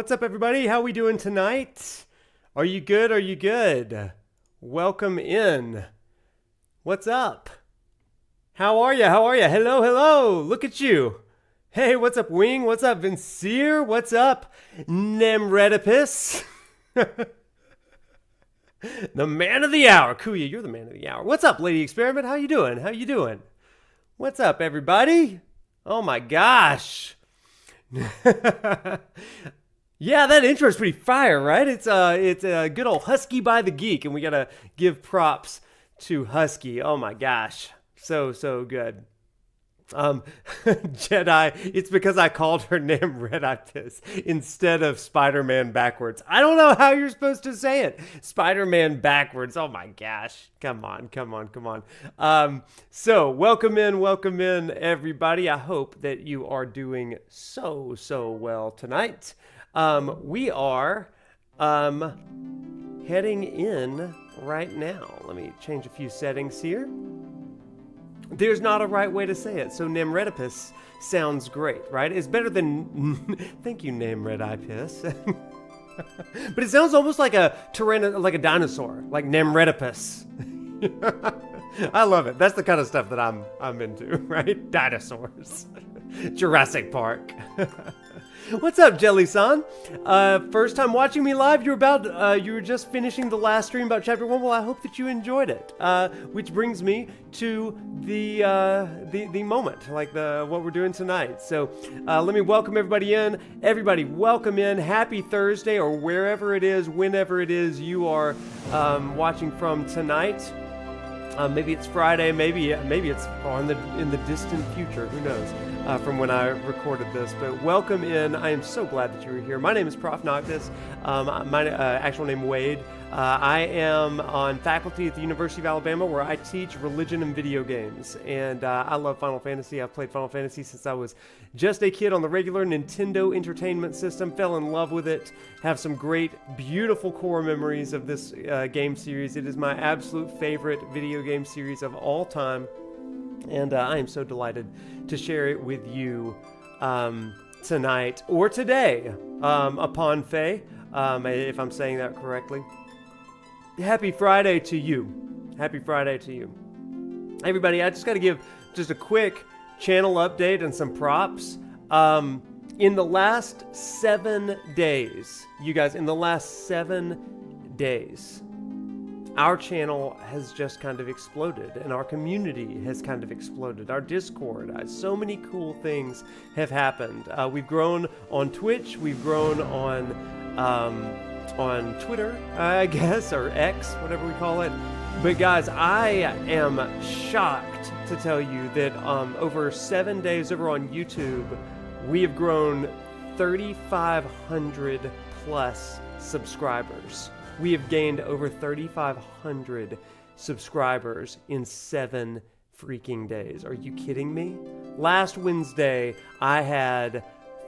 What's up, everybody? How we doing tonight? Are you good? Are you good? Welcome in. What's up? How are you? How are you? Hello, hello. Look at you. Hey, what's up, Wing? What's up, Vincere? What's up, Nemredipus? The man of the hour. Kuya, you're the man of the hour. What's up, Lady Experiment? How you doing? How you doing? What's up, everybody? Oh my gosh. Yeah, that intro is pretty fire, right? It's a good old Husky by the Geek, and we gotta give props to Husky. Oh my gosh, so good. Jedi, it's because I called her name Red XIII instead of Spider-Man backwards. I don't know how you're supposed to say it. Spider-Man backwards. Oh my gosh. Come on. So welcome in, everybody. I hope that you are doing so well tonight. We are heading in right now. Let me change a few settings here. There's not a right way to say it, so Nemredipus sounds great, right? It's better than... Thank you, Nemredipus. But it sounds almost like a dinosaur, like Nemredipus. I love it. That's the kind of stuff that I'm into, right? Dinosaurs. Jurassic Park. What's up, Jelly-san? First time watching me live. You were just finishing the last stream about Chapter 1. Well, I hope that you enjoyed it. Which brings me to the moment, like what we're doing tonight. So let me welcome everybody in. Everybody, welcome in. Happy Thursday, or wherever it is, whenever it is you are watching from tonight. Maybe it's Friday, maybe it's far in the distant future, who knows, from when I recorded this. But welcome in. I am so glad that you're here. My name is ProfNoctis. My actual name Wade. I am on faculty at the University of Alabama, where I teach religion and video games. And I love Final Fantasy. I've played Final Fantasy since I was just a kid on the regular Nintendo Entertainment System. Fell in love with it. Have some great, beautiful core memories of this game series. It is my absolute favorite video game series of all time. And I am so delighted to share it with you tonight, or today, upon Faye, if I'm saying that correctly. Happy Friday to you. Happy Friday to you. Everybody, I just got to give just a quick channel update and some props. In the last 7 days, you guys, our channel has just kind of exploded, and our community has kind of exploded. Our Discord, so many cool things have happened. We've grown on Twitch, we've grown on Twitter, I guess, or X, whatever we call it. But guys, I am shocked to tell you that over 7 days over on YouTube, we have grown 3,500 plus subscribers. We have gained over 3,500 subscribers in 7 freaking days. Are you kidding me? Last Wednesday, I had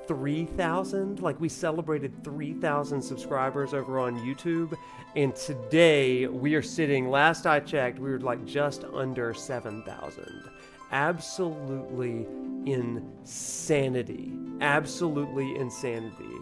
3,000. Like, we celebrated 3,000 subscribers over on YouTube. And today, we are sitting, last I checked, we were like just under 7,000. Absolutely insanity. Absolutely insanity.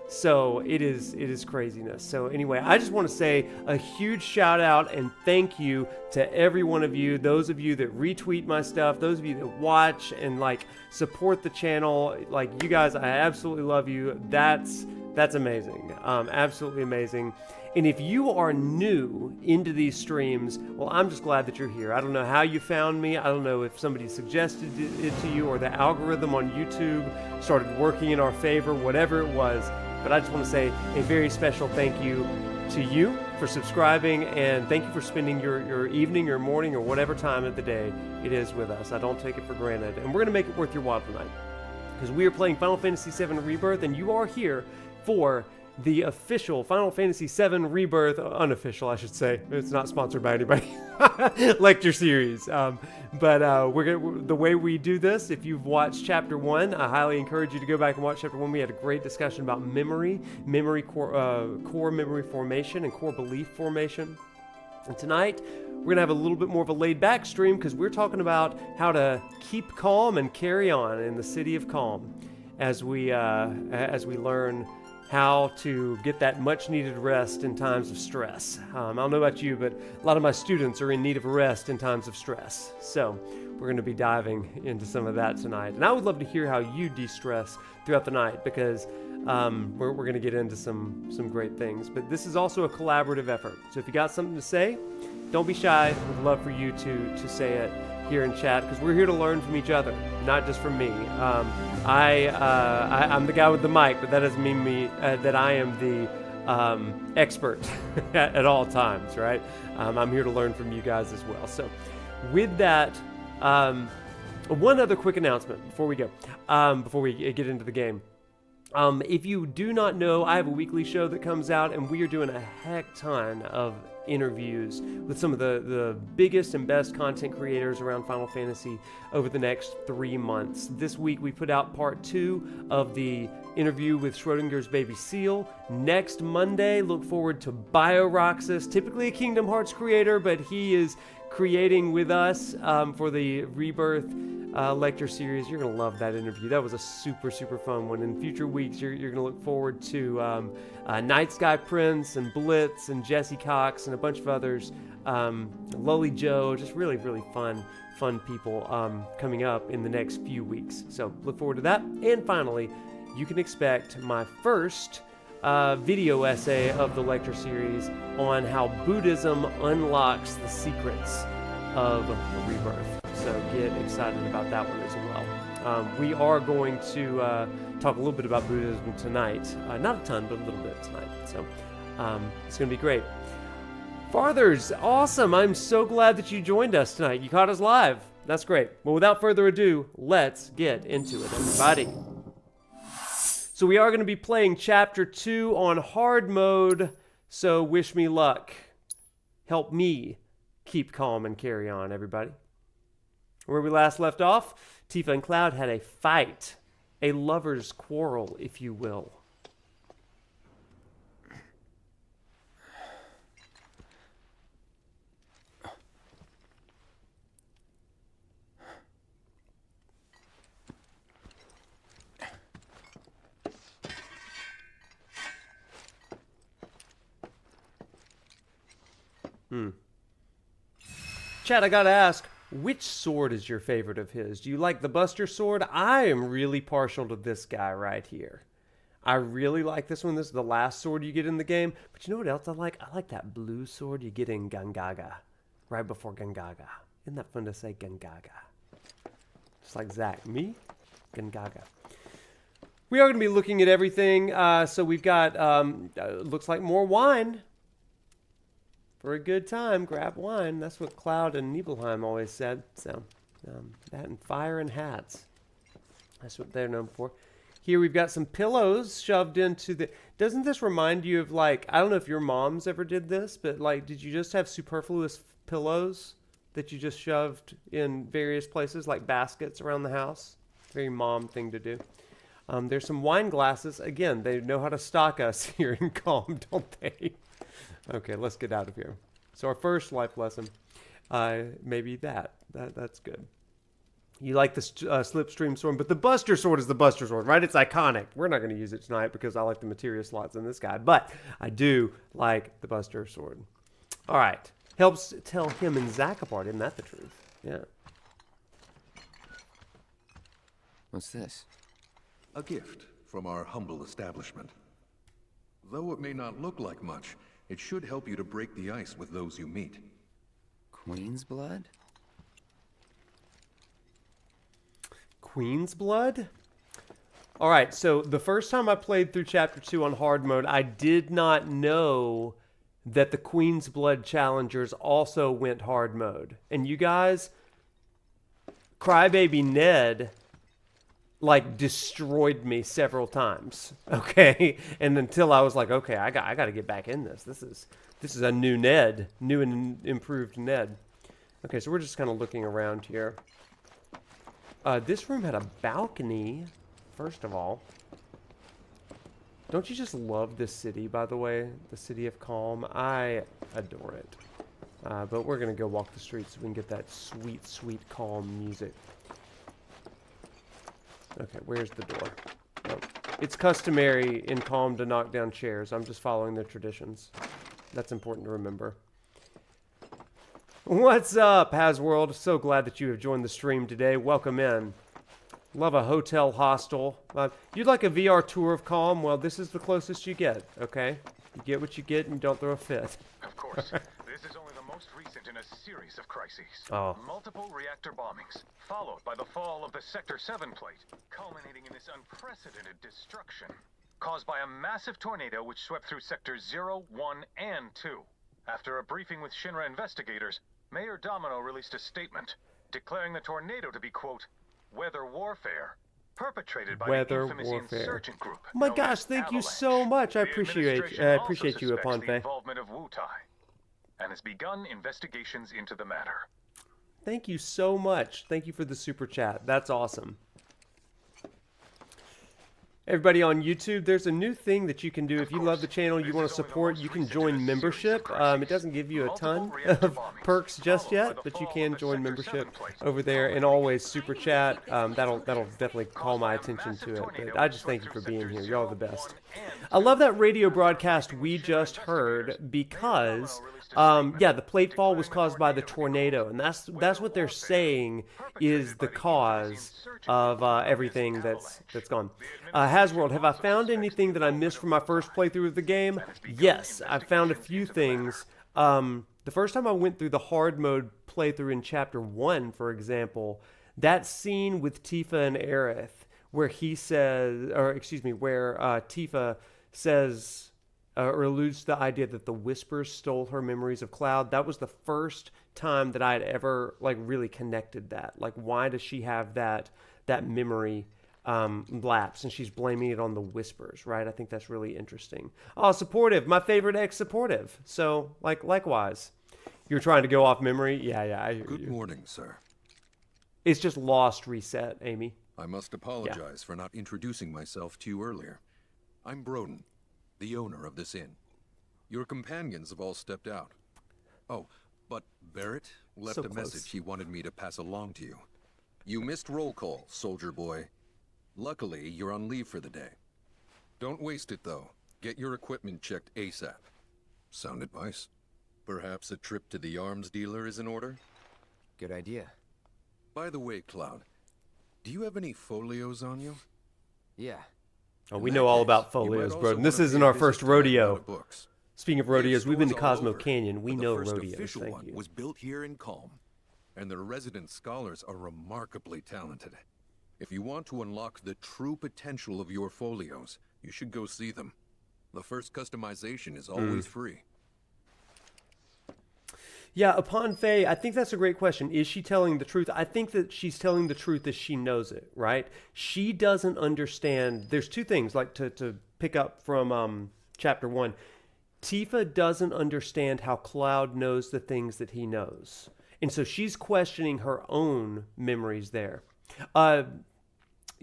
So it is craziness. So anyway, I just want to say a huge shout out and thank you to every one of you, those of you that retweet my stuff, those of you that watch and like support the channel. Like, you guys, I absolutely love you. That's amazing. Absolutely amazing. And if you are new into these streams, well, I'm just glad that you're here. I don't know how you found me. I don't know if somebody suggested it to you or the algorithm on YouTube started working in our favor, whatever it was. But I just want to say a very special thank you to you for subscribing, and thank you for spending your evening or morning or whatever time of the day it is with us. I don't take it for granted. And we're going to make it worth your while tonight, because we are playing Final Fantasy VII Rebirth, and you are here for the official Final Fantasy VII Rebirth, unofficial I should say, it's not sponsored by anybody, lecture series. But the way we do this, if you've watched Chapter 1, I highly encourage you to go back and watch Chapter 1. We had a great discussion about core memory formation and core belief formation. And tonight, we're going to have a little bit more of a laid-back stream, because we're talking about how to keep calm and carry on in the city of Kalm as we learn how to get that much needed rest in times of stress. I don't know about you, but a lot of my students are in need of rest in times of stress. So we're going to be diving into some of that tonight. And I would love to hear how you de-stress throughout the night, because we're going to get into some great things. But this is also a collaborative effort. So if you got something to say, don't be shy. We'd love for you to say it here in chat, because we're here to learn from each other, not just from me. I'm the guy with the mic, but that doesn't mean that I am the expert at all times, right? I'm here to learn from you guys as well. So with that, one other quick announcement before we go, before we get into the game. If you do not know, I have a weekly show that comes out, and we are doing a heck ton of interviews with some of the biggest and best content creators around Final Fantasy over the next 3 months. This week we put out part 2 of the interview with Schrodinger's baby Seal. Next Monday, look forward to BioRoxas, typically a Kingdom Hearts creator, but he is creating with us for the Rebirth lecture series. You're going to love that interview. That was a super fun one. In future weeks, you're going to look forward to Night Sky Prince and Blitz and Jesse Cox and a bunch of others. Lully Joe, just really fun people coming up in the next few weeks. So look forward to that. And finally, you can expect my first video essay of the lecture series on how Buddhism unlocks the secrets of Rebirth. So get excited about that one as well. We are going to talk a little bit about Buddhism tonight. Not a ton, but a little bit tonight. So it's going to be great. Farthers, awesome. I'm so glad that you joined us tonight. You caught us live. That's great. Well, without further ado, let's get into it, everybody. So we are going to be playing Chapter 2 on hard mode, so wish me luck. Help me keep calm and carry on, everybody. Where we last left off, Tifa and Cloud had a fight, a lover's quarrel, if you will. Chad, I gotta ask, which sword is your favorite of his? Do you like the Buster sword? I am really partial to this guy right here. I really like this one. This is the last sword you get in the game. But you know what else I like? I like that blue sword you get in Gungaga, right before Gungaga. Isn't that fun to say, Gungaga? Just like Zach. Me? Gungaga. We are going to be looking at everything. So we've got, looks like more wine. For a good time, grab wine. That's what Cloud and Nibelheim always said. So, that and fire and hats. That's what they're known for. Here we've got some pillows shoved into the... Doesn't this remind you of, like... I don't know if your moms ever did this, but, like, did you just have superfluous pillows that you just shoved in various places, like baskets around the house? Very mom thing to do. There's some wine glasses. Again, they know how to stock us here in Kalm, don't they? Okay, let's get out of here. So our first life lesson, maybe that's good. You like the slipstream sword, but the Buster sword is the Buster sword, right? It's iconic. We're not going to use it tonight because I like the materia slots in this guy, but I do like the Buster sword. All right, helps tell him and Zach apart. Isn't that the truth? Yeah. What's this? A gift from our humble establishment. Though it may not look like much, it should help you to break the ice with those you meet. Queen's blood? Queen's blood? All right, so the first time I played through Chapter 2 on hard mode, I did not know that the Queen's blood challengers also went hard mode. And you guys, Crybaby Ned... like destroyed me several times, okay? And until I was like, okay, I got to get back in this. This is a new Ned, new and improved Ned. Okay, so we're just kind of looking around here. This room had a balcony, first of all. Don't you just love this city, by the way? The city of Kalm. I adore it. But we're gonna go walk the streets so we can get that sweet, sweet Kalm music. Okay, where's the door? Oh, It's customary in Kalm to knock down chairs. I'm just following the traditions. That's important to remember. What's up, Hasworld? So glad that you have joined the stream today. Welcome in. Love a hotel hostel. You'd like a VR tour of Kalm? Well, this is the closest you get, okay? You get what you get and you don't throw a fit. Of course. This is only the most recent in a series of crises. Oh. Multiple reactor bombings, followed by the fall of the Sector 7 plate, culminating in this unprecedented destruction, caused by a massive tornado which swept through Sectors 0, 1, and 2. After a briefing with Shinra investigators, Mayor Domino released a statement declaring the tornado to be, quote, weather warfare, perpetrated by the infamous insurgent group. Oh my gosh, thank you so much. I appreciate you, Aponfe. The involvement of Wutai, and has begun investigations into the matter. Thank you so much. Thank you for the super chat. That's awesome. Everybody on YouTube, there's a new thing that you can do. If you love the channel, you want to support, you can join membership. It doesn't give you a ton of perks just yet, but you can join membership over there. And always super chat. That'll definitely call my attention to it. But I just thank you for being here. Y'all the best. I love that radio broadcast we just heard because yeah, the plate fall was caused by the tornado, and that's what they're saying is the cause of everything that's gone. Hasworld, have I found anything that I missed from my first playthrough of the game? Yes, I found a few things. The first time I went through the hard mode playthrough in Chapter 1, for example, that scene with Tifa and Aerith, where he says, or excuse me, where Tifa says or alludes to the idea that the Whispers stole her memories of Cloud. That was the first time that I had ever like really connected that. Like, why does she have that memory lapse, and she's blaming it on the Whispers, right? I think that's really interesting. Oh, supportive, my favorite ex-supportive. So, like, likewise, you're trying to go off memory. Yeah. Good morning, sir. It's just lost reset, Amy. I must apologize for not introducing myself to you earlier. I'm Broden, the owner of this inn. Your companions have all stepped out. Oh, but Barret left a message he wanted me to pass along to you. You missed roll call, soldier boy. Luckily, you're on leave for the day. Don't waste it, though. Get your equipment checked ASAP. Sound advice? Perhaps a trip to the arms dealer is in order? Good idea. By the way, Cloud, do you have any folios on you? Yeah. Oh, we know all about folios, bro. This isn't our first rodeo. Speaking of rodeos, we've been to Cosmo Canyon. We know rodeos. The first official one was built here in Kalm, and their resident scholars are remarkably talented. If you want to unlock the true potential of your folios, you should go see them. The first customization is always free. Yeah, upon Faye, I think that's a great question. Is she telling the truth? I think that she's telling the truth as she knows it, right? She doesn't understand. There's two things, like to pick up from Chapter 1. Tifa doesn't understand how Cloud knows the things that he knows. And so she's questioning her own memories there.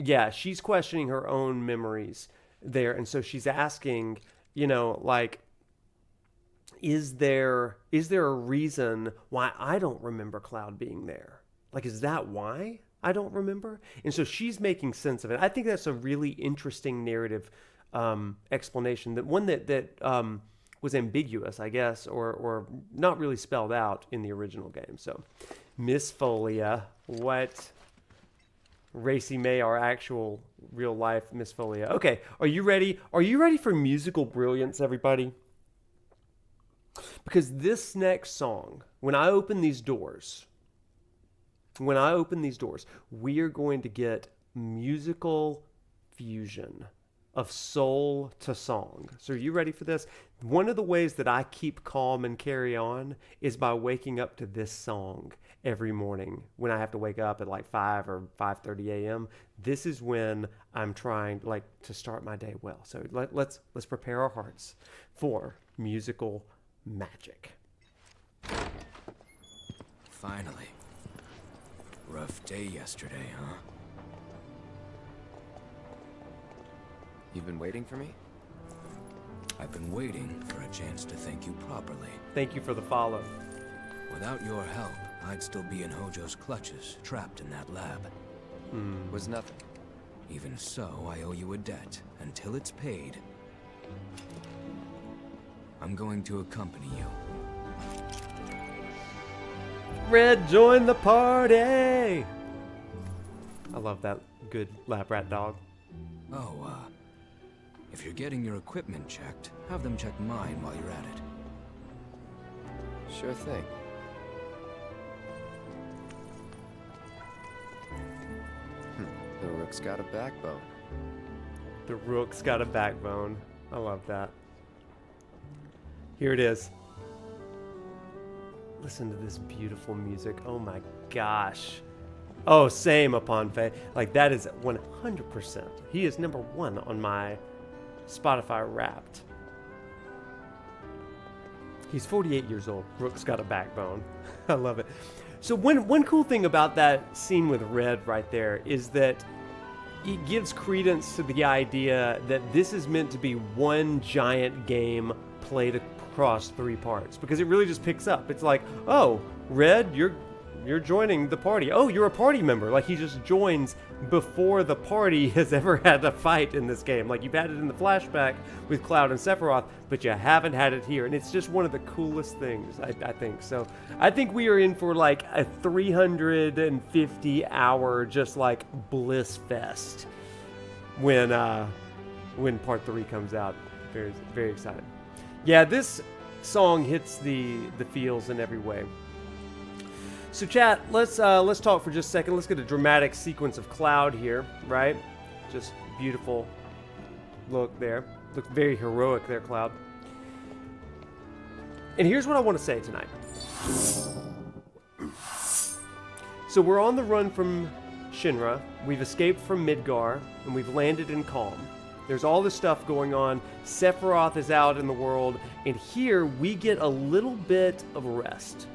Yeah, she's questioning her own memories there. And so she's asking, you know, like, is there a reason why I don't remember Cloud being there? Like, is that why I don't remember? And so she's making sense of it. I think that's a really interesting narrative explanation, that one that was ambiguous, I guess, or not really spelled out in the original game. So, Miss Folia, what? Racy May, our actual real life Miss Folia. Okay, are you ready? Are you ready for musical brilliance, everybody? Because this next song, when I open these doors, we are going to get musical fusion of soul to song. So are you ready for this? One of the ways that I keep calm and carry on is by waking up to this song every morning when I have to wake up at like 5 or 5:30 a.m. This is when I'm trying like to start my day well. So let's prepare our hearts for musical magic. Finally. Rough day yesterday, huh? You've been waiting for me? I've been waiting for a chance to thank you properly. Thank you for the follow. Without your help, I'd still be in Hojo's clutches, trapped in that lab. Was nothing. Even so, I owe you a debt. Until it's paid, I'm going to accompany you. Red, join the party! I love that good lab rat dog. Oh, if you're getting your equipment checked, have them check mine while you're at it. Sure thing. The rook's got a backbone. The rook's got a backbone. I love that. Here it is. Listen to this beautiful music. Oh my gosh. Oh, same upon Faye. Like, that is 100%. He is number 1 on my Spotify Wrapped. He's 48 years old. Rook's got a backbone. I love it. So one cool thing about that scene with Red right there is that it gives credence to the idea that this is meant to be one giant game played across 3 parts, because it really just picks up. It's like, oh, Red, you're joining the party. Oh, you're a party member. Like, he just joins before the party has ever had a fight in this game. Like, you've had it in the flashback with Cloud and Sephiroth, but you haven't had it here. And it's just one of the coolest things, I think. So I think we are in for like a 350 hour just like bliss fest when part 3 comes out. Very, very excited. Yeah, this song hits the feels in every way. So chat, let's talk for just a second. Let's get a dramatic sequence of Cloud here, right? Just beautiful look there. Look very heroic there, Cloud. And here's what I want to say tonight. So we're on the run from Shinra. We've escaped from Midgar, and we've landed in Kalm. There's all this stuff going on. Sephiroth is out in the world, and here we get a little bit of rest.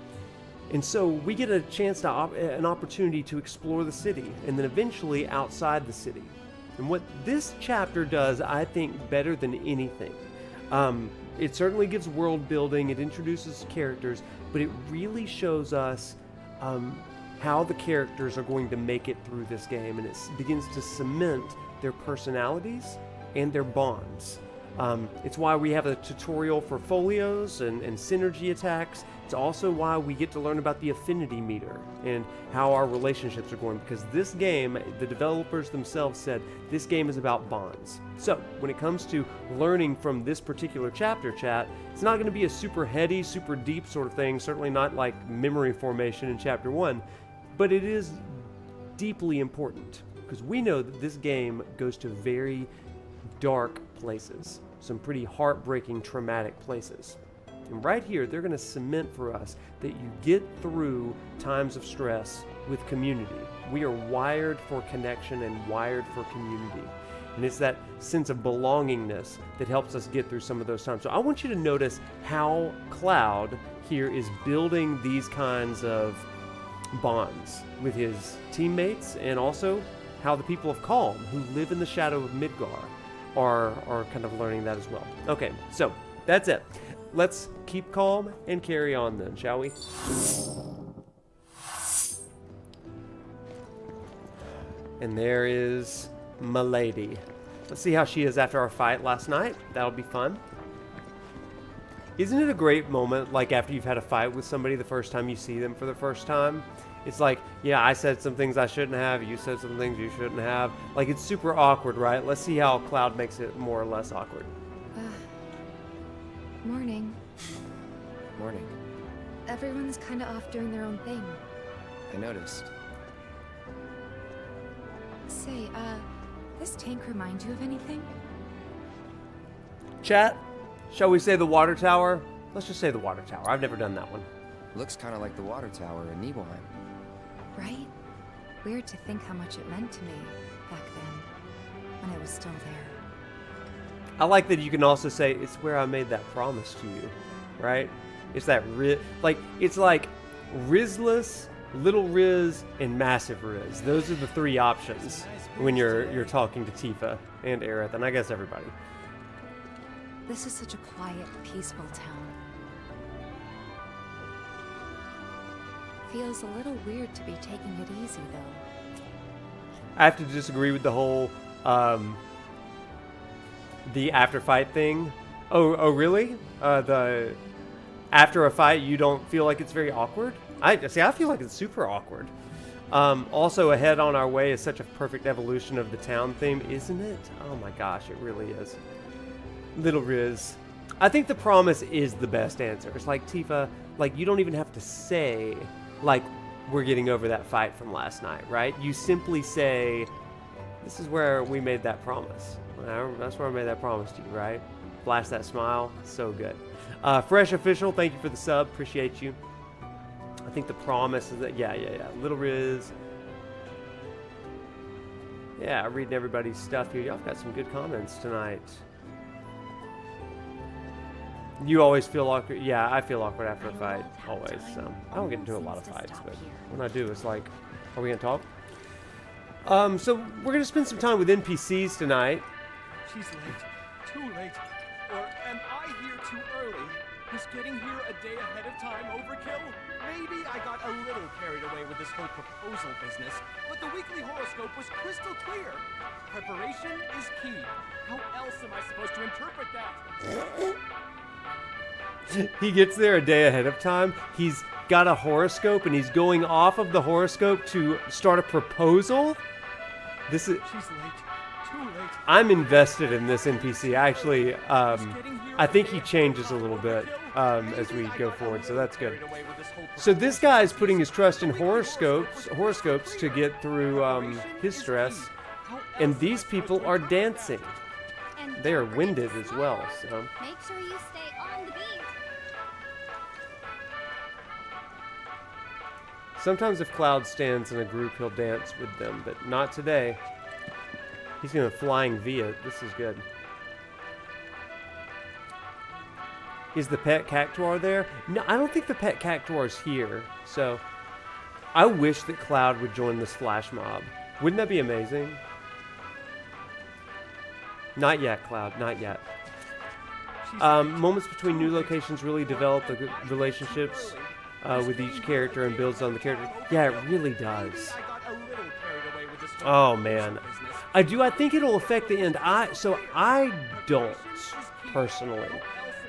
And so we get a chance to an opportunity to explore the city, and then eventually outside the city. And what this chapter does, I think, better than anything, it certainly gives world building, it introduces characters, but it really shows us how the characters are going to make it through this game, and it begins to cement their personalities and their bonds. It's why we have a tutorial for folios and synergy attacks. It's also why we get to learn about the affinity meter and how our relationships are going, because this game, the developers themselves said, this game is about bonds. So when it comes to learning from this particular chapter, chat, it's not going to be a super heady, super deep sort of thing, certainly not like memory formation in chapter 1, but it is deeply important, because we know that this game goes to very dark places, some pretty heartbreaking, traumatic places. And right here, they're going to cement for us that you get through times of stress with community. We are wired for connection and wired for community. And it's that sense of belongingness that helps us get through some of those times. So I want you to notice how Cloud here is building these kinds of bonds with his teammates, and also how the people of Kalm, who live in the shadow of Midgar, are kind of learning that as well. Okay, so that's it. Let's keep calm and carry on then, shall we? And there is Milady. Let's see how she is after our fight last night. That'll be fun. Isn't it a great moment, like after you've had a fight with somebody the first time you see them for the first time? It's like, yeah, I said some things I shouldn't have, you said some things you shouldn't have. Like, it's super awkward, right? Let's see how Cloud makes it more or less awkward. Morning. Morning. Everyone's kind of off doing their own thing. I noticed. Say, this tank remind you of anything? Chat, shall we say the water tower? Let's just say the water tower. I've never done that one. Looks kind of like the water tower in Nibelheim. Right? Weird to think how much it meant to me back then, when it was still there. I like that you can also say, it's where I made that promise to you, right? It's that, it's like Rizless, Little Riz, and Massive Riz. Those are the 3 options when you're talking to Tifa and Aerith, and I guess everybody. This is such a quiet, peaceful town. Feels a little weird to be taking it easy, though. I have to disagree with the whole The after fight thing. Oh, really? The after a fight, you don't feel like it's very awkward? I feel like it's super awkward. Also, ahead on our way is such a perfect evolution of the town theme, isn't it? Oh my gosh, it really is. Little Riz. I think the promise is the best answer. It's like, Tifa, like, you don't even have to say, like, we're getting over that fight from last night, right? You simply say, this is where we made that promise. That's where I made that promise to you, right? Flash that smile. So good. Fresh Official, thank you for the sub. Appreciate you. I think the promise is that, yeah. Little Riz. Yeah, reading everybody's stuff here. Y'all got some good comments tonight. You always feel awkward. Yeah, I feel awkward after a fight. Always. I don't get into a lot of fights, but when I do, it's like, are we going to talk? So we're going to spend some time with NPCs tonight. She's late. Too late. Or am I here too early? Is getting here a day ahead of time overkill? Maybe I got a little carried away with this whole proposal business, but the weekly horoscope was crystal clear. Preparation is key. How else am I supposed to interpret that? He gets there a day ahead of time. He's got a horoscope and he's going off of the horoscope to start a proposal. This is. She's late. Too late. I'm invested in this NPC. Actually, I think he changes a little bit as we go forward, so that's good. So this guy is putting his trust in horoscopes to get through his stress, and these people are dancing. They are winded as well. So. Make sure you stay on the beat. Sometimes if Cloud stands in a group, he'll dance with them, but not today. He's going to flying via. This is good. Is the pet cactuar there? No, I don't think the pet cactuar is here. So, I wish that Cloud would join this flash mob. Wouldn't that be amazing? Not yet, Cloud. Not yet. Moments between new locations really develop the relationships with each character and builds on the character. Yeah, it really does. Oh man, I think it'll affect the end. I don't personally.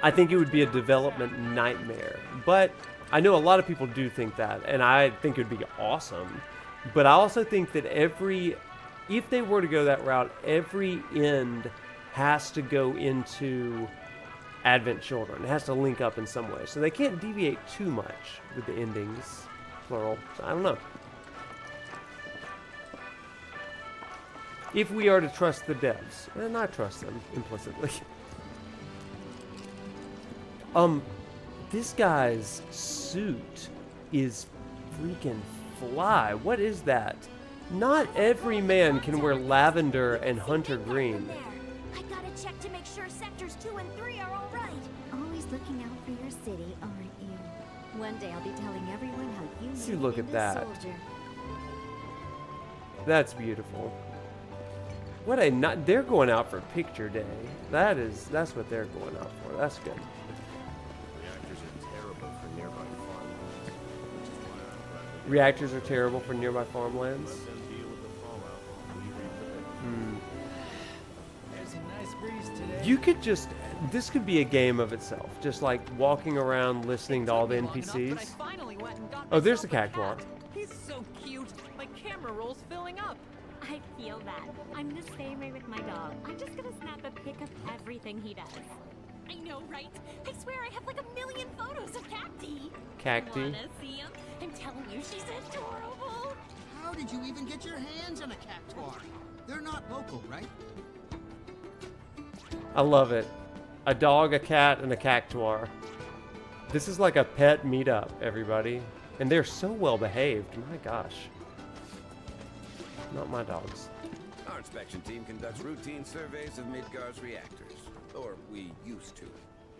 I think it would be a development nightmare, but I know a lot of people do think that, and I think it would be awesome. But I also think that if they were to go that route, every end has to go into Advent Children. It has to link up in some way. So they can't deviate too much with the endings, plural. So I don't know. If we are to trust the devs, and I trust them implicitly. This guy's suit is freaking fly. What is that? Not every man can wear lavender and hunter green. I gotta check to make sure sectors 2 and 3 are all right. Always looking out for your city, aren't you? One day I'll be telling everyone how you See, made look in at the that. soldier. That's beautiful. What a not they're going out for picture day. That's what they're going out for. That's good. Reactors are terrible for nearby farmlands. You could just this could be a game of itself. Just like walking around listening to all the NPCs. Oh, there's the cactuar. He's so cute. My camera roll's filling up. I feel that. I'm the same way with my dog. I'm just gonna snap a pic of everything he does. I know, right? I swear I have like 1,000,000 photos of Cacti. Cacti. Wanna see him? I'm telling you, she's adorable. How did you even get your hands on a cactuar? They're not local, right? I love it. A dog, a cat, and a cactuar. This is like a pet meetup, everybody. And they're so well behaved. My gosh. Not my dogs. Our inspection team conducts routine surveys of Midgar's reactors. Or we used to.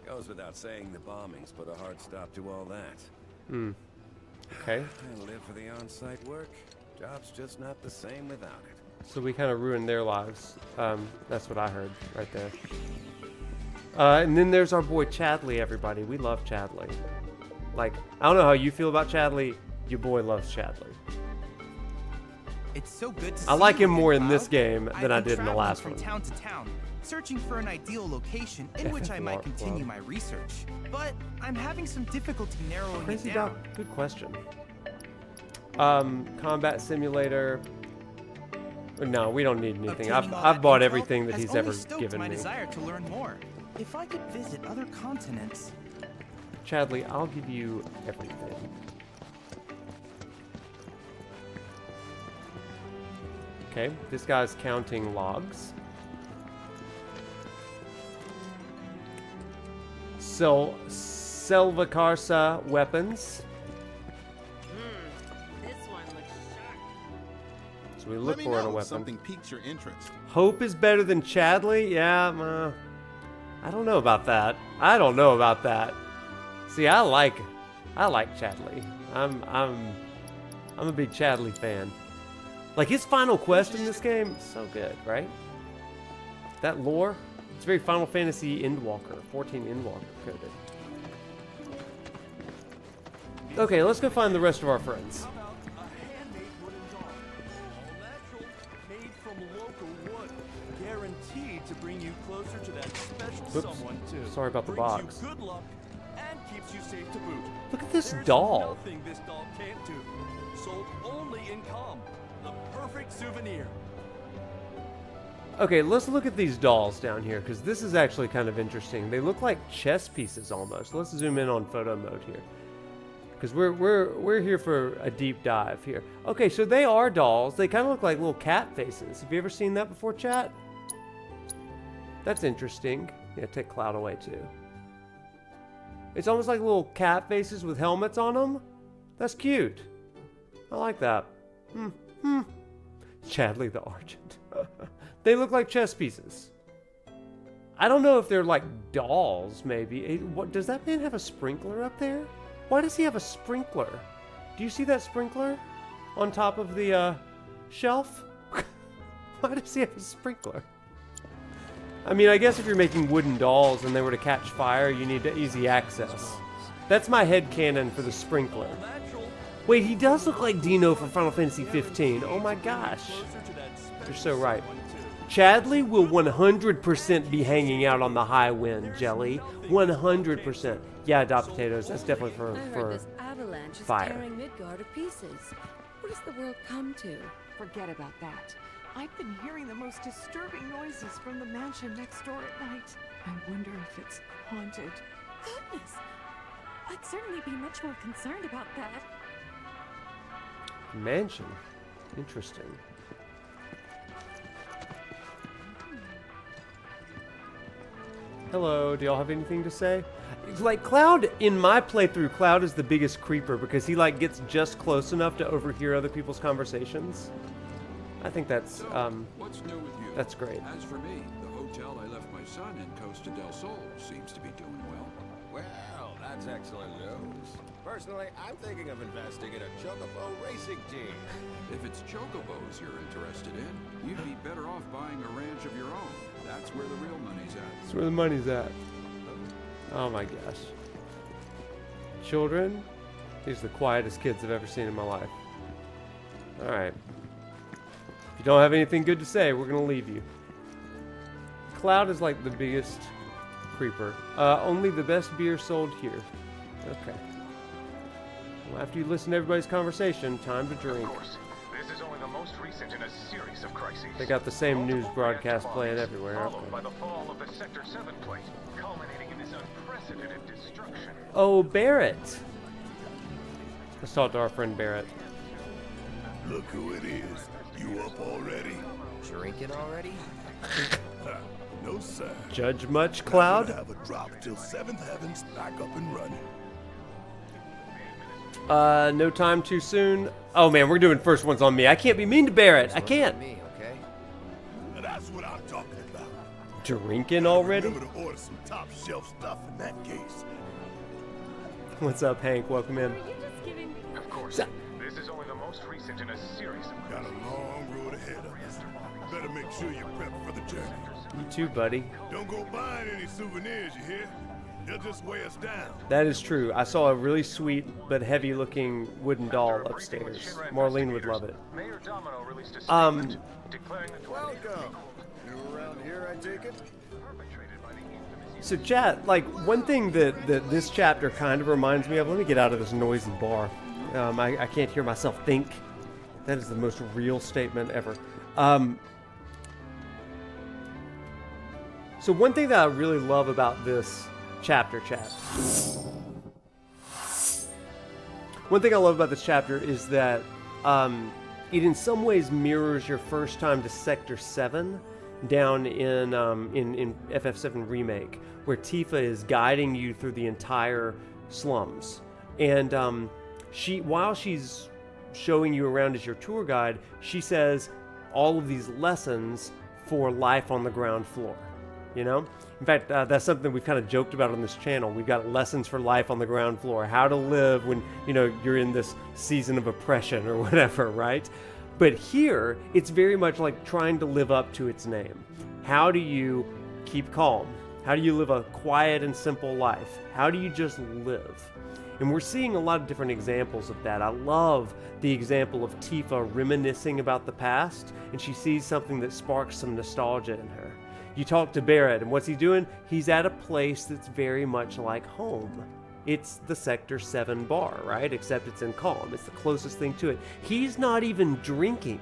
Goes without saying the bombings put a hard stop to all that. Okay. I live for the on-site work. Job's just not the same without it. So we kind of ruined their lives. That's what I heard right there. And then there's our boy Chadley, everybody. We love Chadley. Like, I don't know how you feel about Chadley. Your boy loves Chadley. It's so good to I see like you him more again, in this Cloud. game than I I've been did in the traveling last from one. town to town, searching for an ideal location in which I might continue my research. But I'm having some difficulty narrowing Crazy it down. Doc, good question. Combat simulator. No, we don't need anything. Obtaining all I've that bought intel everything that has he's only ever stoked given my me. desire to learn more. If I could visit other continents. Chadley, I'll give you everything. Okay, this guy's counting logs. Selvacarsa weapons. This one looks sharp. So we look for a weapon. Something piques your interest. Hope is better than Chadley? Yeah, I don't know about that. I don't know about that. See, I like Chadley. I'm a big Chadley fan. Like his final quest in this game, so good, right? That lore, it's very Final Fantasy Endwalker, 14 Endwalker coded. Okay, let's go find the rest of our friends. Made from local wood, guaranteed to bring you closer to that special Oops. someone too. Sorry about the Brings box. you good luck and keeps you safe to boot. Look at this There's doll. Nothing this doll can't do. Sold only in Kalm, the perfect souvenir. Okay, let's look at these dolls down here, because this is actually kind of interesting. They look like chess pieces almost. Let's zoom in on photo mode here, because we're here for a deep dive here. Okay, so they are dolls. They kind of look like little cat faces. Have you ever seen that before, chat? That's interesting. Yeah, take Cloud away too. It's almost like little cat faces with helmets on them. That's cute. I like that. Chadley the Argent. They look like chess pieces. I don't know if they're like dolls, maybe. What does that man have a sprinkler up there? Why does he have a sprinkler? Do you see that sprinkler on top of the shelf? Why does he have a sprinkler? I mean, I guess if you're making wooden dolls and they were to catch fire, you need easy access. That's my headcanon for the sprinkler. Wait, he does look like Dino from Final Fantasy 15. Oh my gosh. You're so right. Chadley will 100% be hanging out on the high wind, Jelly. 100%. Yeah, adopt potatoes. That's definitely for this avalanche is fire. tearing Midgard to pieces. What has the world come to? Forget about that. I've been hearing the most disturbing noises from the mansion next door at night. I wonder if it's haunted. Goodness! I'd certainly be much more concerned about that. Mansion. Interesting. Hello, do y'all have anything to say? Like Cloud, in my playthrough, Cloud is the biggest creeper because he like gets just close enough to overhear other people's conversations. I think that's What's new with you? that's great. As for me, the hotel I left my son in Costa del Sol seems to be doing well. Well, that's excellent news. Personally, I'm thinking of investing in a Chocobo racing team. If it's Chocobos you're interested in, you'd be better off buying a ranch of your own. That's where the real money's at. That's where the money's at. Oh my gosh. Children, these are the quietest kids I've ever seen in my life. Alright. If you don't have anything good to say, we're gonna leave you. Cloud is like the biggest creeper. Only the best beer sold here. Okay. Well, after you listen to everybody's conversation, time to drink. Of course, this is only the most recent in a series of crises. They got the same news broadcast playing everywhere. Followed by the fall of the Sector 7 plate, culminating in this unprecedented destruction. Oh, Barret. Let's talk to our friend Barret. Look who it is. You up already? Drinking already? No, sir. Judge much, Cloud? Have a drop till 7th Heaven's back up and running. No time too soon. Oh man, we're doing first ones on me. I can't be mean to Barret. I can't. Me, okay? That's what I'm talking about. Drinking already? Remember to order some top shelf stuff in that case. What's up, Hank? Welcome in. Of course, this is only the most recent in a series of Got a long road ahead of us. Better make sure you're prepped for the journey. You too, buddy. Don't go buying any souvenirs, you hear? They'll just weigh us down. That is true. I saw a really sweet but heavy-looking wooden doll upstairs. Marlene would love it. Welcome. You around here, I take it? So chat, like, one thing that this chapter kind of reminds me of, let me get out of this noisy bar. I can't hear myself think. That is the most real statement ever. So one thing that I really love about this chapter, chat. One thing I love about this chapter is that it in some ways mirrors your first time to Sector 7 down in FF7 Remake, where Tifa is guiding you through the entire slums. And while she's showing you around as your tour guide, she says all of these lessons for life on the ground floor. You know? In fact, that's something we've kind of joked about on this channel. We've got lessons for life on the ground floor. How to live when, you know, you're in this season of oppression or whatever, right? But here, it's very much like trying to live up to its name. How do you keep calm? How do you live a quiet and simple life? How do you just live? And we're seeing a lot of different examples of that. I love the example of Tifa reminiscing about the past, and she sees something that sparks some nostalgia in her. You talk to Barret, and what's he doing? He's at a place that's very much like home. It's the Sector 7 bar, right? Except it's in Kalm. It's the closest thing to it. He's not even drinking.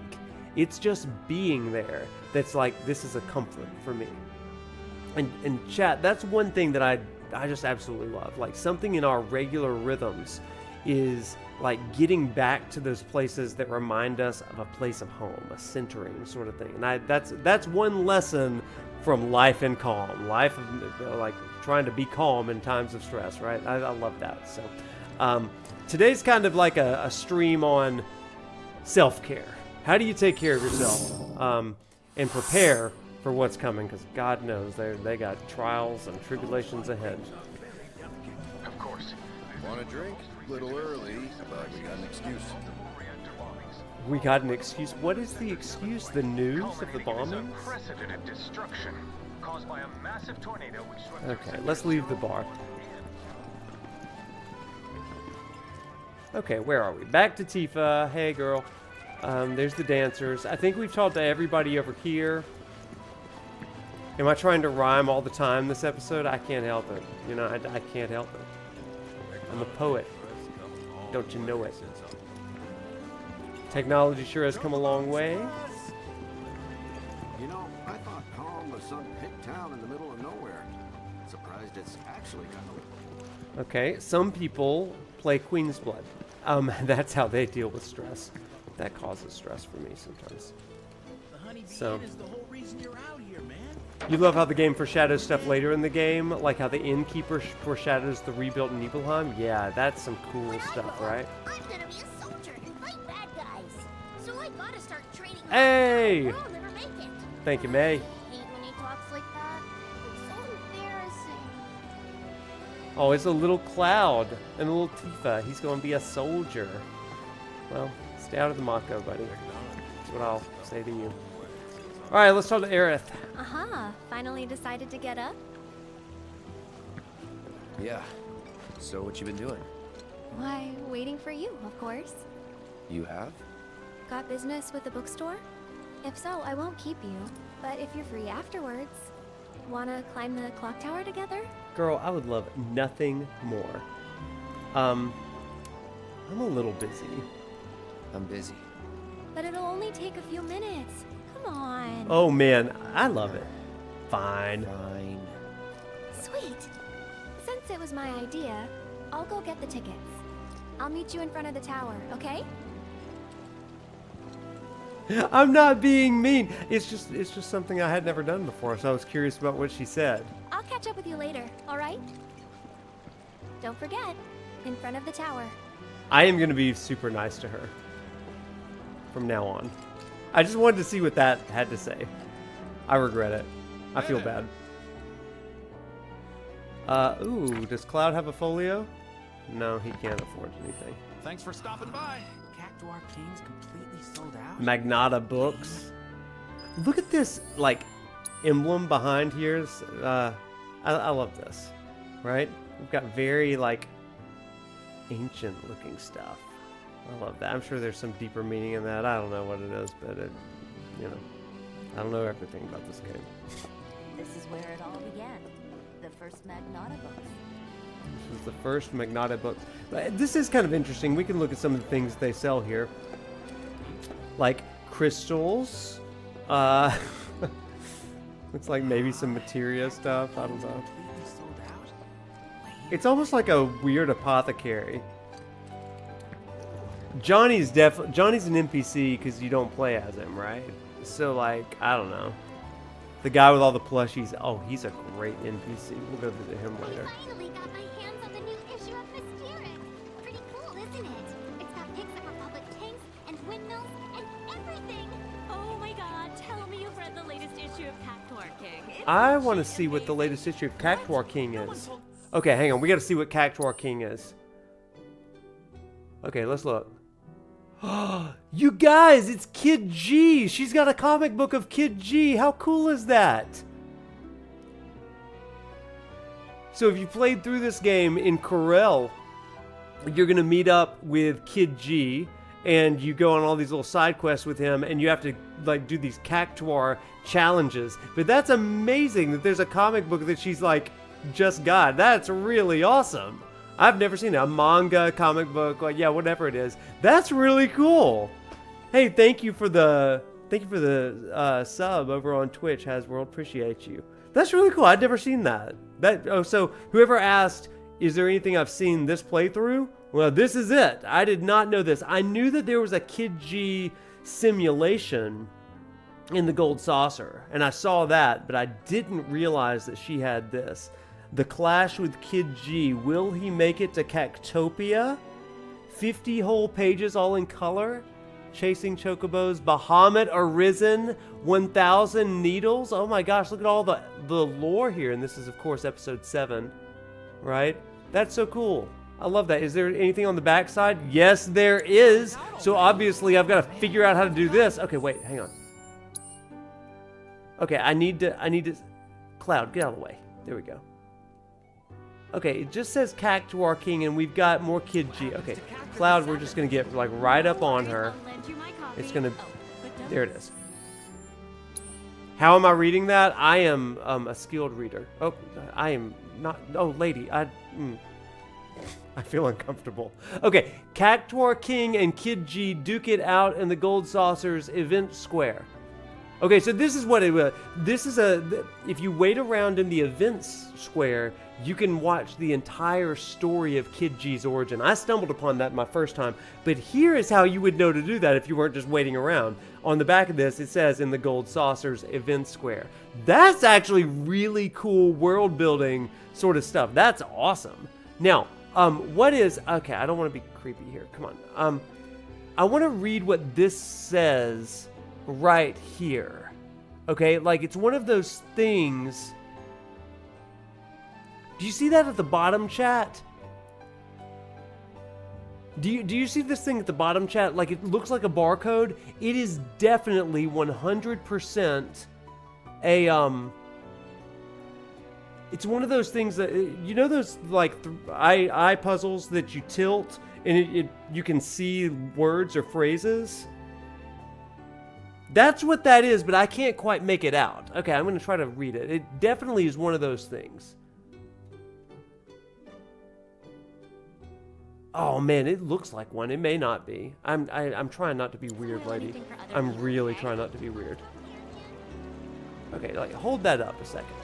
It's just being there that's like, this is a comfort for me. And chat, that's one thing that I just absolutely love. Like, something in our regular rhythms is like getting back to those places that remind us of a place of home, a centering sort of thing. And that's one lesson from life in Kalm, life of like trying to be calm in times of stress, right? I love that. So today's kind of like a stream on self-care. How do you take care of yourself and prepare for what's coming? Because God knows they got trials and tribulations ahead. Of course. Want a drink? A little early, but we got an excuse. We got an excuse? What is the excuse? The news of the bombings? Unprecedented destruction caused by a massive tornado which swept Okay, let's leave the bar. Okay, where are we? Back to Tifa. Hey, girl. There's the dancers. I think we've talked to everybody over here. Am I trying to rhyme all the time this episode? I can't help it. You know, I can't help it. I'm a poet. Don't you know it? Technology sure has come a long way. You know, I thought Kalm was some hick town in the middle of nowhere. Surprised it's actually kind of... Okay, some people play Queen's Blood. That's how they deal with stress. That causes stress for me sometimes. So, is the whole reason you're out here, man. You love how the game foreshadows stuff later in the game, like how the Innkeeper foreshadows the rebuilt Nibelheim? Yeah, that's some cool stuff, right? I'm gonna be a soldier and fight bad guys. So I gotta start training. Hey! Or I'll never make it. Thank you, May. I hate when he talks like that. It's so embarrassing. Oh, it's a little Cloud and a little Tifa. He's going to be a soldier. Well, stay out of the Mako, buddy. That's what I'll say to you. All right, let's talk to Aerith. Uh-huh. Finally decided to get up? Yeah. So what you been doing? Why, waiting for you, of course. You have? Got business with the bookstore? If so, I won't keep you. But if you're free afterwards, wanna climb the clock tower together? Girl, I would love nothing more. I'm a little busy. I'm busy. But it'll only take a few minutes. Come on. Oh man, I love it. Fine. Fine. Sweet. Since it was my idea, I'll go get the tickets. I'll meet you in front of the tower, okay? I'm not being mean. It's just something I had never done before, so I was curious about what she said. I'll catch up with you later, all right? Don't forget, in front of the tower. I am going to be super nice to her from now on. I just wanted to see what that had to say. I regret it. I feel bad. Ooh, does Cloud have a folio? No, he can't afford anything. Thanks for stopping by. Cactuar King's completely sold out. Magnata Books. Look at this, like, emblem behind here. I love this. right? We've got very, like, ancient-looking stuff. I love that. I'm sure there's some deeper meaning in that. I don't know what it is, but it, you know, I don't know everything about this game. This is where it all began. The first Magnata books. This is the first Magnata books. But this is kind of interesting. We can look at some of the things they sell here. Like crystals. Looks like maybe some materia stuff. I don't know. It's almost like a weird apothecary. Johnny's an NPC because you don't play as him, right? So, like, I don't know. The guy with all the plushies. Oh, he's a great NPC. We'll go visit him later. I finally got my hands on the new issue of Mysteric. Pretty cool, isn't it? It's got pics of Republic tanks and windmills and everything. Oh my god, tell me you've read the latest issue of Cactuar King. I want to see what the latest issue of Cactuar King is. Okay, hang on. We got to see what Cactuar King is. Okay, let's look. You guys, it's Kid G. She's got a comic book of Kid G. How cool is that? So if you played through this game in Corel, you're going to meet up with Kid G, and you go on all these little side quests with him, and you have to like do these Cactuar challenges. But that's amazing that there's a comic book that she's like just got. That's really awesome. I've never seen a manga, comic book, like, yeah, whatever it is. That's really cool. Hey, thank you for the sub over on Twitch, Hasworld. Appreciate you. That's really cool. I'd never seen that. So whoever asked, is there anything I've seen this playthrough? Well, this is it. I did not know this. I knew that there was a Kid G simulation in the Gold Saucer, and I saw that, but I didn't realize that she had this. The Clash with Kid G. Will he make it to Cactopia? 50 whole pages all in color. Chasing Chocobos. Bahamut Arisen. 1,000 Needles. Oh my gosh, look at all the lore here. And this is, of course, episode 7. Right? That's so cool. I love that. Is there anything on the backside? Yes, there is. So obviously, I've got to figure out how to do this. Okay, wait, hang on. Okay, I need to... Cloud, get out of the way. There we go. Okay, it just says Cactuar King, and we've got more Kid G. Okay, Cloud, we're just going to get, like, right up on her. It's going to... There it is. How am I reading that? I am a skilled reader. Oh, I am not... Oh, lady, I feel uncomfortable. Okay, Cactuar King and Kid G duke it out in the Gold Saucer's event square. Okay, so this is what it was. This is if you wait around in the events square, you can watch the entire story of Kid G's origin. I stumbled upon that my first time, but here is how you would know to do that if you weren't just waiting around. On the back of this, it says in the Gold Saucer's event square. That's actually really cool world building sort of stuff. That's awesome. Now, okay, I don't want to be creepy here. Come on. I want to read what this says right here. Okay, like it's one of those things. Do you see that at the bottom, chat? Do you see this thing at the bottom, chat? Like it looks like a barcode. It is definitely 100% a it's one of those things that, you know, those like eye puzzles that you tilt and you can see words or phrases. That's what that is, but I can't quite make it out. Okay, I'm going to try to read it. It definitely is one of those things. Oh man, it looks like one. It may not be. I'm trying not to be weird, lady. I'm really trying not to be weird. Okay, like hold that up a second.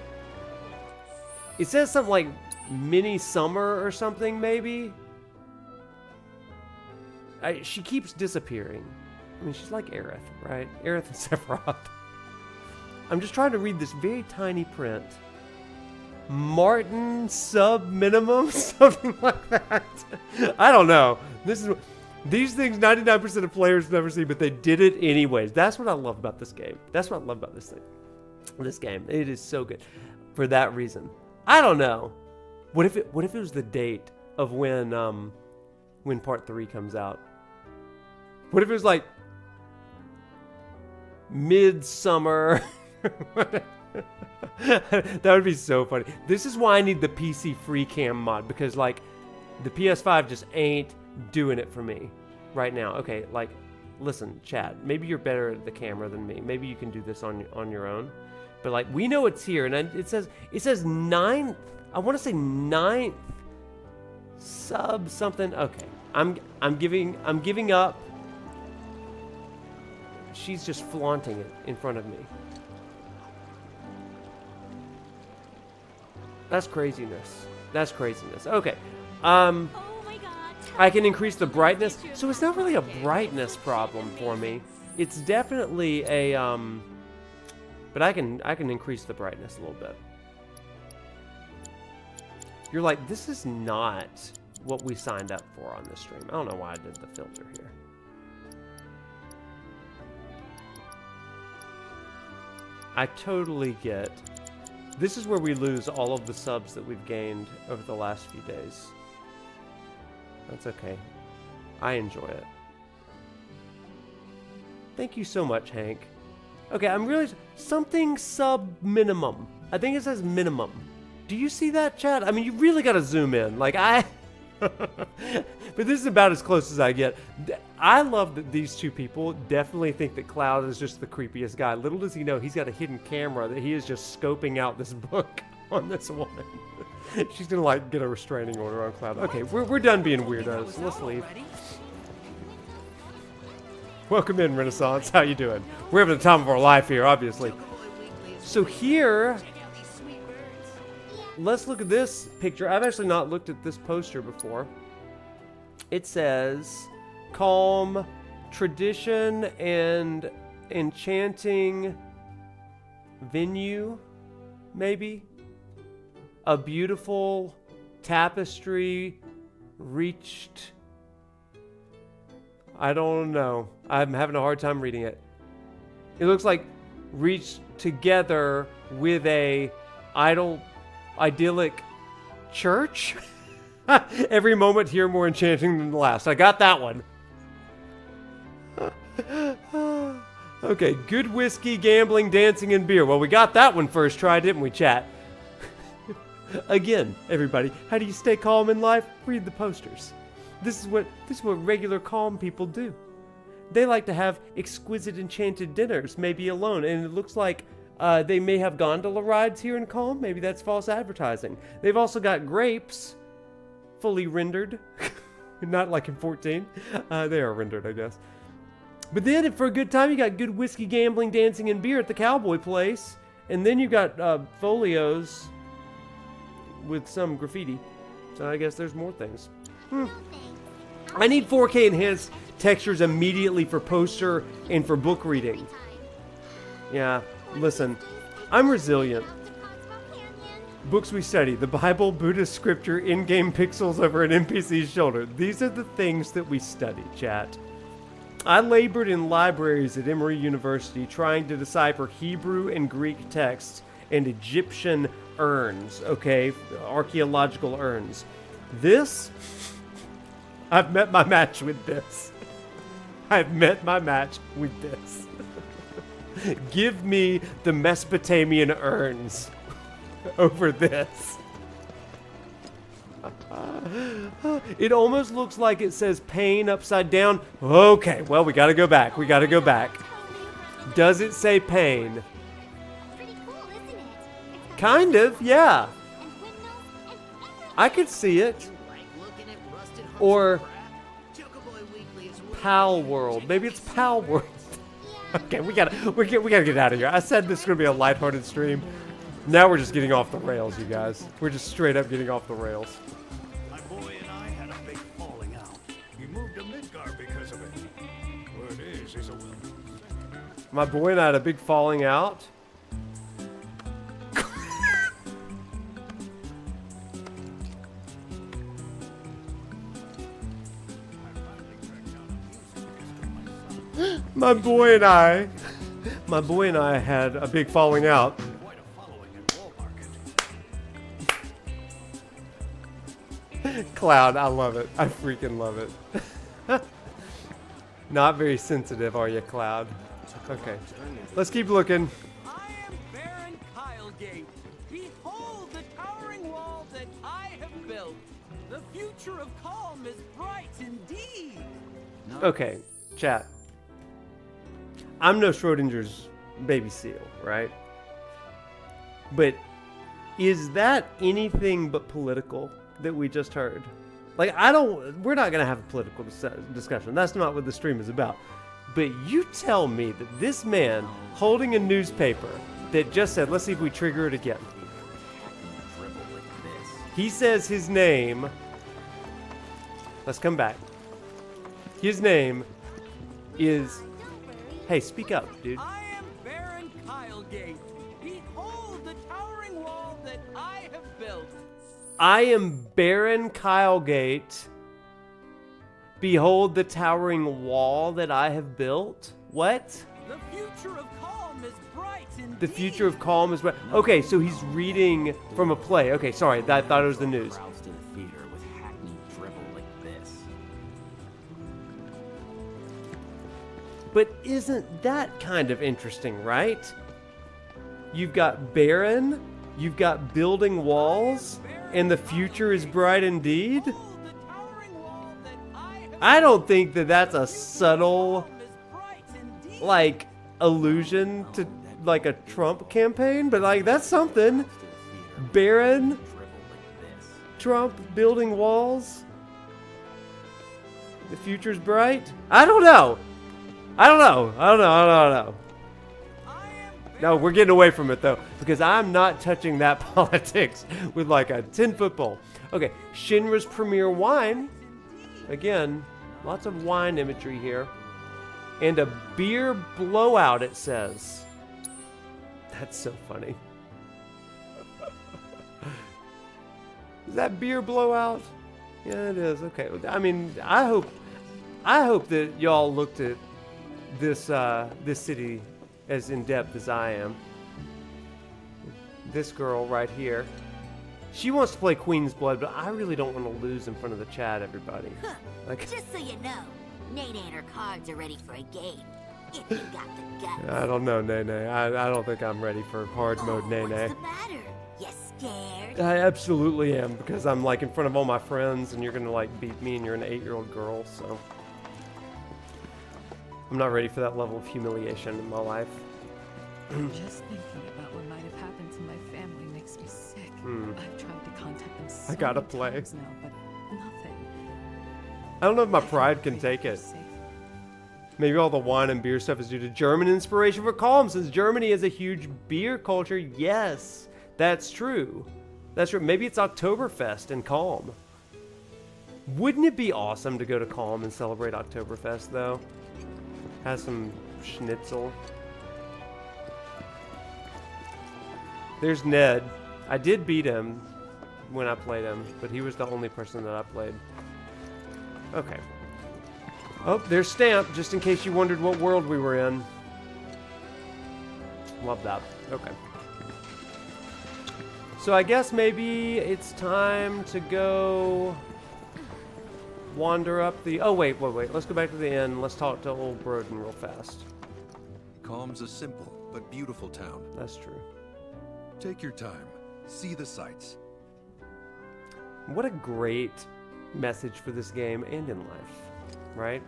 It says something like mini summer or something, maybe. She keeps disappearing. I mean, she's like Aerith, right? Aerith and Sephiroth. I'm just trying to read this very tiny print. Martin sub minimum, something like that. I don't know. These things 99% of players never see, but they did it anyways. That's what I love about this game. That's what I love about this thing. This game, it is so good for that reason. I don't know. What if it was the date of when part 3 comes out? What if it was like midsummer? That would be so funny. This is why I need the PC free cam mod, because like the PS5 just ain't doing it for me right now. Okay, like listen, Chad, maybe you're better at the camera than me. Maybe you can do this on your own. But like we know it's here, and it says 9th. I want to say 9th sub something. Okay, I'm giving up. She's just flaunting it in front of me. That's craziness. That's craziness. Okay. I can increase the brightness. So it's not really a brightness problem for me. It's definitely a but I can increase the brightness a little bit. You're like, this is not what we signed up for on this stream. I don't know why I did the filter here. I totally get. This is where we lose all of the subs that we've gained over the last few days. That's okay. I enjoy it. Thank you so much, Hank. Okay, I'm really... Something sub minimum. I think it says minimum. Do you see that, chat? I mean, you really got to zoom in. Like, but this is about as close as I get. I love that these two people definitely think that Cloud is just the creepiest guy. Little does he know he's got a hidden camera that he is just scoping out this book on this woman. She's gonna like get a restraining order on Cloud. Okay, we're done being weirdos. Let's leave. Welcome in, Renaissance. How you doing? We're having the time of our life here, obviously. So here, let's look at this picture. I've actually not looked at this poster before. It says, Kalm, tradition and enchanting venue, maybe? A beautiful tapestry reached... I don't know. I'm having a hard time reading it. It looks like reached together with a idyllic church. Every moment here more enchanting than the last. I got that one. Okay, good whiskey, gambling, dancing, and beer. Well, we got that one first try, didn't we, chat? Again, everybody, how do you stay calm in life? Read the posters. This is what regular calm people do. They like to have exquisite enchanted dinners, maybe alone, and it looks like they may have gondola rides here in Kalm. Maybe that's false advertising. They've also got grapes, fully rendered, not like in 14. They are rendered, I guess. But then, for a good time, you got good whiskey, gambling, dancing, and beer at the Cowboy Place, and then you got folios with some graffiti. So I guess there's more things. I need 4K enhanced textures immediately for poster and for book reading. Yeah, listen, I'm resilient. Books we study, the Bible, Buddhist scripture, in-game pixels over an NPC's shoulder. These are the things that we study, chat. I labored in libraries at Emory University trying to decipher Hebrew and Greek texts and Egyptian urns, okay? Archaeological urns. This... I've met my match with this. I've met my match with this. Give me the Mesopotamian urns over this. It almost looks like it says pain upside down. Okay, well, we gotta go back. We gotta go back. Does it say pain? Kind of, yeah. I could see it. Or Pal World. Maybe it's Pal World. Okay, we gotta get out of here. I said this is gonna be a lighthearted stream. Now we're just getting off the rails, you guys. We're just straight up getting off the rails. My boy and I had a big falling out. We moved to Midgard because of it. Word is a will. My boy and I had a big falling out. My boy and I had a big falling out. Cloud, I love it. I freaking love it. Not very sensitive, are you, Cloud? Okay. Let's keep looking. I am Baron Kylegate. The future of Kalm is bright indeed. Okay, chat. I'm no Schrodinger's baby seal, right? But is that anything but political that we just heard? Like, we're not going to have a political discussion. That's not what the stream is about. But you tell me that this man holding a newspaper that just said, let's see if we trigger it again. He says his name. Let's come back. His name is... Hey, speak up, dude. I am Baron Kylegate. Behold the towering wall that I have built. I am Baron Kylegate. Behold the towering wall that I have built. What? The future of Kalm is bright indeed. The future of Kalm is bright. Okay, so he's reading from a play. Okay, sorry, I thought it was the news. But isn't that kind of interesting, right? You've got Baron, you've got building walls, and the future is bright indeed? I don't think that that's a subtle, like, allusion to, like, a Trump campaign, but, like, that's something. Baron, Trump building walls, the future's bright? I don't know. I don't know. No, we're getting away from it, though, because I'm not touching that politics with, like, a 10-foot pole. Okay, Shinra's premier wine. Again, lots of wine imagery here. And a beer blowout, it says. That's so funny. Is that beer blowout? Yeah, it is. Okay. I mean, I hope that y'all looked at this city as in depth as I am. This girl right here. She wants to play Queen's Blood, but I really don't want to lose in front of the chat, everybody. Like, just so you know, Nene and her cards are ready for a game. If you got the guts. I don't know, Nene. I don't think I'm ready for hard mode, Nene. What's the matter? You scared? I absolutely am, because I'm like in front of all my friends, and you're gonna like beat me, and you're an 8-year-old girl, so I'm not ready for that level of humiliation in my life. Just thinking about what might have happened to my family makes me sick. I've tried to contact them so I gotta many play. times now, but nothing. I don't know if my pride can take it. Maybe all the wine and beer stuff is due to German inspiration for Kalm, since Germany has a huge beer culture. Yes, that's true. That's true. Maybe it's Oktoberfest in Kalm. Wouldn't it be awesome to go to Kalm and celebrate Oktoberfest, though? Have some schnitzel. There's Ned. I did beat him when I played him, but he was the only person that I played. Okay. Oh, there's Stamp, just in case you wondered what world we were in. Love that. Okay. So I guess maybe it's time to go wander up the... Oh, wait. Let's go back to the inn. Let's talk to old Broden real fast. Kalm's a simple but beautiful town. That's true. Take your time. See the sights. What a great message for this game and in life, right?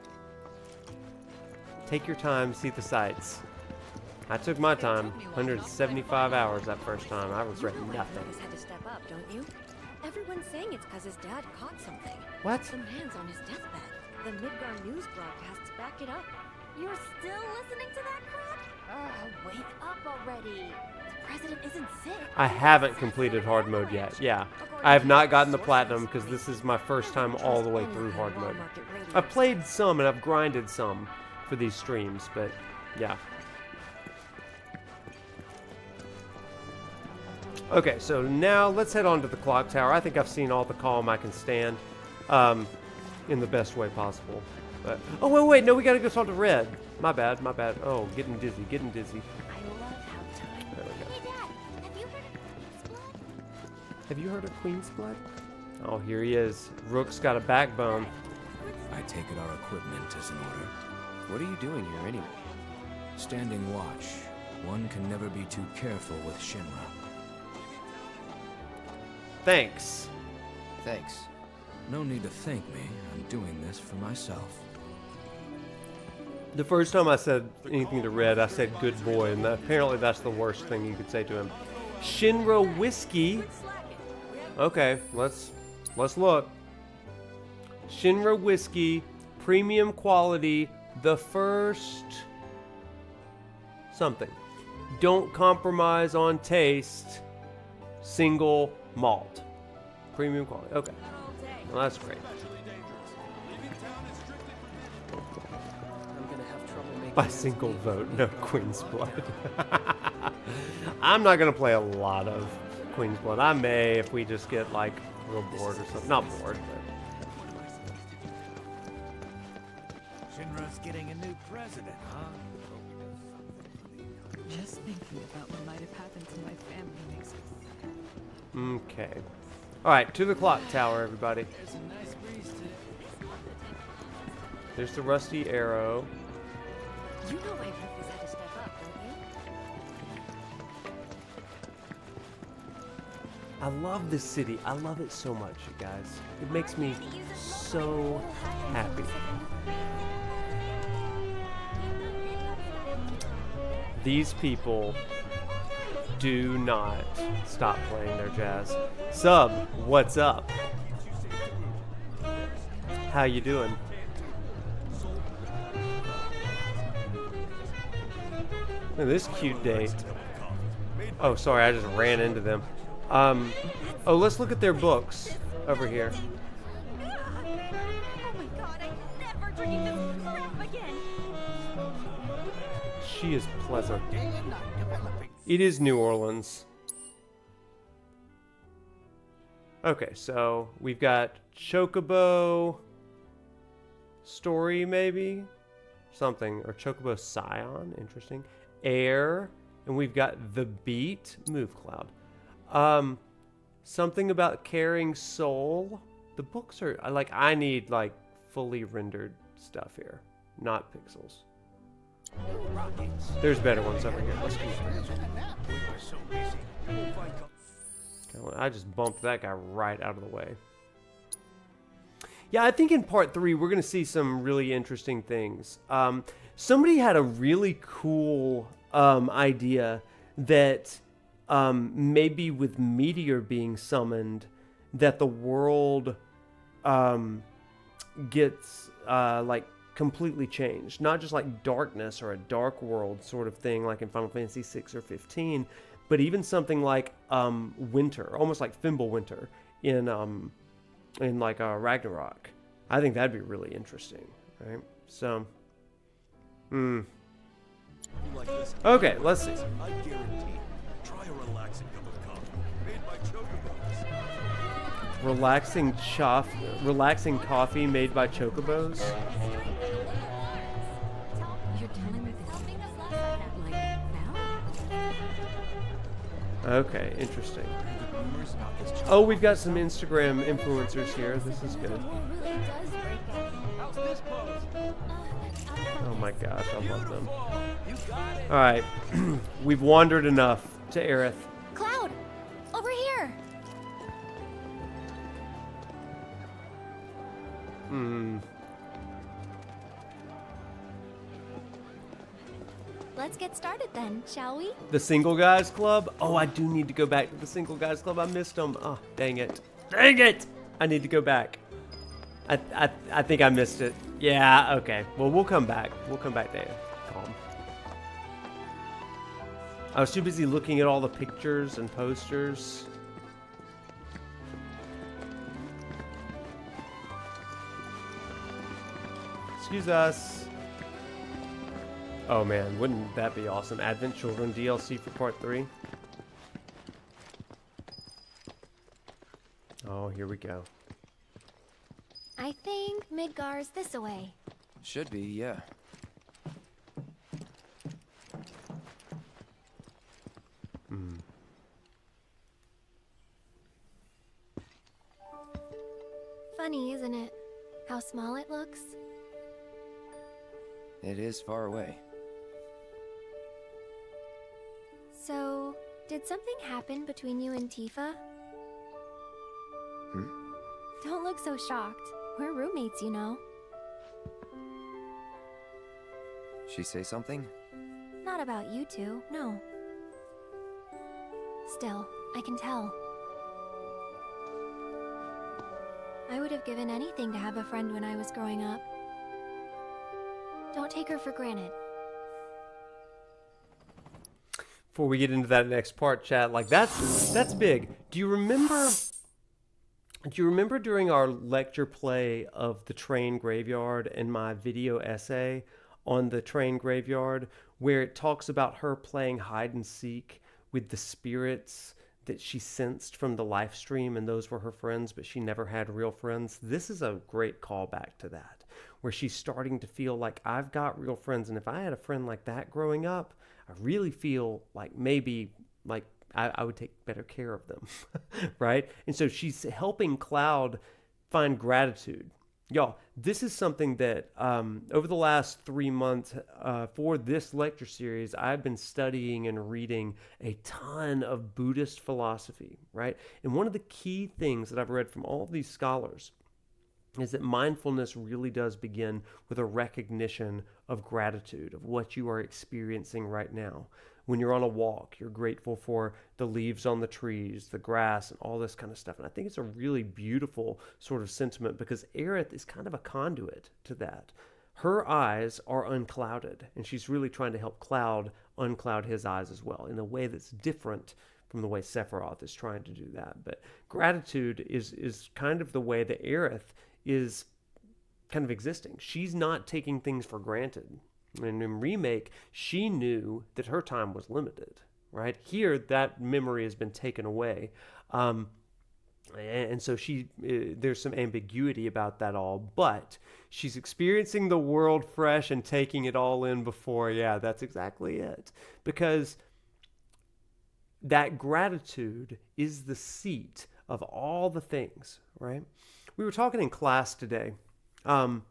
Take your time, see the sights. I took my time, 175 hours that first time. I regret nothing. Had to step up, don't you? Everyone's saying it's because his dad caught something. What? The man's on his deathbed. The Midgar news broadcasts back it up. You're still listening to that crap? Oh, wake up already. The president isn't sick. I haven't completed hard mode yet. Yeah, I have not gotten the platinum because this is my first time all the way through hard mode. I've played some and I've grinded some for these streams, but yeah. Okay, so now let's head on to the clock tower. I think I've seen all the Kalm I can stand in the best way possible. But, oh, wait, no, we gotta go talk to Red. My bad. Oh, getting dizzy. I love how time... There we go. Hey, Dad, have you heard of Queen's Blood? Have you heard of Queen's Blood? Oh, here he is. Rook's got a backbone. I take it our equipment is in order. What are you doing here anyway? Standing watch. One can never be too careful with Shinra. Thanks. Thanks. No need to thank me. I'm doing this for myself. The first time I said anything to Red, I said good boy, and apparently that's the worst thing you could say to him. Shinra Whiskey. Okay, let's look. Shinra Whiskey, premium quality, the first something. Don't compromise on taste, single malt. Premium quality, okay. Well, that's great. By single vote, no Queen's Blood. I'm not gonna play a lot of Queen's Blood. I may if we just get like real bored or something. Not bored, but Shinra's getting a new president, huh? Just thinking about what might have happened to my family makes me sad. okay. Alright, to the clock tower, everybody. There's a nice breeze today. There's the rusty arrow. You know my purpose had to step up, don't you? I love this city. I love it so much, you guys. It makes me so happy. These people do not stop playing their jazz. Sub, what's up? How you doing? Look at this cute date. Oh, sorry, I just ran into them. Oh, let's look at their books over here. Oh my god, I never drink this crap again. She is pleasant. It is New Orleans. Okay, so we've got Chocobo story, maybe? Something. Or Chocobo Scion. Interesting. Air. And we've got The Beat. Move Cloud. Something about carrying soul. The books are... I need, fully rendered stuff here. Not pixels. There's better ones over here. Let's do it. I just bumped that guy right out of the way. Yeah, I think in part 3 we're going to see some really interesting things. Somebody had a really cool idea that maybe with Meteor being summoned, that the world gets completely changed. Not just like darkness or a dark world sort of thing like in Final Fantasy VI or 15, but even something like winter, almost like Fimbulwinter in Ragnarok. I think that'd be really interesting, right? So, okay, let's see. I guarantee. Try a relaxing cup of coffee made by Chocobos. Relaxing coffee made by Chocobos. You're telling me this Okay, interesting. Oh, we've got some Instagram influencers here. This is good. Oh my gosh, I love them. Alright, we've wandered enough to Aerith. Cloud! Over here! Let's get started then, shall we? The Single Guys Club? Oh, I do need to go back to the Single Guys Club. I missed them. Oh, dang it. Dang it! I need to go back. I think I missed it. Yeah, okay. Well, we'll come back. We'll come back there. Calm. I was too busy looking at all the pictures and posters. Excuse us. Oh man, wouldn't that be awesome? Advent Children DLC for part 3. Oh, here we go. I think Midgar's this away. Should be, yeah. Funny, isn't it? How small it looks. It is far away. So, did something happen between you and Tifa? Don't look so shocked. We're roommates, you know. She say something? Not about you two, no. Still, I can tell. I would have given anything to have a friend when I was growing up. Don't take her for granted. Before we get into that next part, chat, like that's big. Do you remember during our lecture play of the train graveyard and my video essay on the train graveyard where it talks about her playing hide and seek with the spirits that she sensed from the live stream, and those were her friends, but she never had real friends? This is a great callback to that, where she's starting to feel like, I've got real friends, and if I had a friend like that growing up, I really feel like maybe like I would take better care of them, right? And so she's helping Cloud find gratitude. Y'all, this is something that over the last 3 months for this lecture series, I've been studying and reading a ton of Buddhist philosophy, right? And one of the key things that I've read from all of these scholars is that mindfulness really does begin with a recognition of gratitude, of what you are experiencing right now. When you're on a walk, you're grateful for the leaves on the trees, the grass, and all this kind of stuff. And I think it's a really beautiful sort of sentiment because Aerith is kind of a conduit to that. Her eyes are unclouded, and she's really trying to help Cloud uncloud his eyes as well in a way that's different from the way Sephiroth is trying to do that. But gratitude is kind of the way that Aerith is kind of existing. She's not taking things for granted. And in Remake, she knew that her time was limited, right? Here, that memory has been taken away. And so there's some ambiguity about that all, but she's experiencing the world fresh and taking it all in before. Yeah, that's exactly it. Because that gratitude is the seat of all the things, right? We were talking in class today. About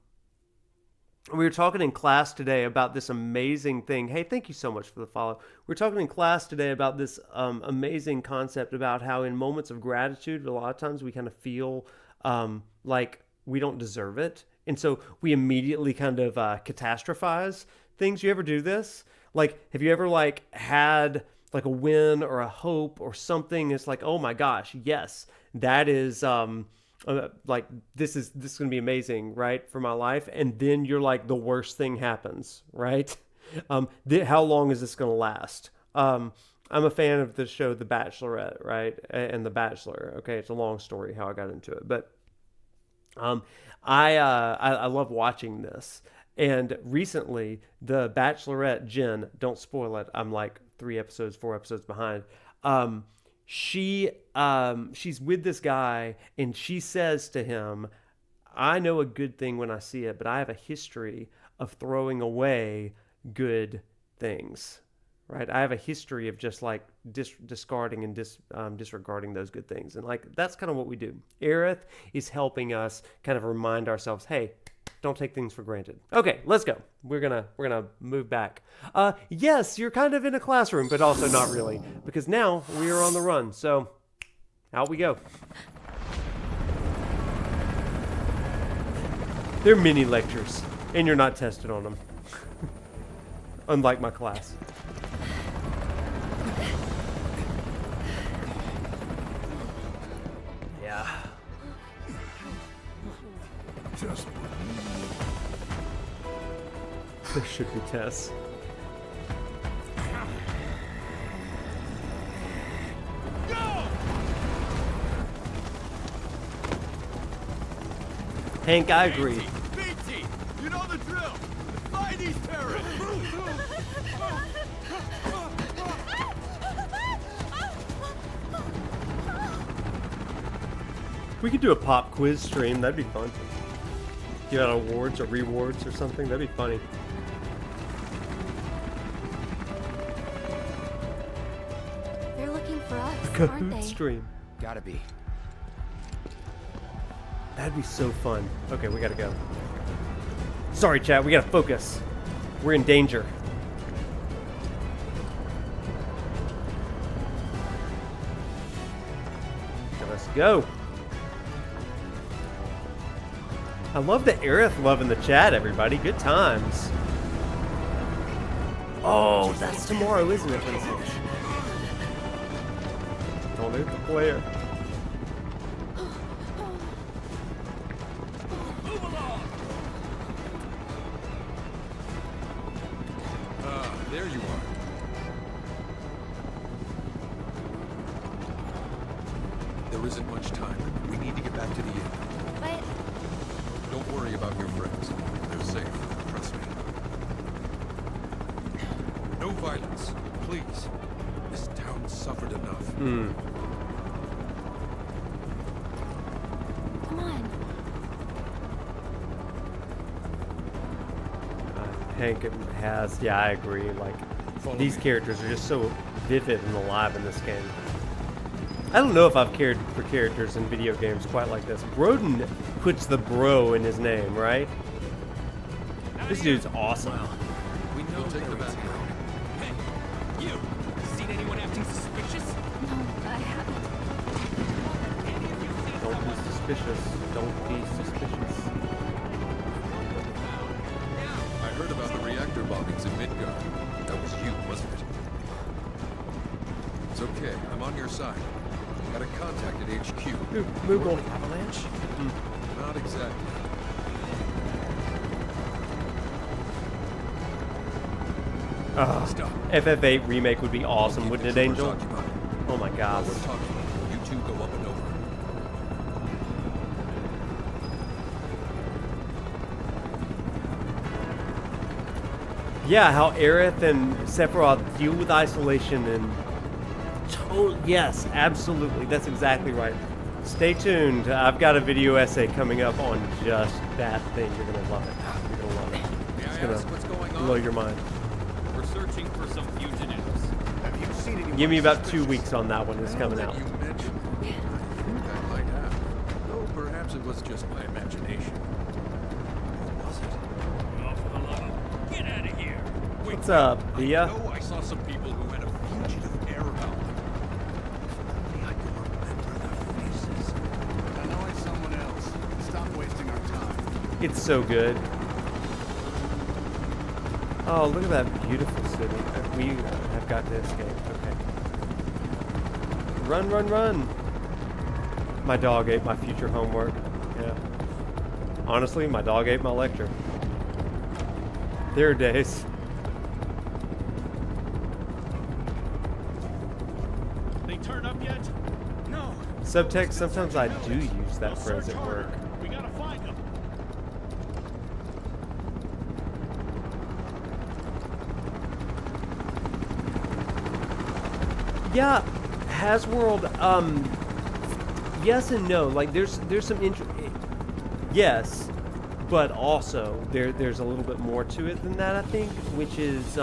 this amazing thing. Hey, thank you so much for the follow. We're talking in class today about this amazing concept about how in moments of gratitude, a lot of times we kind of feel like we don't deserve it. And so we immediately kind of catastrophize things. You ever do this? Like, have you ever had like a win or a hope or something? It's like, oh my gosh, yes, that is... like this is going to be amazing, right, for my life, and then you're like, the worst thing happens, right? How long is this going to last? I'm a fan of the show The Bachelorette, right, and The Bachelor. Okay, it's a long story how I got into it, but I love watching this. And recently, The Bachelorette, Jen, don't spoil it, I'm like 4 episodes behind. She's with this guy, and she says to him, I know a good thing when I see it, but I have a history of throwing away good things, right? I have a history of just like discarding and disregarding those good things. And like, that's kind of what we do. Aerith is helping us kind of remind ourselves, hey, don't take things for granted. Okay, let's go. We're gonna move back. Yes, you're kind of in a classroom, but also not really, because now we are on the run. So, out we go. They're mini lectures, and you're not tested on them, unlike my class. Yeah. Just there should be tests. Go! Hank, I agree. BT, you know the drill. Fight these terrorists. We could do a pop quiz stream. That'd be fun. Give out awards or rewards or something. That'd be funny. They're looking for us, aren't they? Kahoot stream. Gotta be. That'd be so fun. Okay, we gotta go. Sorry, chat. We gotta focus. We're in danger. Okay, let's go. I love the Aerith love in the chat, everybody. Good times. Oh, that's tomorrow, isn't it, Princess? Don't hit the player. There you are. There isn't much time. We need to get back to the inn. But... Don't worry about your friends. They're safe. Trust me. No violence. Please. This town suffered enough. Come on. Hank has, yeah, I agree. Like, these characters are just so vivid and alive in this game. I don't know if I've cared for characters in video games quite like this. Broden puts the bro in his name, right? This dude's awesome. We know take the back road. Hey, you! Seen anyone acting suspicious? No, I haven't. Don't be suspicious. Don't be suspicious. I heard about the reactor bombings in Midgard. That was you, wasn't it? It's okay. I'm on your side. Got a contact at HQ. Moogle. Avalanche? Not exactly. FF8 remake would be awesome, wouldn't it, Angel? Oh my gosh. We're talking. You two go up and over. Yeah, how Aerith and Sephiroth deal with isolation and yes, absolutely. That's exactly right. Stay tuned. I've got a video essay coming up on just that thing. You're gonna love it. You're gonna love it. It's gonna blow your mind. We're searching for some fugitives. Have you seen anyone? Give me about 2 weeks on that one. It's coming out. You mentioned it. I think I might have. Though perhaps it was just my imagination. Or was it? Oh, for the love of... Get out of here! What's up, Via? No, I saw some people who had a fugitive air about them. I could remember their faces. I know it's someone else. Stop wasting our time. It's so good. Oh, look at that beautiful city. We have got to escape. Okay. Run, run, run! My dog ate my future homework. Yeah. Honestly, my dog ate my lecture. There are days. They turn up yet? No. Subtext, sometimes I do use that phrase at work. We gotta find them. Yeah, Hasworld, yes and no. Like, there's some yes, but also there's a little bit more to it than that, I think, which is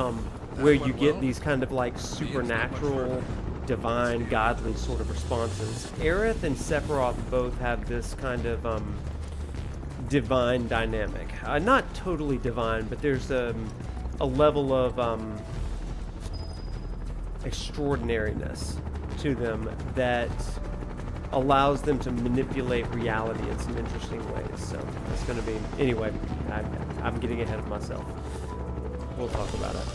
where you get these kind of like supernatural, divine, godly sort of responses. Aerith and Sephiroth both have this kind of divine dynamic. Not totally divine, but there's a level of extraordinariness to them that allows them to manipulate reality in some interesting ways. So that's going to be... Anyway, I'm getting ahead of myself. We'll talk about it.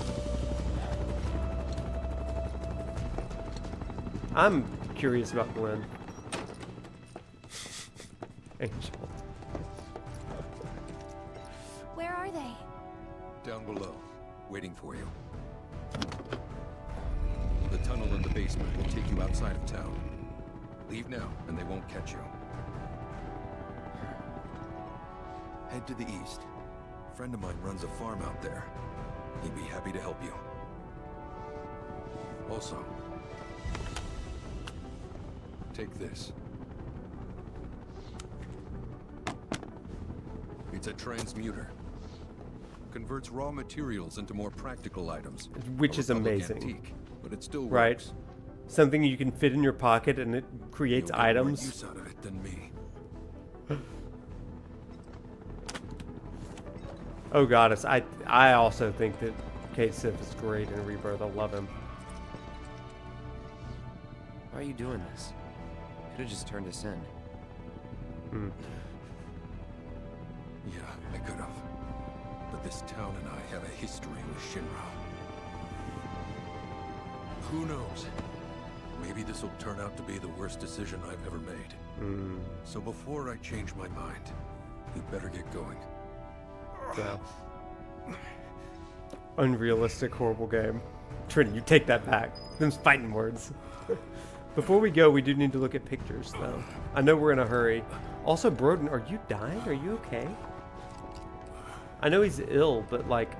I'm curious about Glenn. Angel. Where are they? Down below, waiting for you. The tunnel in the basement will take you outside of town. Leave now, and they won't catch you. Head to the east. A friend of mine runs a farm out there. He'd be happy to help you. Also, take this. It's a transmuter. Converts raw materials into more practical items. Which is Republic amazing. Antique, but it still right? works. Something you can fit in your pocket and it creates You'll get more items. use out of it than me. Oh goddess, I also think that Kate Sif is great in Rebirth. I love him. Why are you doing this? Could have just turned us in. Yeah, I could have. But this town and I have a history with Shinra. Who knows? Maybe this will turn out to be the worst decision I've ever made. So before I change my mind, you'd better get going. Yeah. Unrealistic, horrible game. Trinity, you take that back. Them's fighting words. Before we go, we do need to look at pictures, though. I know we're in a hurry. Also, Broden, are you dying? Are you okay? I know he's ill, but, like...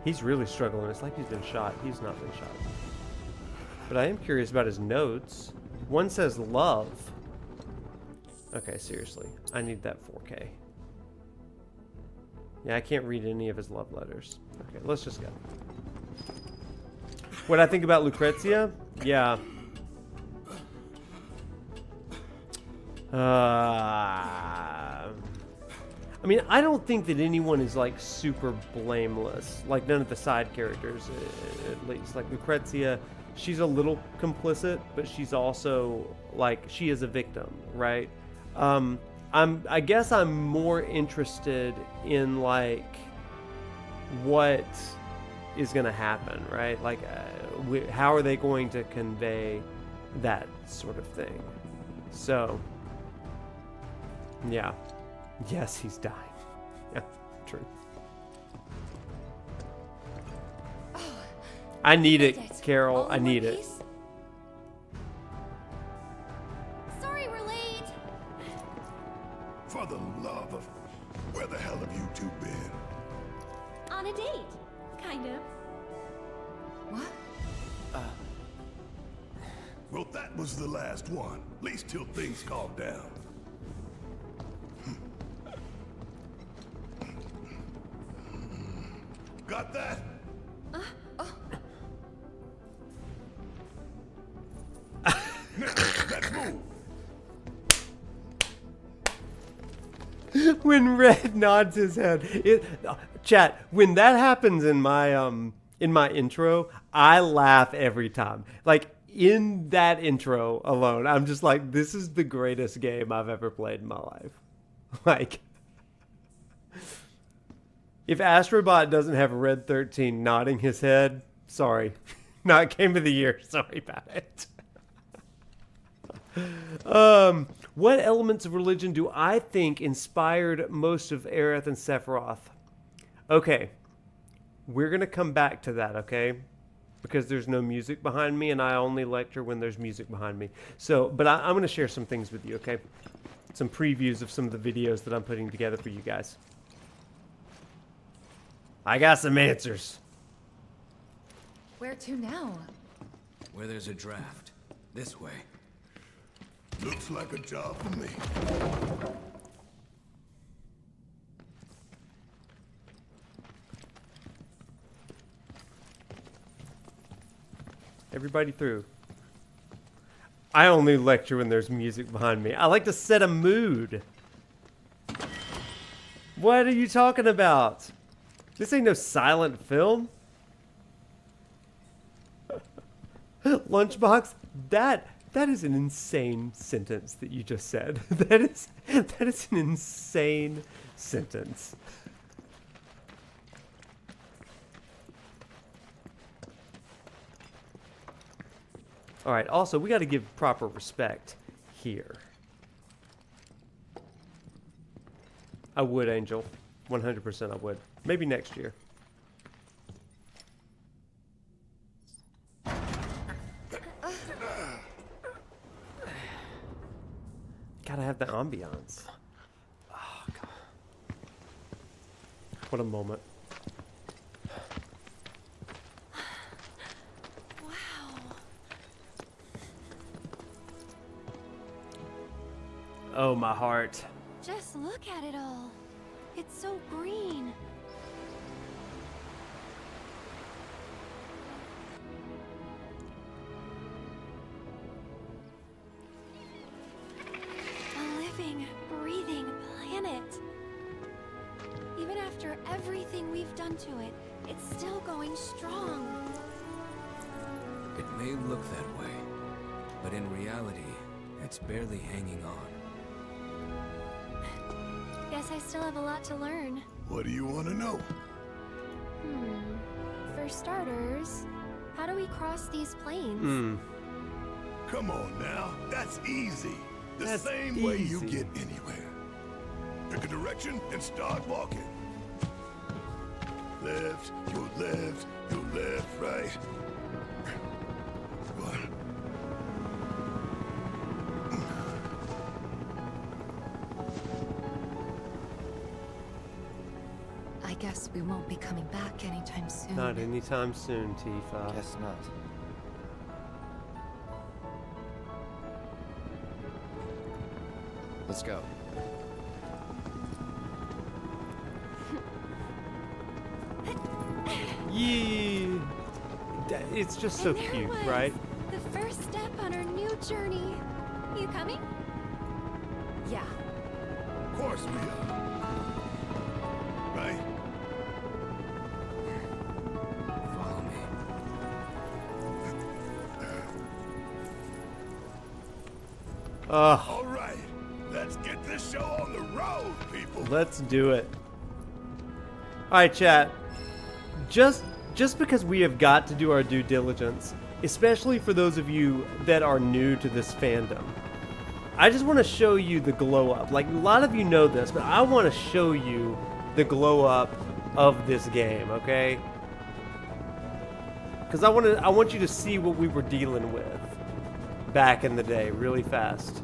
he's really struggling. It's like he's been shot. He's not been shot. But I am curious about his notes. One says love. Okay, seriously. I need that 4K. Yeah, I can't read any of his love letters. Okay, let's just go. What I think about Lucrezia? Yeah. I mean, I don't think that anyone is, like, super blameless. Like, none of the side characters, at least. Like, Lucrezia, she's a little complicit, but she's also, like, she is a victim, right? I guess I'm more interested in, like, what is going to happen, right? Like, how are they going to convey that sort of thing? So, yeah. Yes, he's dying. Yeah, true. I need it, Carol. I need it. Sorry we're late. For the love of... Where the hell have you two been? On a date. Kind of. What? Well, that was the last one. At least till things calm down. Got that? Let's move. When Red nods his head, chat. When that happens in my intro, I laugh every time. Like in that intro alone, I'm just like, this is the greatest game I've ever played in my life. Like, if Astrobot doesn't have Red 13 nodding his head, sorry, not game of the year. Sorry about it. What elements of religion do I think inspired most of Aerith and Sephiroth? Okay, we're gonna come back to that, okay? Because there's no music behind me, and I only lecture when there's music behind me. So, but I'm gonna share some things with you, okay? Some previews of some of the videos that I'm putting together for you guys. I got some answers. Where to now? Where there's a draft. This way. Looks like a job for me. Everybody through. I only lecture when there's music behind me. I like to set a mood. What are you talking about? This ain't no silent film. Lunchbox, that is an insane sentence that you just said. That is an insane sentence. All right, also, we got to give proper respect here. I would, Angel. 100% I would. Maybe next year. Gotta have the ambiance. Oh, God. What a moment. Oh, my heart. Just look at it all. It's so green. A living, breathing planet. Even after everything we've done to it, it's still going strong. It may look that way, but in reality, it's barely hanging on. guess I still have a lot to learn. What do you want to know? For starters, how do we cross these plains? Come on now, that's easy. The same way you get anywhere. Pick a direction and start walking. Left, go left, right. What? I guess we won't be coming back anytime soon. Not anytime soon, Tifa. Guess not. Let's go. Yee! It's just so And there cute, it was, right? The first step on our new journey. You coming? Yeah. Of course we are. Right? Follow me. All right, let's get this show on the road, people. Let's do it. Alright, chat. Just because we have got to do our due diligence, especially for those of you that are new to this fandom, I just want to show you the glow up. Like, a lot of you know this, but I want to show you the glow up of this game, okay? Because I want you to see what we were dealing with back in the day really fast.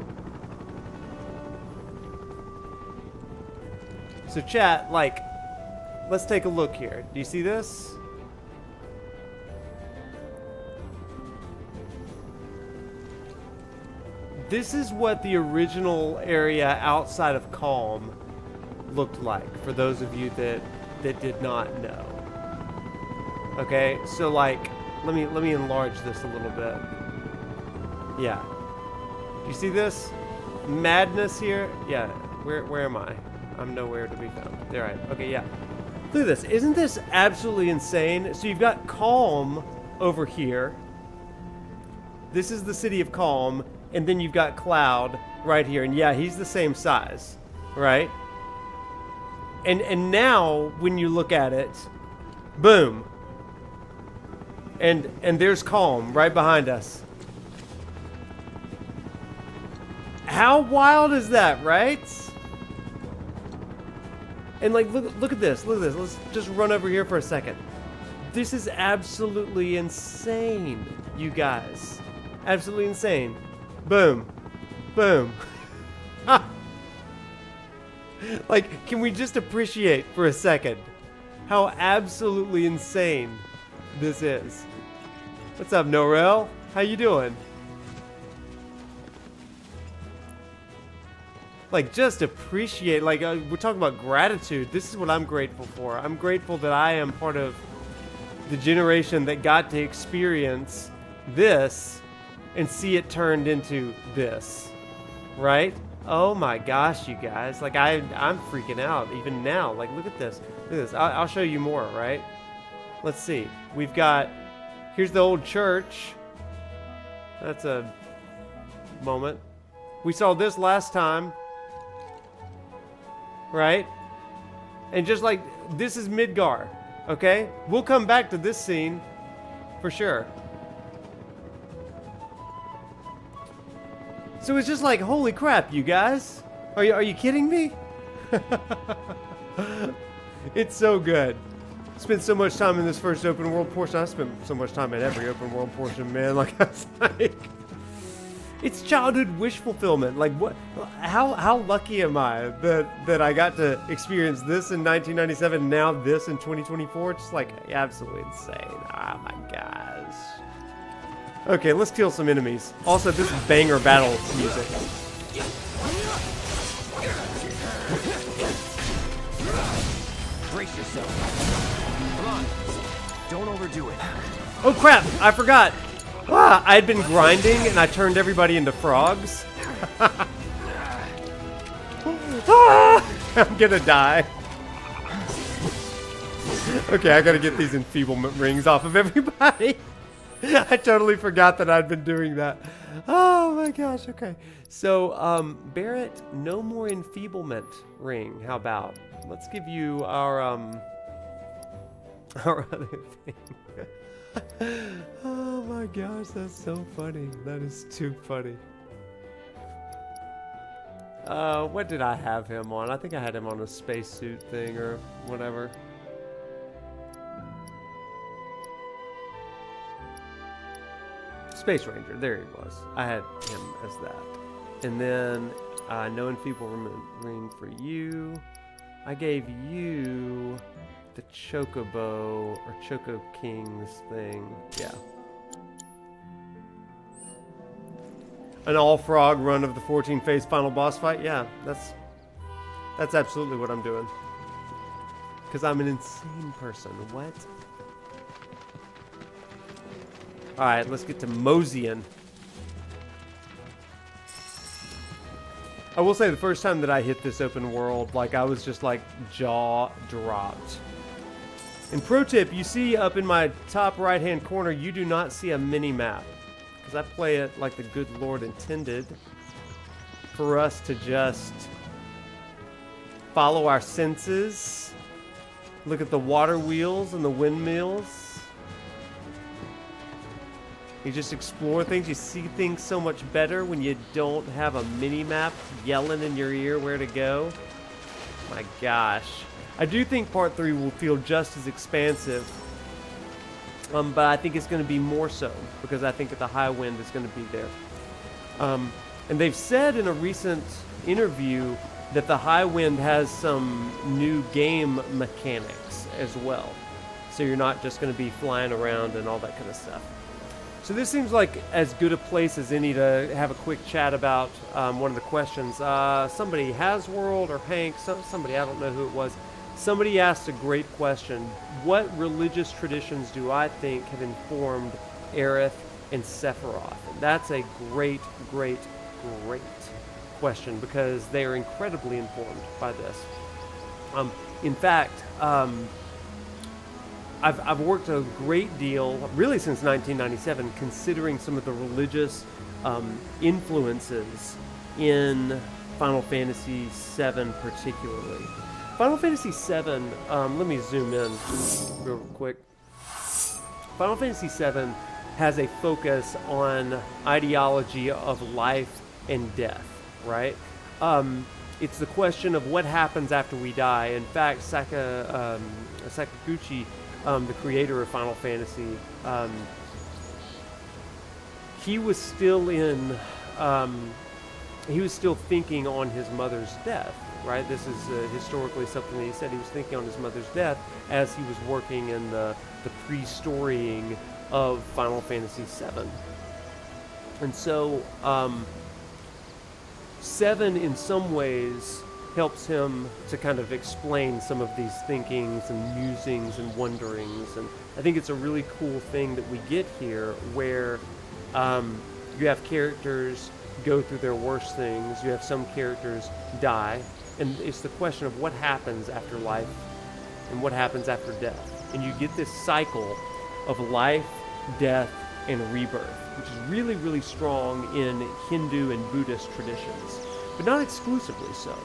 So chat, like, let's take a look here. Do you see this? This is what the original area outside of Kalm looked like, for those of you that did not know. Okay, so like, let me enlarge this a little bit. Yeah. Do you see this? Madness here? Yeah. Where am I? I'm nowhere to be found. There, right. Okay, yeah. Look at this. Isn't this absolutely insane? So you've got Kalm over here. This is the city of Kalm, and then you've got Cloud right here. And yeah, he's the same size, right? And now when you look at it, boom. And there's Kalm right behind us. How wild is that, right? And like, look at this. Look at this. Let's just run over here for a second. This is absolutely insane, you guys. Absolutely insane. Boom. Boom. Like, can we just appreciate for a second how absolutely insane this is? What's up, Norel? How you doing? Like, just appreciate, like, we're talking about gratitude. This is what I'm grateful for. I'm grateful that I am part of the generation that got to experience this and see it turned into this, right? Oh my gosh, you guys. Like, I'm freaking out even now. Like, look at this. Look at this. I'll show you more, right? Let's see. We've got, here's the old church. That's a moment. We saw this last time. Right? And just like, this is Midgar, okay? We'll come back to this scene for sure. So it's just like, holy crap, you guys. Are you kidding me? It's so good. Spent so much time in this first open world portion. I spent so much time in every open world portion, man. Like, I was like, it's childhood wish fulfillment. Like, what? How lucky am I that I got to experience this in 1997, now this in 2024? It's just like absolutely insane. Oh my gosh. Okay, let's kill some enemies. Also, this is banger battle music. Brace yourself. Come on. Don't overdo it. Oh crap! I forgot. Ah, I had been grinding and I turned everybody into frogs. Ah, I'm gonna die. Okay, I gotta get these enfeeblement rings off of everybody. I totally forgot that I'd been doing that. Oh my gosh, okay. So, Barret, no more enfeeblement ring. How about? Let's give you our other thing. Oh my gosh, that's so funny. That is too funny. What did I have him on? I think I had him on a spacesuit thing or whatever. Space Ranger, there he was. I had him as that. And then, no enfeeblement ring for you. I gave you the Chocobo or Choco Kings thing. Yeah. An all-frog run of the 14-phase final boss fight? Yeah, that's absolutely what I'm doing. Because I'm an insane person. What? Alright, let's get to Mosian. I will say the first time that I hit this open world, like, I was just like jaw dropped. And pro tip, you see up in my top right hand corner, you do not see a mini map. Because I play it like the good Lord intended for us to just follow our senses, look at the water wheels and the windmills. You just explore things. You see things so much better when you don't have a mini-map yelling in your ear where to go. My gosh. I do think Part 3 will feel just as expansive. But I think it's going to be more so, because I think that the high wind is going to be there. And they've said in a recent interview that the high wind has some new game mechanics as well. So you're not just going to be flying around and all that kind of stuff. So this seems like as good a place as any to have a quick chat about one of the questions. Somebody, Hasworld or Hank, somebody, I don't know who it was. Somebody asked a great question. What religious traditions do I think have informed Aerith and Sephiroth? And that's a great, great, great question because they are incredibly informed by this. In fact, I've worked a great deal, really since 1997, considering some of the religious influences in Final Fantasy VII particularly. Final Fantasy VII, let me zoom in real quick. Final Fantasy VII has a focus on ideology of life and death, right? It's the question of what happens after we die. In fact, Sakaguchi, the creator of Final Fantasy, he was still thinking on his mother's death, right? This is historically something that he said. He was thinking on his mother's death as he was working in the pre-storying of Final Fantasy VII. And so, 7 in some ways helps him to kind of explain some of these thinkings and musings and wonderings. And I think it's a really cool thing that we get here where you have characters go through their worst things, you have some characters die, and it's the question of what happens after life and what happens after death. And you get this cycle of life, death, and rebirth, which is really, really strong in Hindu and Buddhist traditions, but not exclusively so.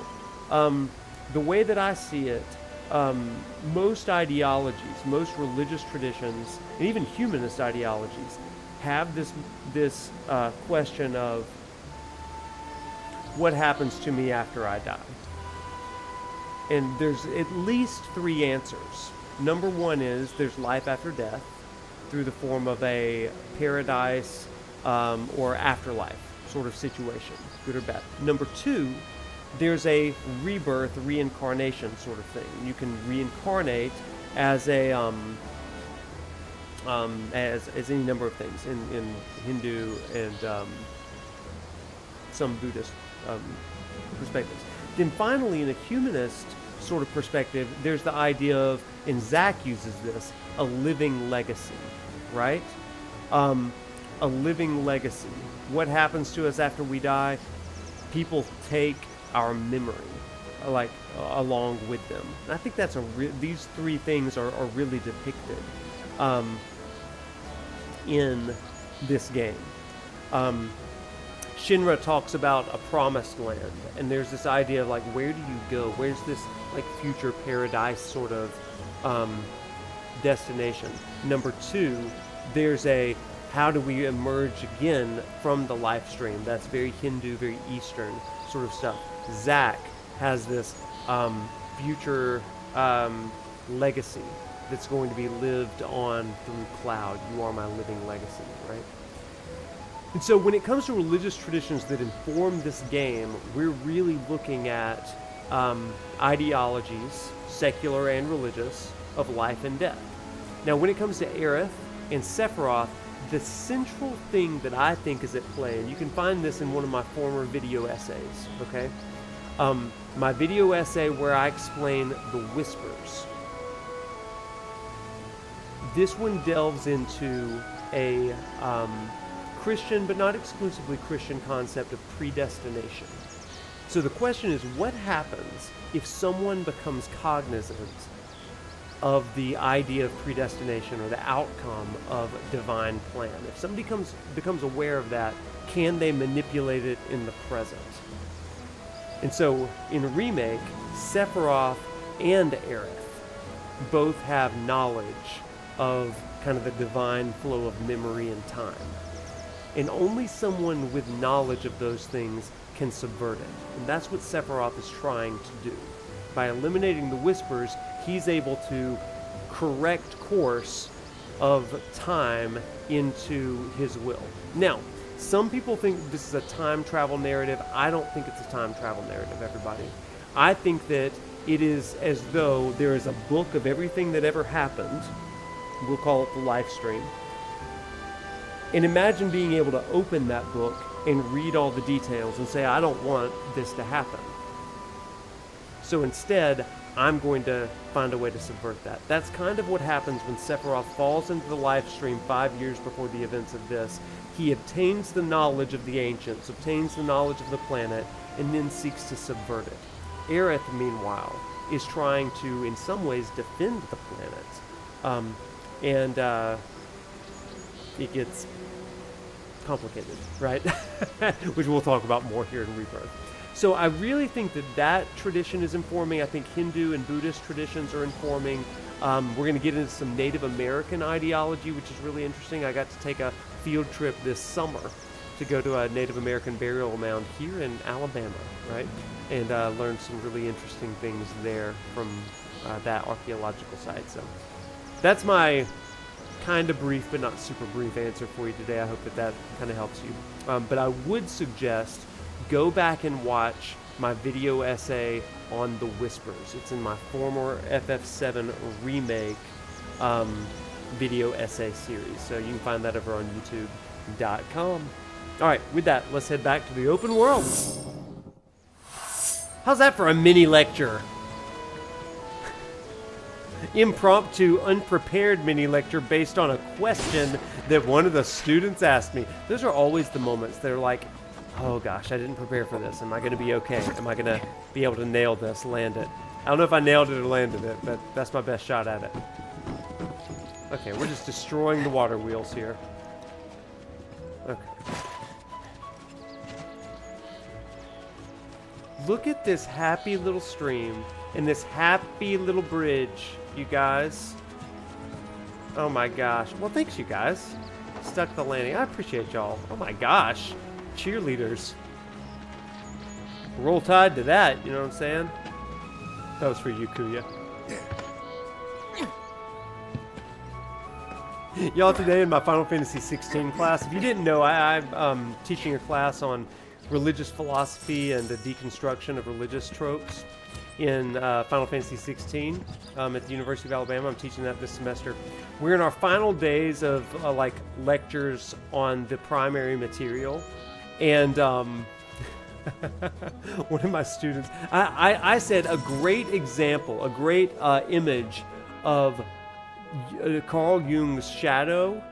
The way that I see it, most ideologies, most religious traditions, and even humanist ideologies have this question of what happens to me after I die. And there's at least 3 answers. Number 1 is there's life after death through the form of a paradise or afterlife sort of situation, good or bad. Number 2, there's a rebirth, reincarnation sort of thing. You can reincarnate as a as any number of things in Hindu and some Buddhist perspectives. Then finally, in a humanist sort of perspective, there's the idea of, and Zach uses this, a living legacy, right? A living legacy. What happens to us after we die? People take our memory, like, along with them. And I think that's these 3 things are really depicted. in this game. Shinra talks about a promised land, and there's this idea of like, where do you go? Where's this like future paradise sort of destination? Number 2, there's a how do we emerge again from the life stream? That's very Hindu, very Eastern sort of stuff. Zack has this future legacy that's going to be lived on through Cloud. You are my living legacy, right? And so when it comes to religious traditions that inform this game, we're really looking at ideologies, secular and religious, of life and death. Now when it comes to Aerith and Sephiroth, the central thing that I think is at play, and you can find this in one of my former video essays, okay? My video essay where I explain the Whispers. This one delves into a Christian, but not exclusively Christian, concept of predestination. So the question is, what happens if someone becomes cognizant of the idea of predestination or the outcome of divine plan? If somebody becomes aware of that, can they manipulate it in the present? And so in Remake, Sephiroth and Aerith both have knowledge of kind of the divine flow of memory and time. And only someone with knowledge of those things can subvert it. And that's what Sephiroth is trying to do. By eliminating the Whispers, he's able to correct course of time into his will. Now, some people think this is a time travel narrative. I don't think it's a time travel narrative, everybody. I think that it is as though there is a book of everything that ever happened. We'll call it the life stream. And imagine being able to open that book and read all the details and say, I don't want this to happen. So instead, I'm going to find a way to subvert that. That's kind of what happens when Sephiroth falls into the life stream 5 years before the events of this. He obtains the knowledge of the ancients, obtains the knowledge of the planet, and then seeks to subvert it. Aerith, meanwhile, is trying to, in some ways, defend the planet. It gets complicated, right? Which we'll talk about more here in Rebirth. So I really think that that tradition is informing. I think Hindu and Buddhist traditions are informing. We're going to get into some Native American ideology, which is really interesting. I got to take a field trip this summer to go to a Native American burial mound here in Alabama, right? And learn some really interesting things there from that archaeological site. So that's my kind of brief, but not super brief answer for you today. I hope that that kind of helps you. But I would suggest go back and watch my video essay on the Whispers. It's in my former FF7 Remake video essay series. So you can find that over on youtube.com. Alright, with that, let's head back to the open world. How's that for a mini lecture? Impromptu, unprepared mini lecture based on a question that one of the students asked me. Those are always the moments that are like, oh gosh, I didn't prepare for this. Am I going to be okay? Am I going to be able to nail this, land it? I don't know if I nailed it or landed it, but that's my best shot at it. Okay, we're just destroying the water wheels here. Okay. Look at this happy little stream and this happy little bridge, you guys. Oh my gosh. Well, thanks, you guys. Stuck the landing. I appreciate y'all. Oh my gosh. Cheerleaders. Roll Tide to that, you know what I'm saying? That was for you, Kuya. Y'all, today in my Final Fantasy XVI class, if you didn't know, I'm teaching a class on religious philosophy and the deconstruction of religious tropes in Final Fantasy XVI at the University of Alabama. I'm teaching that this semester. We're in our final days of like lectures on the primary material, and one of my students, I said a great example, a great image of Carl Jung's shadow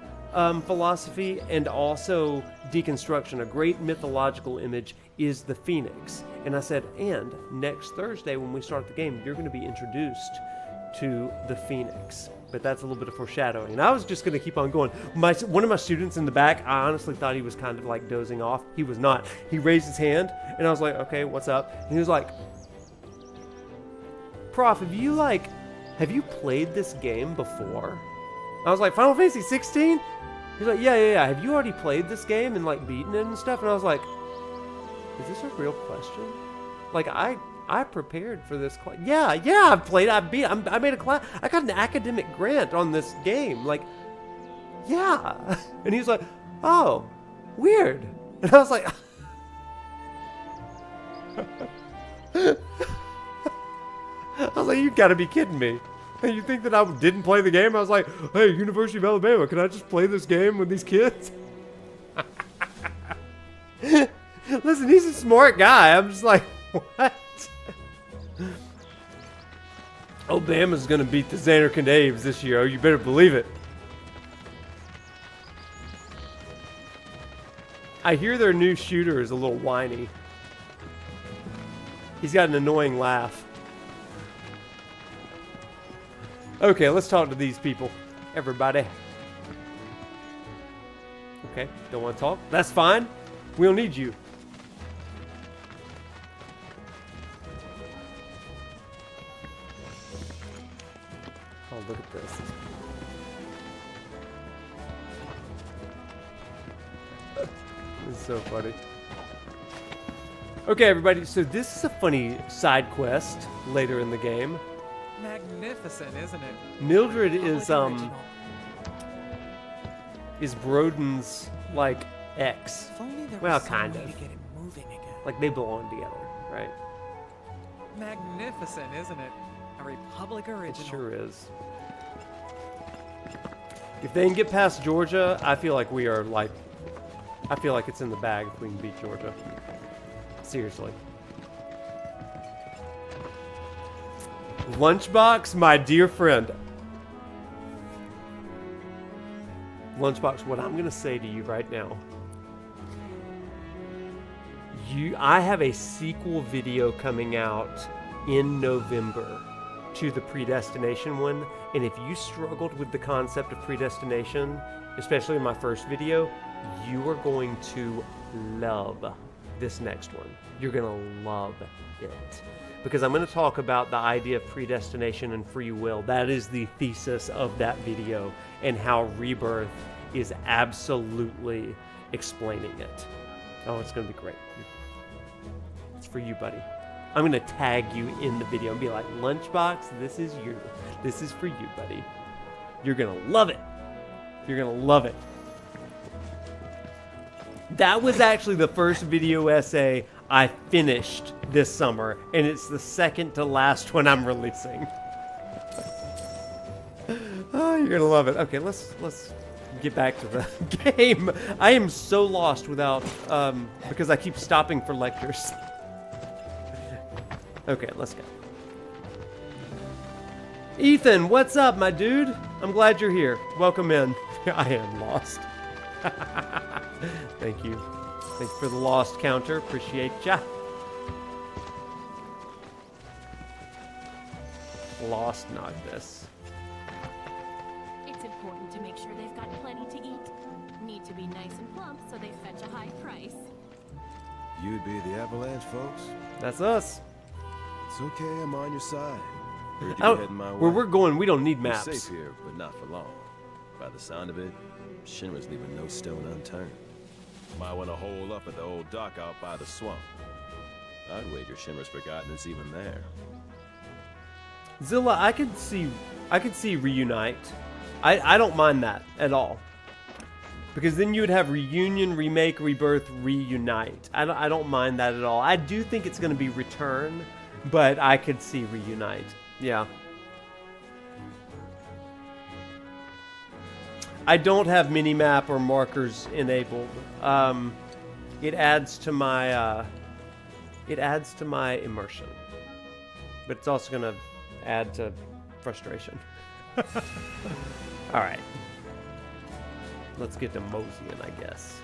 philosophy and also deconstruction, a great mythological image is the Phoenix. And I said, and next Thursday when we start the game, you're going to be introduced to the Phoenix. But that's a little bit of foreshadowing. And I was just going to keep on going. One of my students in the back, I honestly thought he was kind of like dozing off. He was not. He raised his hand, and I was like, okay, what's up? And he was like, Prof, have you played this game before? I was like, Final Fantasy 16? He's like, yeah. Have you already played this game and like beaten it and stuff? And I was like, is this a real question? Like, I prepared for this class. Yeah, I've played. I made a class. I got an academic grant on this game. Like, yeah. And he was like, oh, weird. And I was like, you gotta be kidding me. You think that I didn't play the game? I was like, hey, University of Alabama, can I just play this game with these kids? Listen, he's a smart guy. I'm just like, what? Alabama's gonna beat the Xanarkand Aves this year. Oh, you better believe it. I hear their new shooter is a little whiny. He's got an annoying laugh. Okay, let's talk to these people. Everybody. Okay, don't want to talk? That's fine. We'll need you. Oh, look at this. This is so funny. Okay, everybody, so this is a funny side quest later in the game. Magnificent, isn't it? Mildred is Broden's like ex. Well, kind of. Like they belong together, right? Magnificent, isn't it? A Republic original. It sure is. If they can get past Georgia, I feel like it's in the bag if we can beat Georgia. Seriously. Lunchbox, my dear friend. Lunchbox, what I'm gonna say to you right now. I have a sequel video coming out in November to the Predestination one, and if you struggled with the concept of predestination, especially in my first video, you are going to love this next one. You're gonna love it. Because I'm going to talk about the idea of predestination and free will. That is the thesis of that video, and how Rebirth is absolutely explaining it. Oh, it's going to be great. It's for you, buddy. I'm going to tag you in the video and be like, Lunchbox, this is you. This is for you, buddy. You're going to love it. You're going to love it. That was actually the first video essay I finished this summer, and it's the second to last one I'm releasing. Oh, you're gonna love it. Okay, let's get back to the game. I am so lost without because I keep stopping for lectures. Okay, let's go. Ethan, what's up, my dude? I'm glad you're here. Welcome in. I am lost. Thank you. Thanks for the lost counter. Appreciate ya. Lost Noctis. It's important to make sure they've got plenty to eat. Need to be nice and plump so they fetch a high price. You'd be the Avalanche, folks? That's us. It's okay, I'm on your side. Heard you heading my way. Where we're going, we don't need We're maps. safe here, but not for long. By the sound of it, Shinra's leaving no stone unturned. Might want to hole up at the old dock out by the swamp. I'd wager Shinra's forgotten it's even there. Zilla, I could see Reunite. I don't mind that at all. Because then you would have Reunion, Remake, Rebirth, Reunite. I don't mind that at all. I do think it's going to be Return, but I could see Reunite. Yeah. I don't have minimap or markers enabled. It adds to my immersion, but it's also gonna add to frustration. All right, let's get to moseying, I guess.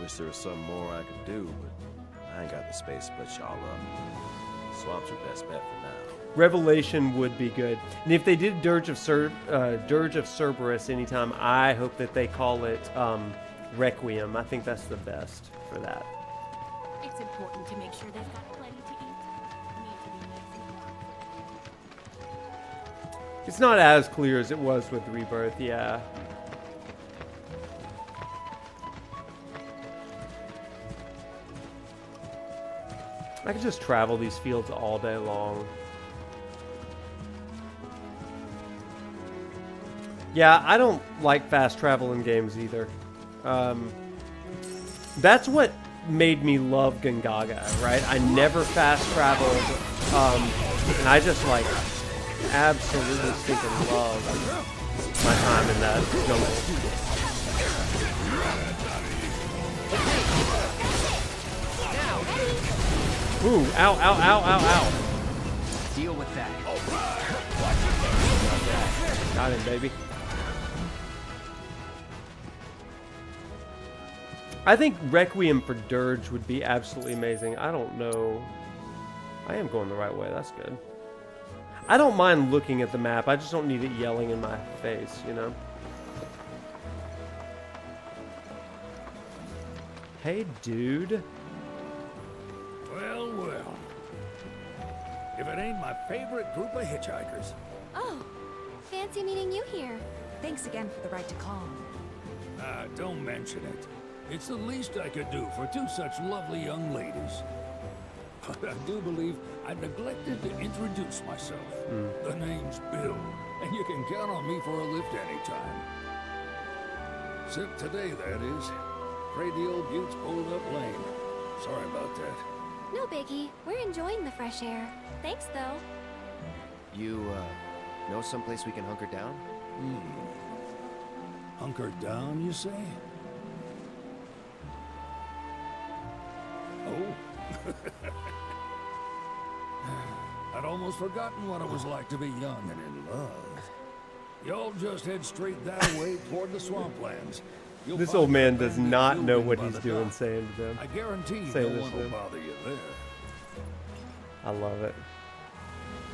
Wish there was something more I could do, but I ain't got the space to split y'all up. Swamp's your best bet for now. Revelation would be good. And if they did Dirge of Cerberus anytime, I hope that they call it Requiem. I think that's the best for that. It's important to make sure they've got plenty to eat. It's not as clear as it was with Rebirth, yeah. I could just travel these fields all day long. Yeah, I don't like fast travel in games either. That's what made me love Gungaga, right? I never fast traveled, and I just like absolutely stinking love my time in that jungle. Ooh, ow, ow, ow, ow, ow. Deal with that. Got him, baby. I think Requiem for Dirge would be absolutely amazing. I don't know. I am going the right way. That's good. I don't mind looking at the map. I just don't need it yelling in my face, you know? Hey, dude. Well, well. If it ain't my favorite group of hitchhikers. Oh, fancy meeting you here. Thanks again for the ride to Kalm. Ah, don't mention it. It's the least I could do for two such lovely young ladies. But I do believe I neglected to introduce myself. The name's Bill, and you can count on me for a lift anytime. Except today, that is. Afraid the old bute's pulled up lame. Sorry about that. No biggie. We're enjoying the fresh air. Thanks, though. You, know someplace we can hunker down? Hunker down, you say? Oh. I'd almost forgotten what it was like to be young and in love. Y'all just head straight that way toward the swamplands. You'll This find old man a does abandoned not know building what by he's the doing dock. saying to them. I guarantee Saying no this one to will them. bother you there. I love it.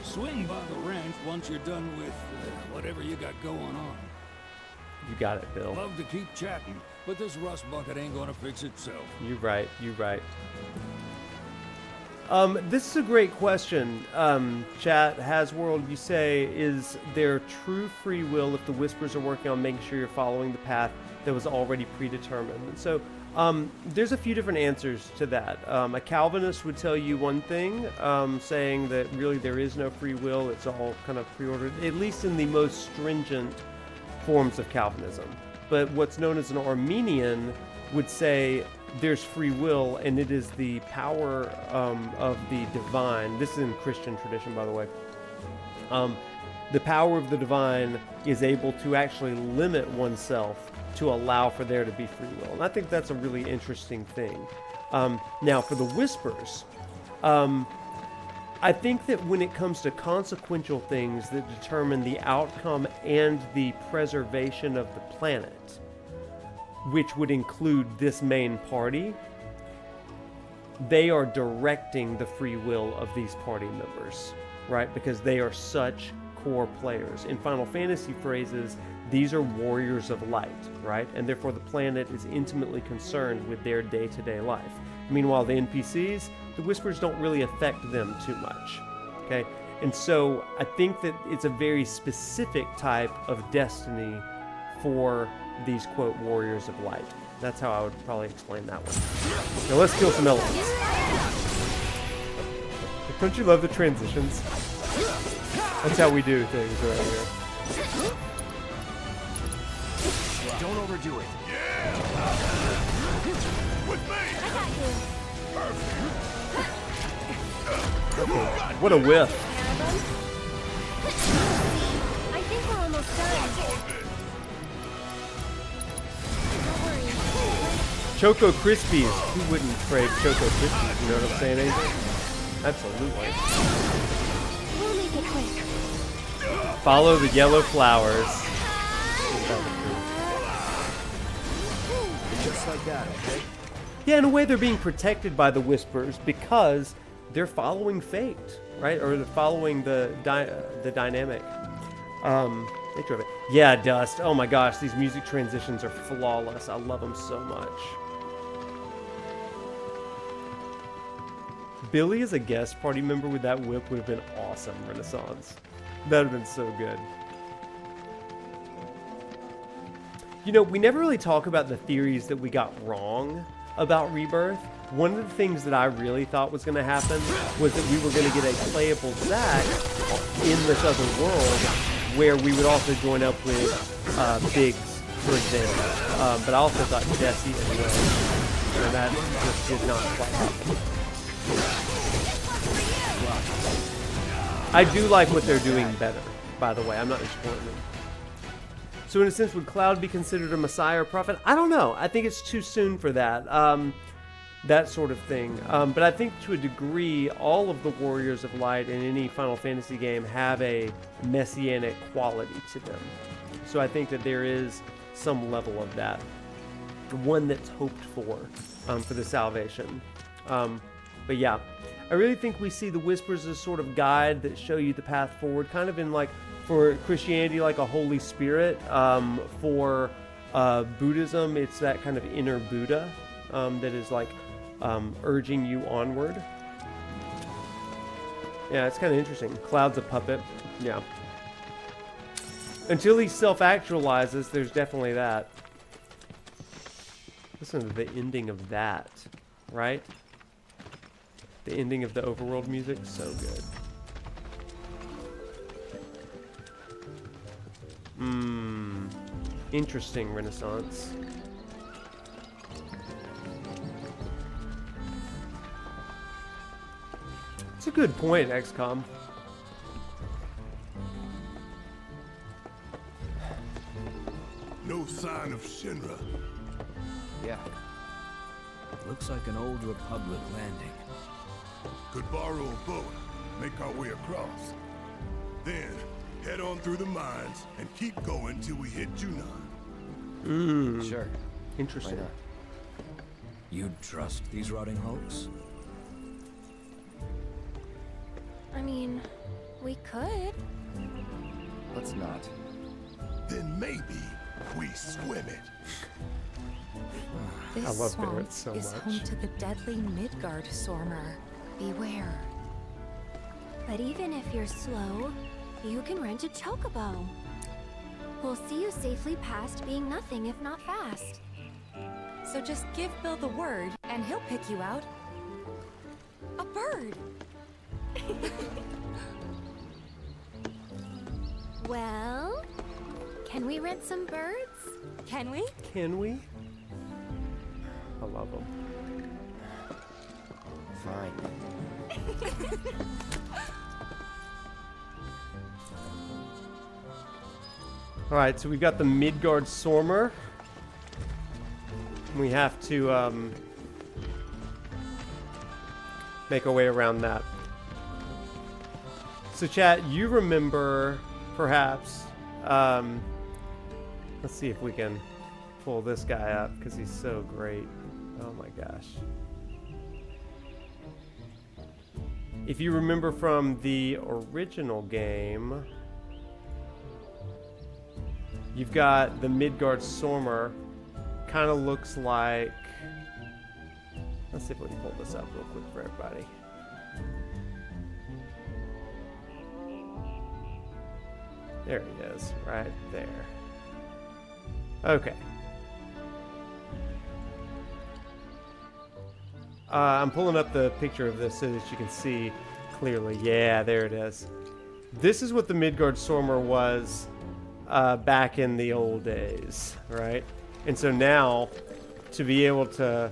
Swing by the ranch once you're done with whatever you got going on. You got it, Bill. Love to keep chatting, but this rust bucket ain't gonna fix itself. You right. You right. This is a great question. Chat, Hasworld, you say, is there true free will if the Whispers are working on making sure you're following the path that was already predetermined? And so there's a few different answers to that. A Calvinist would tell you one thing, saying that really there is no free will. It's all kind of preordered, at least in the most stringent forms of Calvinism. But what's known as an Armenian would say there's free will, and it is the power of the divine. This is in Christian tradition, by the way. The power of the divine is able to actually limit oneself to allow for there to be free will. And I think that's a really interesting thing. Now, for the Whispers, I think that when it comes to consequential things that determine the outcome and the preservation of the planet, which would include this main party, they are directing the free will of these party members, right? Because they are such core players. In Final Fantasy phrases, these are warriors of light, right? And therefore the planet is intimately concerned with their day-to-day life. Meanwhile, the NPCs, the Whispers don't really affect them too much, okay? And so I think that it's a very specific type of destiny for these, quote, warriors of light. That's how I would probably explain that one. Now let's kill some elephants. Don't you love the transitions? That's how we do things around here. Don't overdo it. Yeah! With me! Perfect. What a whiff. I think we're almost done. Choco Krispies. Who wouldn't crave Choco Krispies? You know what I'm saying, Angel? Absolutely. We'll make it quick. Follow the yellow flowers. Just like that, okay? Yeah, in a way they're being protected by the Whispers because they're following fate, right? Or they're following the dynamic. They drove it. Yeah, Dust. Oh my gosh, these music transitions are flawless. I love them so much. Billy as a guest party member with that whip would have been awesome, Renaissance. That would have been so good. You know, we never really talk about the theories that we got wrong about Rebirth. One of the things that I really thought was going to happen was that we were going to get a playable Zack in this other world where we would also join up with Biggs, for example. But I also thought Jesse as well. And that just did not quite happen. I do like what they're doing better, by the way. I'm not disappointed. So in a sense, would Cloud be considered a messiah or prophet? I don't know. I think it's too soon for that. That sort of thing. But I think to a degree, all of the Warriors of Light in any Final Fantasy game have a messianic quality to them. So I think that there is some level of that. One that's hoped for the salvation. But yeah, I really think we see the Whispers as sort of guide that show you the path forward, kind of in like, for Christianity, like a Holy Spirit. For Buddhism, it's that kind of inner Buddha that is like urging you onward. Yeah, it's kind of interesting. Cloud's a puppet. Yeah. Until he self-actualizes, there's definitely that. Listen to the ending of that, right? The ending of the overworld music, so good. Interesting, Renaissance. It's a good point, XCOM. No sign of Shinra. Yeah. Looks like an old Republic landing. Could borrow a boat, make our way across. Then, head on through the mines and keep going till we hit Junon. Sure. Interesting. Why not? You'd trust these rotting hulks? I mean, we could. Let's not. Then maybe we swim it. This I love swamp Barret so is much. home to the deadly Midgard Sormer. Beware. But even if you're slow, you can rent a Chocobo. We'll see you safely past being nothing if not fast. So just give Bill the word, and he'll pick you out. A bird! Well, can we rent some birds? Can we? Can we? I love them. Fine. Alright, so we've got the Midgard Sormer. We have to make our way around that. So chat, you remember perhaps, let's see if we can pull this guy up because he's so great. Oh my gosh. If you remember from the original game, you've got the Midgard Sormer. Kind of looks like... Let's see if we can pull this up real quick for everybody. There he is, right there. Okay. I'm pulling up the picture of this so that you can see clearly. Yeah, there it is. This is what the Midgard Sormer was back in the old days, right? And so now, to be able to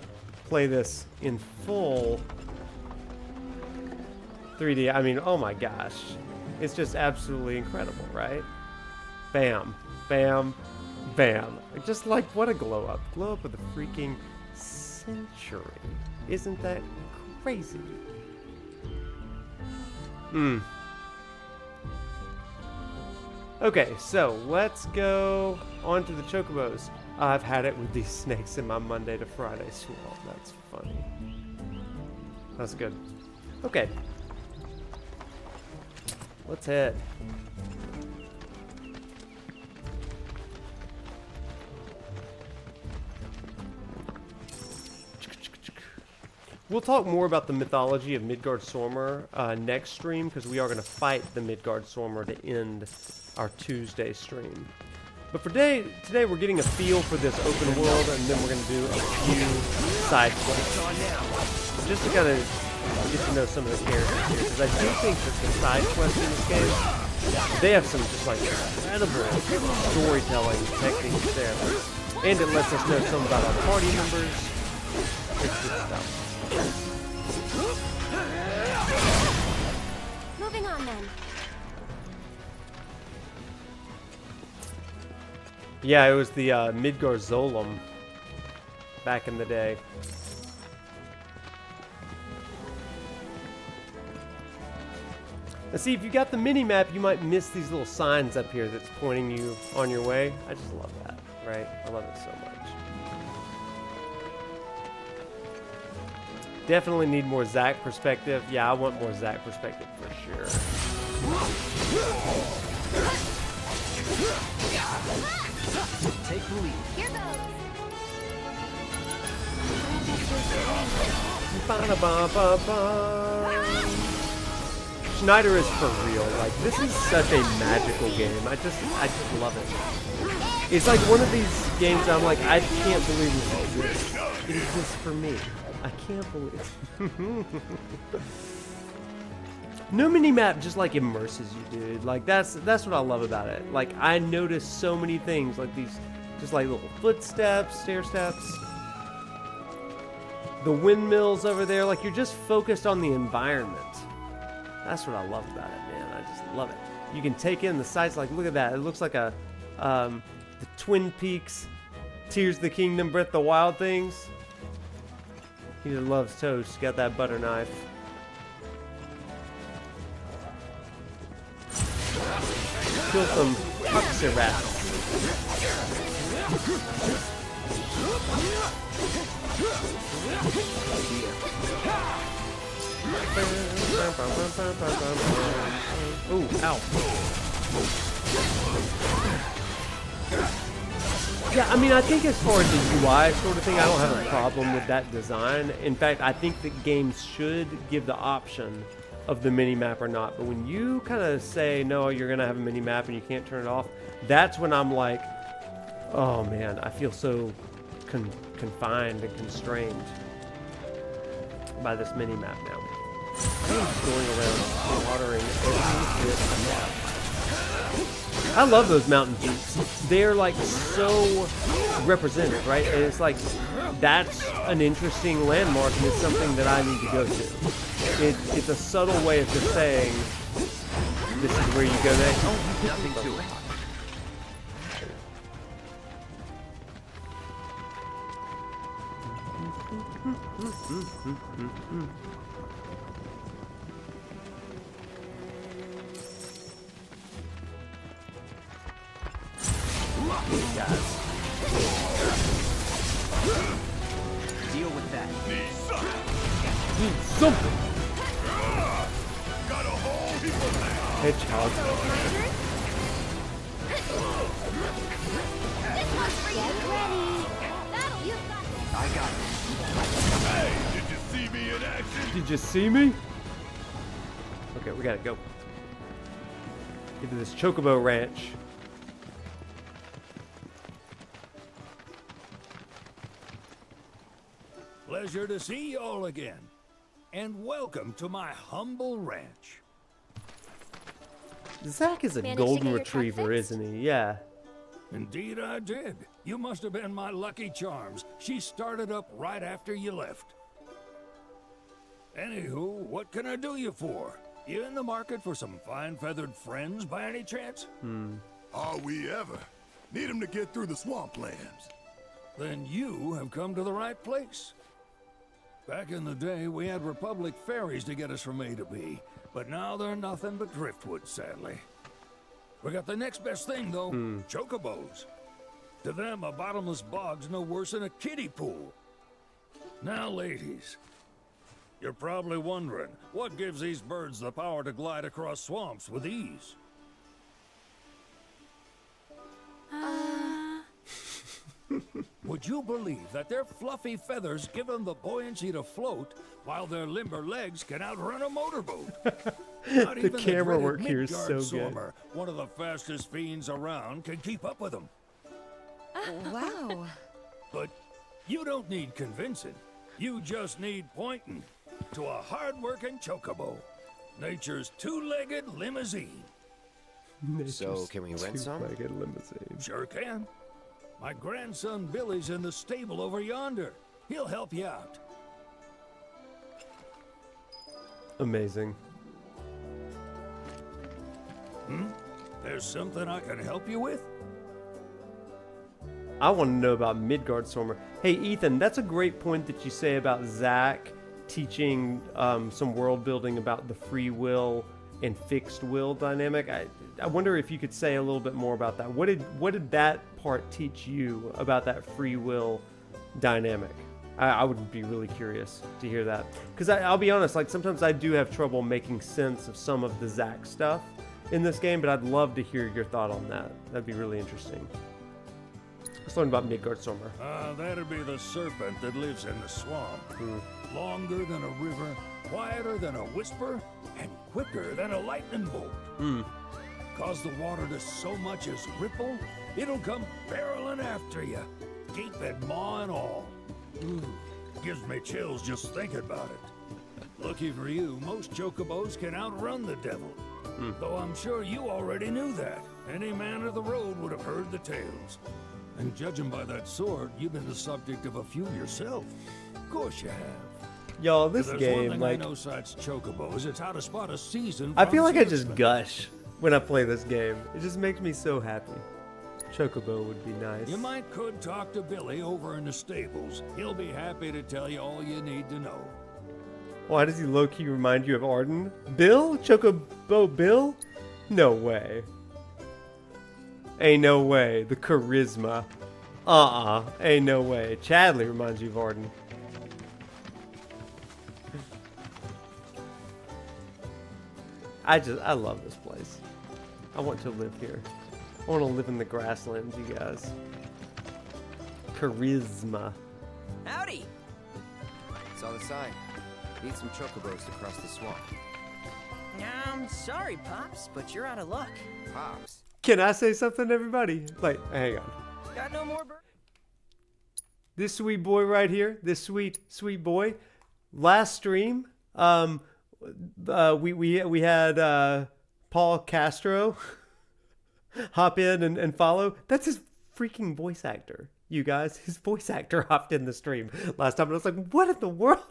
play this in full 3D, I mean, oh my gosh. It's just absolutely incredible, right? Bam, bam, bam. Just like, what a glow up. Glow up of the freaking century. Isn't that crazy? Okay, so let's go on to the Chocobos. I've had it with these snakes in my Monday to Friday swamp. That's funny. That's good. Okay. Let's head. We'll talk more about the mythology of Midgard-Sormr next stream, because we are going to fight the Midgard-Sormr to end our Tuesday stream. But for today we're getting a feel for this open world, and then we're going to do a few side quests. Just to kind of get to know some of the characters here, because I do think that the side quests in this game, they have some just like incredible storytelling techniques there. And it lets us know some about our party members. It's good stuff. Moving on then. Yeah, it was the Midgard-Zolom back in the day. Now see, if you got the mini-map, you might miss these little signs up here that's pointing you on your way. I just love that, right? I love it so much. Definitely need more Zack perspective. Yeah, I want more Zack perspective for sure. Take the lead. Here goes. Schneider is for real. Like, this is such a magical game. I just love it. It's like one of these games I'm like, I can't believe this exists. It exists for me. I can't believe it. No mini-map just like immerses you, dude. Like that's what I love about it. Like I notice so many things, like these just like little footsteps, stair steps. The windmills over there, like you're just focused on the environment. That's what I love about it, man. I just love it. You can take in the sights, like look at that. It looks like a the Twin Peaks, Tears of the Kingdom, Breath of the Wild things. He just loves toast. Got that butter knife. Kill some Puxirats. Ooh, ow. Yeah, I mean, I think as far as the UI sort of thing, I don't have a problem with that design. In fact, I think that games should give the option of the mini-map or not. But when you kind of say, no, you're going to have a mini-map and you can't turn it off, that's when I'm like, oh man, I feel so confined and constrained by this mini-map now. I am just going around watering every bit of map. I love those mountain peaks. They're like so represented, right? And it's like, that's an interesting landmark and it's something that I need to go to. It's a subtle way of just saying, this is where you go next. Oh, nothing to it. These guys. Deal with that. Need something. Got a whole heap of that. Hedgehog. Get ready. I got it. Hey, did you see me in action? Did you see me? Okay, we gotta go. Get to this Chocobo Ranch. Pleasure to see you all again. And welcome to my humble ranch. Zack is a golden retriever, isn't he? Yeah. Indeed I did. You must have been my lucky charms. She started up right after you left. Anywho, what can I do you for? You in the market for some fine feathered friends by any chance? Are we ever? Need them to get through the swamplands. Then you have come to the right place. Back in the day, we had Republic ferries to get us from A to B, but now they're nothing but driftwood, sadly. We got the next best thing, though, Chocobos. To them, a bottomless bog's no worse than a kiddie pool. Now, ladies, You're probably wondering, what gives these birds the power to glide across swamps with ease? Would you believe that their fluffy feathers give them the buoyancy to float, while their limber legs can outrun a motorboat? Not The even camera dreaded work here is Midgard so good. Sormer, one of the fastest fiends around, can keep up with them. Wow. But you don't need convincing. You just need pointing to a hard-working Chocobo, nature's two-legged limousine. So, can we rent some? Two-legged limousine. Sure can. My grandson Billy's in the stable over yonder. He'll help you out. Amazing. There's something I can help you with? I want to know about Midgard Stormer. Hey, Ethan, that's a great point that you say about Zach teaching some world building about the free will and fixed will dynamic. I wonder if you could say a little bit more about that. What did that part teach you about that free will dynamic? I would be really curious to hear that. Because I'll be honest, like sometimes I do have trouble making sense of some of the Zach stuff in this game, but I'd love to hear your thought on that. That'd be really interesting. Let's learn about Midgard Stormer. That'd be the serpent that lives in the swamp. Longer than a river, quieter than a whisper, and quicker than a lightning bolt. Cause the water to so much as ripple, it'll come barreling after you, gaping maw and all. Gives me chills just thinking about it. Lucky for you, most chocobos can outrun the devil. Though I'm sure you already knew that. Any man of the road would have heard the tales. And judging by that sword, you've been the subject of a few yourself. Of course you have. Y'all, this There's game, one thing like, I know besides chocobos, it's how to spot a season. I feel like I just gush when I play this game. It just makes me so happy. Chocobo would be nice. You could talk to Billy over in the stables. He'll be happy to tell you all you need to know. Why does he low-key remind you of Arden? Bill? Chocobo Bill? No way. Ain't no way. The charisma. Ain't no way. Chadley reminds you of Arden. I love this place. I want to live here. I want to live in the Grasslands, you guys. Charisma. Howdy! Saw the sign. Need some chocobos to cross the swamp. I'm sorry, Pops, but you're out of luck. Pops? Can I say something, everybody? Like, hang on. Got no more birds? This sweet boy right here, this sweet boy. Last stream, we had Paul Castro hop in and follow. That's his freaking voice actor, you guys. His voice actor hopped in the stream last time, and I was like, what in the world?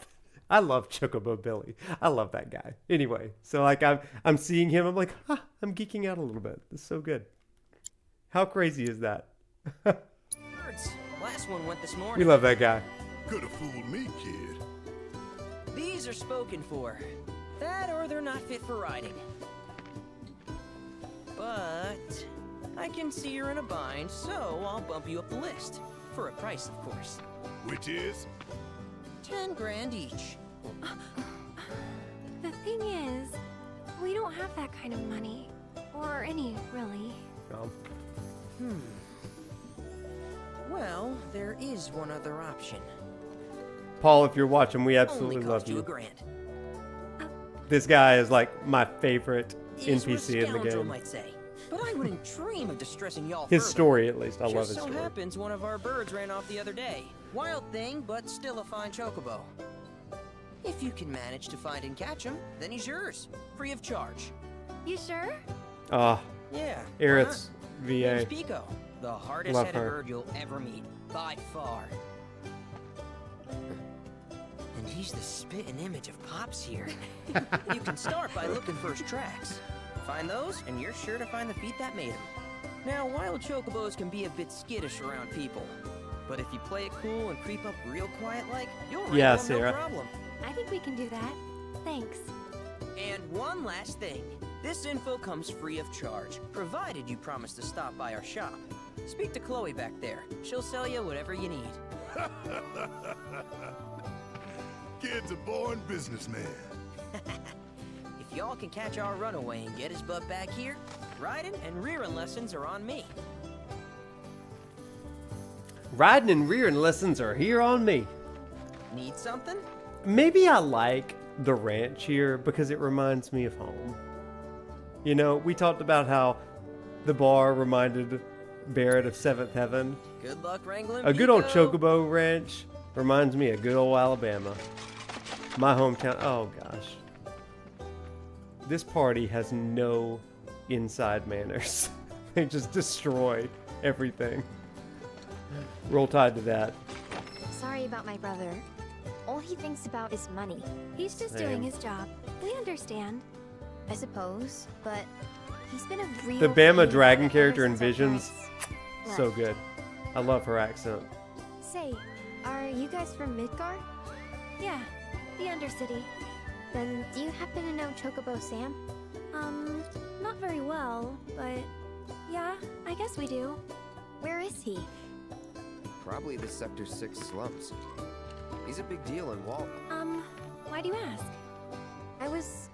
I love Chocobo Billy. I love that guy. Anyway, so like I'm seeing him, I'm like, I'm geeking out a little bit. This is so good. How crazy is that? Birds. Last one went this morning. We love that guy. Could have fooled me, kid. These are spoken for. That or they're not fit for riding. But I can see you're in a bind, so I'll bump you up the list. For a price, of course. Which is? 10 grand each. The thing is, we don't have that kind of money. Or any, really. Well, there is one other option. Paul, if you're watching, we absolutely Only love cost you you. a grand. This guy is like my favorite Is what a NPC in the scoundrel game. might say. But I wouldn't dream of distressing y'all His further. story, at least. I love his Just so story. happens one of our birds ran off the other day. Wild thing, but still a fine chocobo. If you can manage to find and catch him, then he's yours, free of charge. You sure? Yeah. Aerith's Name's VA. Pico, the hardest Love headed her. bird you'll ever meet, by far. And he's the spitting image of Pops here. You can start by looking for his tracks. Find those, and you're sure to find the feet that made him. Now, wild chocobos can be a bit skittish around people, but if you play it cool and creep up real quiet-like, you'll wrangle Yeah, them Sarah. no problem. I think we can do that. Thanks. And one last thing. This info comes free of charge, provided you promise to stop by our shop. Speak to Chloe back there. She'll sell you whatever you need. kid's a born businessman. If y'all can catch our runaway and get his butt back here, riding and rearing lessons are on me. Riding and rearing lessons are here on me. Need something? Maybe I like the ranch here because it reminds me of home. You know, we talked about how the bar reminded Barret of Seventh Heaven. Good luck wrangling A good old Pico. Chocobo ranch reminds me of good old Alabama. My hometown. Oh gosh. This party has no inside manners. They just destroy everything. Roll Tide to that. Sorry about my brother. All he thinks about is money. He's just doing his job. We understand, I suppose, but he's been a real The Bama pain Dragon ever character in since our Visions, parents so left. good. I love her accent. Say, are you guys from Midgard? Yeah, the Undercity. Then do you happen to know Chocobo Sam? Not very well, but yeah, I guess we do. Where is he? Probably the Sector 6 slums. He's a big deal in Wall. Why do you ask? I was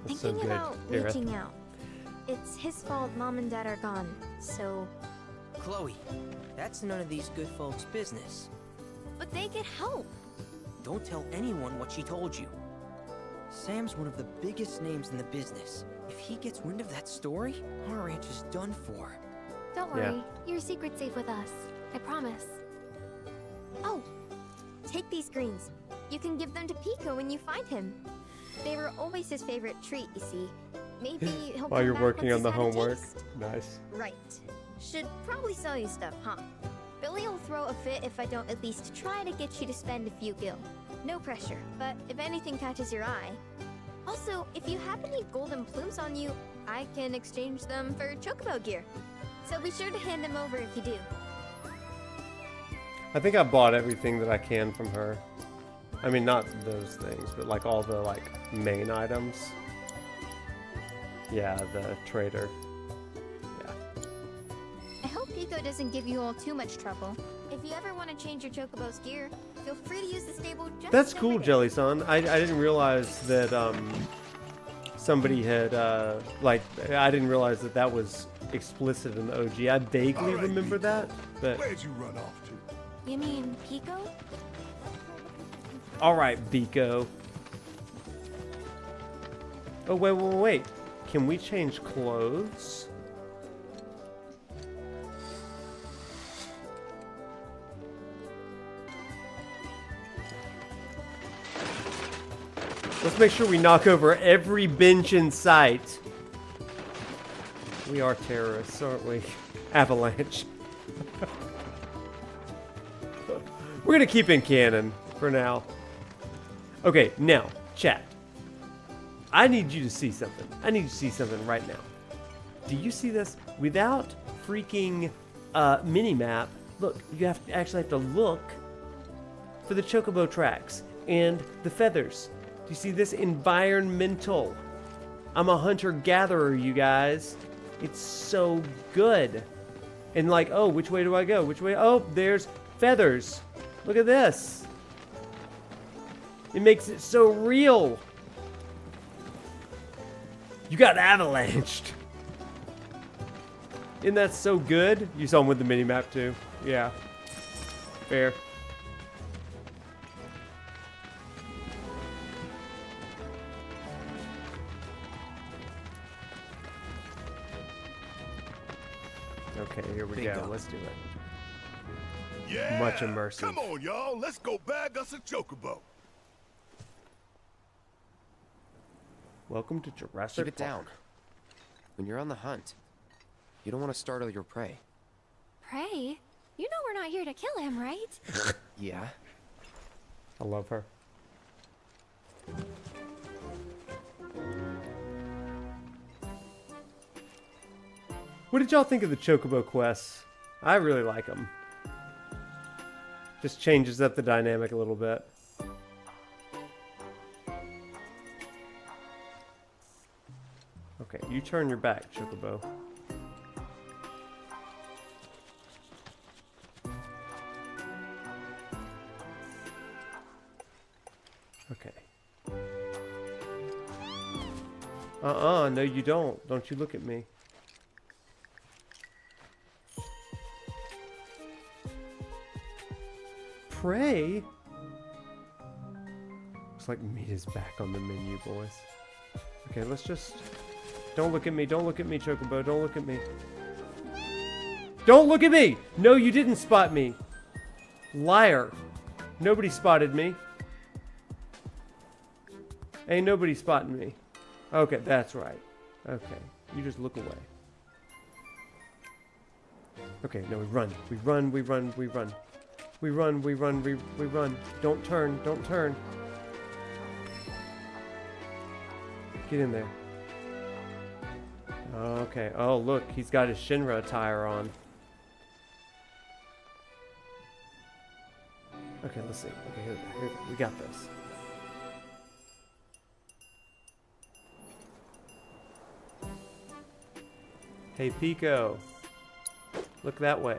That's so thinking good, about Aerith. reaching out. It's his fault Mom and Dad are gone, so... Chloe, that's none of these good folks' business. But they get help. Don't tell anyone what she told you. Sam's one of the biggest names in the business. If he gets wind of that story, our ranch is done for. Don't worry, your secret's safe with us. I promise. Oh, take these greens. You can give them to Pico when you find him. They were always his favorite treat, you see. Maybe he'll While come you're back working once on the he's had a homework. taste. Nice. Right. Should probably sell you stuff, huh? Billy will throw a fit if I don't at least try to get you to spend a few gil. No pressure, but if anything catches your eye. Also, if you have any golden plumes on you, I can exchange them for Chocobo gear. So be sure to hand them over if you do. I think I bought everything that I can from her. I mean, not those things, but like all the like main items. Yeah, the trader. I hope Pico doesn't give you all too much trouble. If you ever want to change your Chocobo's gear, feel free to use the stable just That's over cool, there. Jelly-san. I didn't realize that somebody had like I didn't realize that that was explicit in the OG. I vaguely All right, remember that, but Where'd you run off to? You mean Pico? all right, Biko. Oh wait. Can we change clothes? Let's make sure we knock over every bench in sight. We are terrorists, aren't we? Avalanche. We're gonna keep in canon for now. Okay, now, chat. I need you to see something. I need you to see something right now. Do you see this? Without freaking mini-map, look, you actually have to look for the Chocobo tracks and the feathers. Do you see this? Environmental. I'm a hunter-gatherer, you guys. It's so good. And like, oh, which way do I go? Which way? Oh, there's feathers. Look at this. It makes it so real. You got avalanched. Isn't that so good? You saw him with the mini-map too. Yeah. Fair. Okay, here we go. Let's do it. Yeah. Much immersive. Come on, y'all. Let's go bag us a Chocobo. Welcome to Jurassic Keep it down. When you're on the hunt, you don't want to startle your prey. Prey? You know we're not here to kill him, right? Yeah. I love her. What did y'all think of the Chocobo quests? I really like them. Just changes up the dynamic a little bit. Okay, you turn your back, Chocobo. No you don't. Don't you look at me. Pray? Looks like meat is back on the menu, boys. Okay, let's just... Don't look at me. Don't look at me, Chocobo. Don't look at me. Don't look at me! No, you didn't spot me. Liar. Nobody spotted me. Ain't nobody spotting me. Okay, that's right. Okay, you just look away. Okay, no, we run. We run, we run, we run. We run, we run, we run. Don't turn, don't turn. Get in there. Okay, oh look, he's got his Shinra attire on. Okay, let's see. Okay, here we go. We got this. Hey, Pico. Look that way.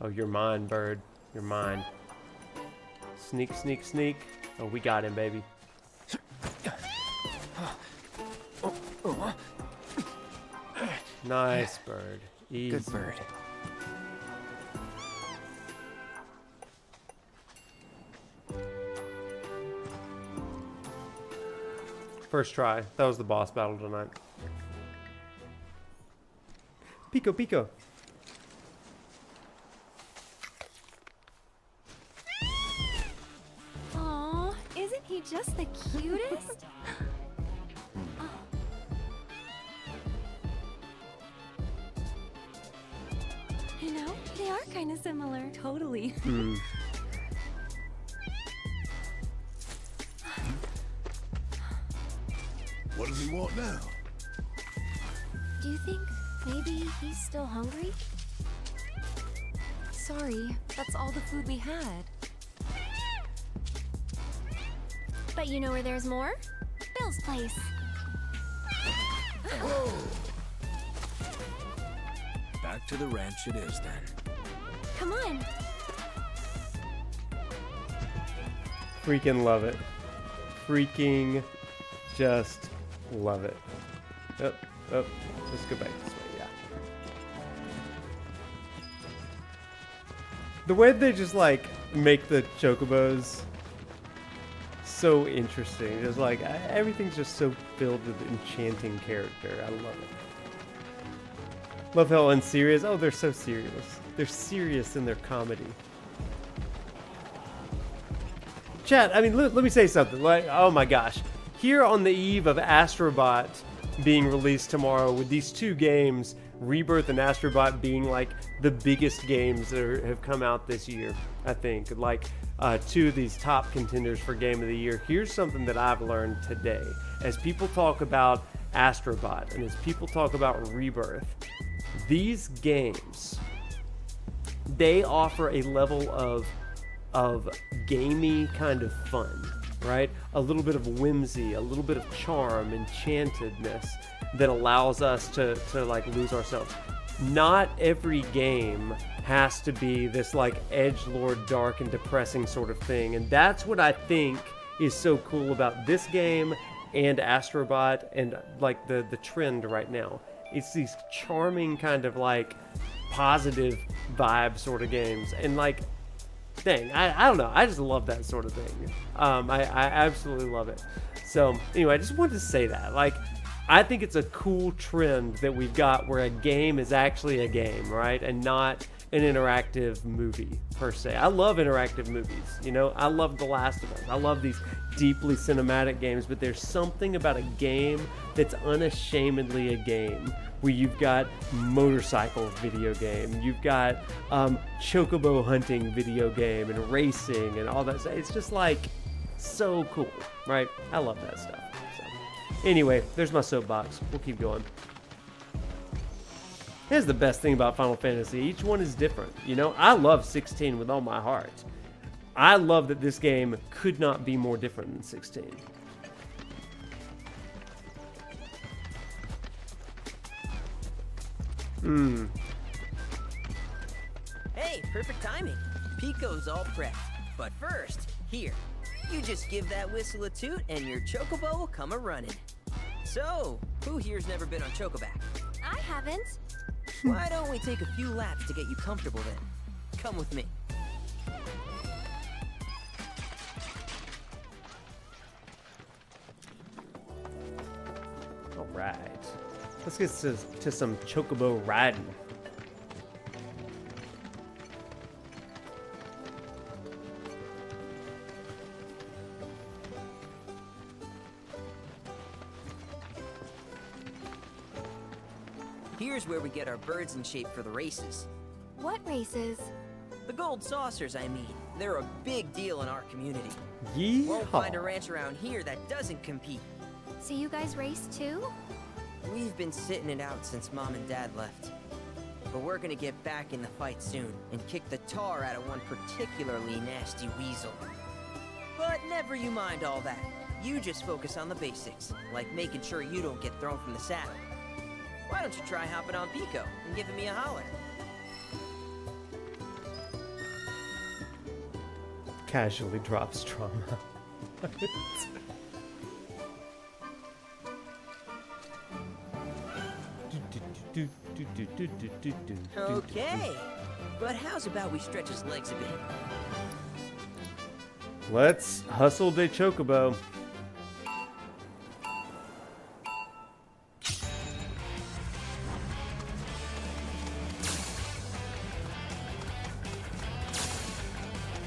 Oh, you're mine, bird. You're mine. Sneak, sneak, sneak. Oh, we got him, baby. Nice bird. Easy. Good bird. First try. That was the boss battle tonight. Pico, Pico. Aw, isn't he just the cutest? Oh. You know, they are kind of similar. Totally. What does he want now? Do you think maybe he's still hungry? Sorry, that's all the food we had. But you know where there's more? Bill's place. Whoa. Back to the ranch it is then. Come on. Freaking love it. Freaking just love it. Oh, let's go back this way, yeah. The way they just like make the chocobos so interesting. Just like everything's just so filled with enchanting character. I love it. Love how unserious. Oh, they're so serious. They're serious in their comedy. Chat, I mean, let me say something. Like, oh my gosh. Here on the eve of Astrobot being released tomorrow, with these two games, Rebirth and Astrobot being like the biggest games that have come out this year, I think. Like two of these top contenders for Game of the Year. Here's something that I've learned today. As people talk about Astrobot and as people talk about Rebirth, these games, they offer a level of gamey kind of fun. Right? A little bit of whimsy, a little bit of charm, enchantedness that allows us to like lose ourselves. Not every game has to be this like edgelord, dark and depressing sort of thing. And that's what I think is so cool about this game and Astrobot and like the trend right now. It's these charming kind of like positive vibe sort of games. And like, dang, I don't know. I just love that sort of thing. I absolutely love it. So anyway, I just wanted to say that. Like, I think it's a cool trend that we've got where a game is actually a game, right? And not an interactive movie per se. I love interactive movies. You know, I love The Last of Us. I love these deeply cinematic games, but there's something about a game that's unashamedly a game. Where you've got motorcycle video game, you've got chocobo hunting video game and racing and all that. It's just like so cool, right? I love that stuff. So, anyway, there's my soapbox. We'll keep going. Here's the best thing about Final Fantasy. Each one is different. You know, I love 16 with all my heart. I love that this game could not be more different than 16. Hey, perfect timing. Pico's all prepped. But first, here. You just give that whistle a toot and your Chocobo will come a-running. So, who here's never been on Chocoback? I haven't. Why don't we take a few laps to get you comfortable then? Come with me. All right. Let's get to some Chocobo riding. Here's where we get our birds in shape for the races. What races? The gold saucers, I mean. They're a big deal in our community. Yeehaw. Won't find a ranch around here that doesn't compete. So you guys race too? We've been sitting it out since Mom and Dad left. But we're gonna get back in the fight soon and kick the tar out of one particularly nasty weasel. But never you mind all that. You just focus on the basics, like making sure you don't get thrown from the saddle. Why don't you try hopping on Pico and giving me a holler? Casually drops trauma. Okay, but how's about we stretch his legs a bit? Let's hustle de Chocobo.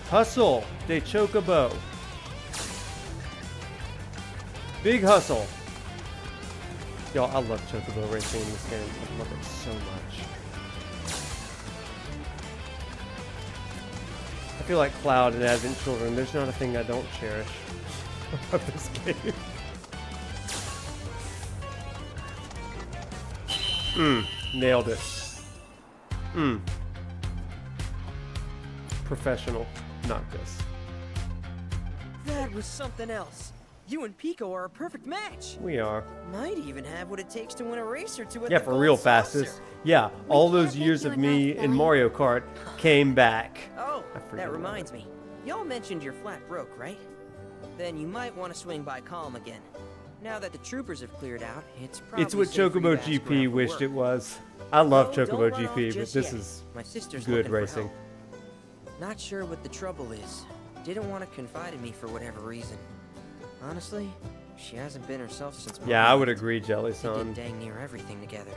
Hustle de Chocobo. Big hustle. Y'all, I love Chocobo racing in this game. I love it so much. I feel like Cloud and Advent Children. There's not a thing I don't cherish about this game. Nailed it. Professional Noctis. That was something else. You and Pico are a perfect match. We are. Might even have what it takes to win a race or two at Yeah, the for Gold real, Saucer. fastest. Yeah, all those years of me in Mario Kart came back. Oh, I forget that about reminds me. Y'all mentioned you're flat broke, right? Then you might want to swing by Kalm again. Now that the troopers have cleared out, it's probably It's what safe for you Chocobo to ask GP around for wished work. it was. I love No, Chocobo don't run off GP, but just this yet. is My sister's good looking for racing. help. Not sure what the trouble is. Didn't want to confide in me for whatever reason. Honestly, she hasn't been herself since. Yeah, Mom I would left. agree, Jelly We Son. did dang near everything together.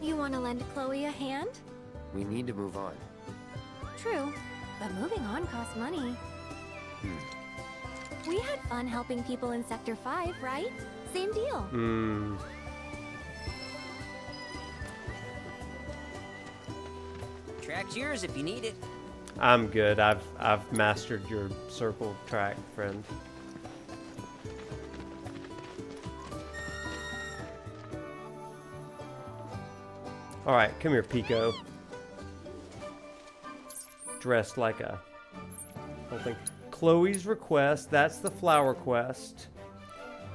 You want to lend Chloe a hand? We need to move on. True, but moving on costs money. We had fun helping people in Sector 5, right? Same deal. Track's yours if you need it. I'm good. I've mastered your circle track, friend. All right, come here, Pico. Dressed like a whole thing. Chloe's request. That's the flower quest.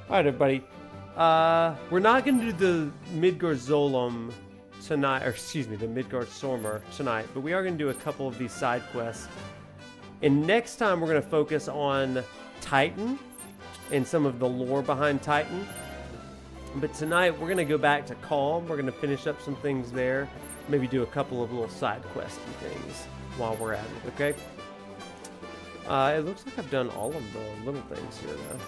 All right, everybody. We're not going to do the Midgard Zolom tonight, or excuse me, the Midgard Sormer tonight, but we are going to do a couple of these side quests. And next time we're going to focus on Titan and some of the lore behind Titan. But tonight we're going to go back to Kalm. We're going to finish up some things there. Maybe do a couple of little side questy things while we're at it, okay? It looks like I've done all of the little things here, though.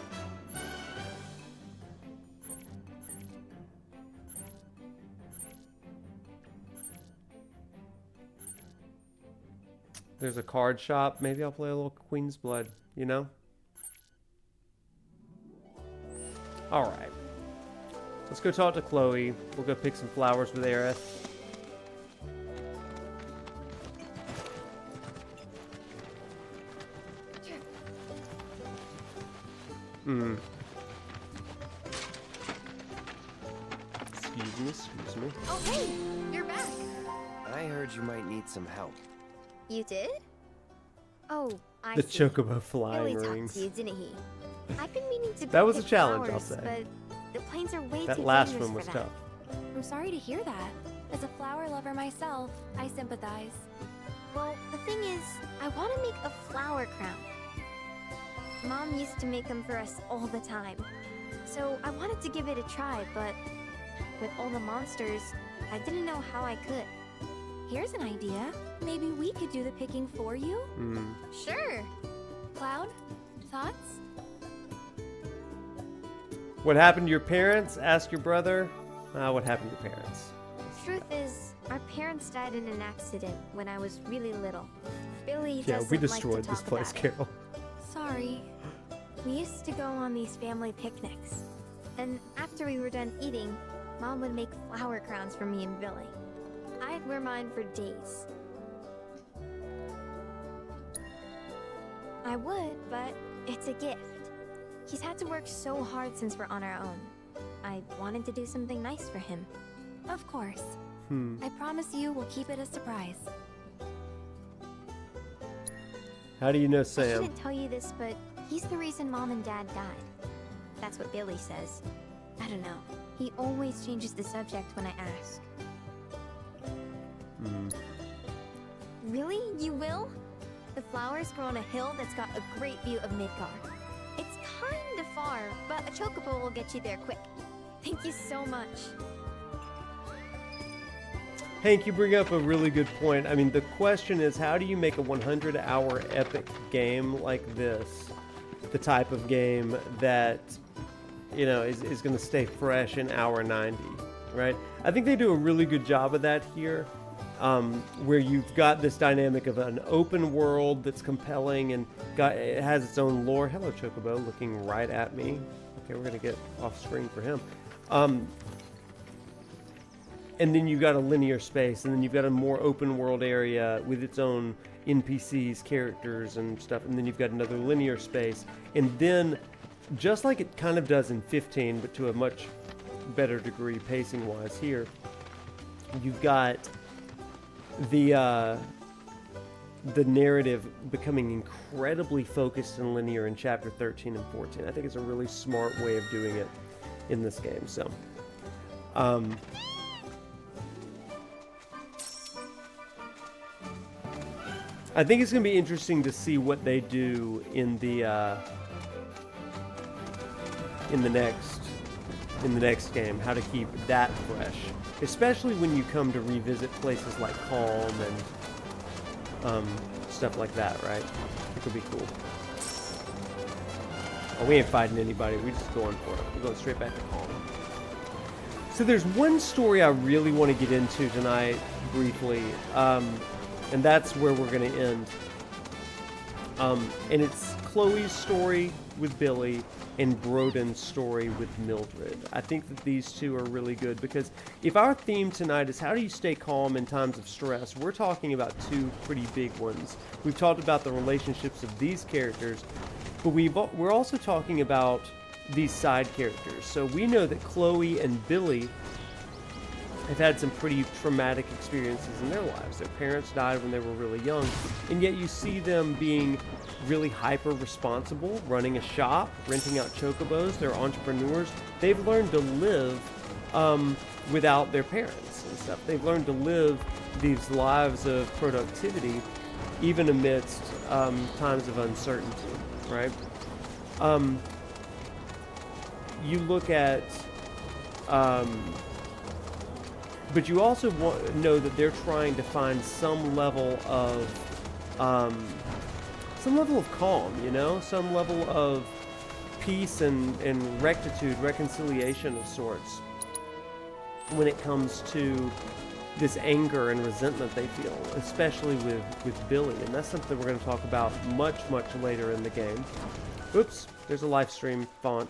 There's a card shop. Maybe I'll play a little Queen's Blood, you know? Alright. Let's go talk to Chloe. We'll go pick some flowers with Aerith. Excuse me. Oh, hey! You're back. I heard you might need some help. You did? Oh, I The see. Chocobo flying Billy rings. talked to you, didn't he? I've been meaning to That was pick a challenge, I'll flowers, say. But the planes are way That too last dangerous one was for that. tough. I'm sorry to hear that. As a flower lover myself, I sympathize. Well, the thing is, I want to make a flower crown. Mom used to make them for us all the time. So I wanted to give it a try, but with all the monsters, I didn't know how I could. Here's an idea. Maybe we could do the picking for you? Sure. Cloud, thoughts? What happened to your parents? Ask your brother. What happened to your parents? Truth is, our parents died in an accident when I was really little. Billy Yeah, doesn't we like to destroyed this talk place, about it. Carol. Sorry. We used to go on these family picnics. And after we were done eating, Mom would make flower crowns for me and Billy. I'd wear mine for days. I would, but it's a gift. He's had to work so hard since we're on our own. I wanted to do something nice for him. Of course. I promise you we'll keep it a surprise. How do you know I Sam? shouldn't tell you this, but he's the reason Mom and Dad died. That's what Billy says. I don't know. He always changes the subject when I ask. Really? You will? The flowers grow on a hill that's got a great view of Midgard. It's kinda far, but a chocobo will get you there quick. Thank you so much. Hank, you bring up a really good point. I mean, the question is, how do you make a 100-hour epic game like this the type of game that, you know, is going to stay fresh in hour 90, right? I think they do a really good job of that here, where you've got this dynamic of an open world that's compelling and it has its own lore. Hello, Chocobo, looking right at me. Okay, we're going to get off screen for him. And then you've got a linear space, and then you've got a more open world area with its own NPCs, characters, and stuff, and then you've got another linear space. And then, just like it kind of does in 15, but to a much better degree pacing-wise here, you've got the narrative becoming incredibly focused and linear in Chapter 13 and 14. I think it's a really smart way of doing it in this game, so... I think it's going to be interesting to see what they do in the next game, how to keep that fresh, especially when you come to revisit places like Kalm and stuff like that, right? It could be cool. Oh, we ain't fighting anybody. We're just going for it. We're going straight back to Kalm. So there's one story I really want to get into tonight, briefly. And that's where we're going to end. And it's Chloe's story with Billy and Broden's story with Mildred. I think that these two are really good because if our theme tonight is how do you stay calm in times of stress, we're talking about two pretty big ones. We've talked about the relationships of these characters, but we're also talking about these side characters. So we know that Chloe and Billy have had some pretty traumatic experiences in their lives. Their parents died when they were really young, and yet you see them being really hyper-responsible, running a shop, renting out chocobos. They're entrepreneurs. They've learned to live without their parents and stuff. They've learned to live these lives of productivity, even amidst times of uncertainty, right? You look at... but you also know that they're trying to find some level of calm, you know, some level of peace and rectitude, reconciliation of sorts when it comes to this anger and resentment they feel, especially with Billy. And that's something we're going to talk about much, much later in the game. Oops, there's a live stream font.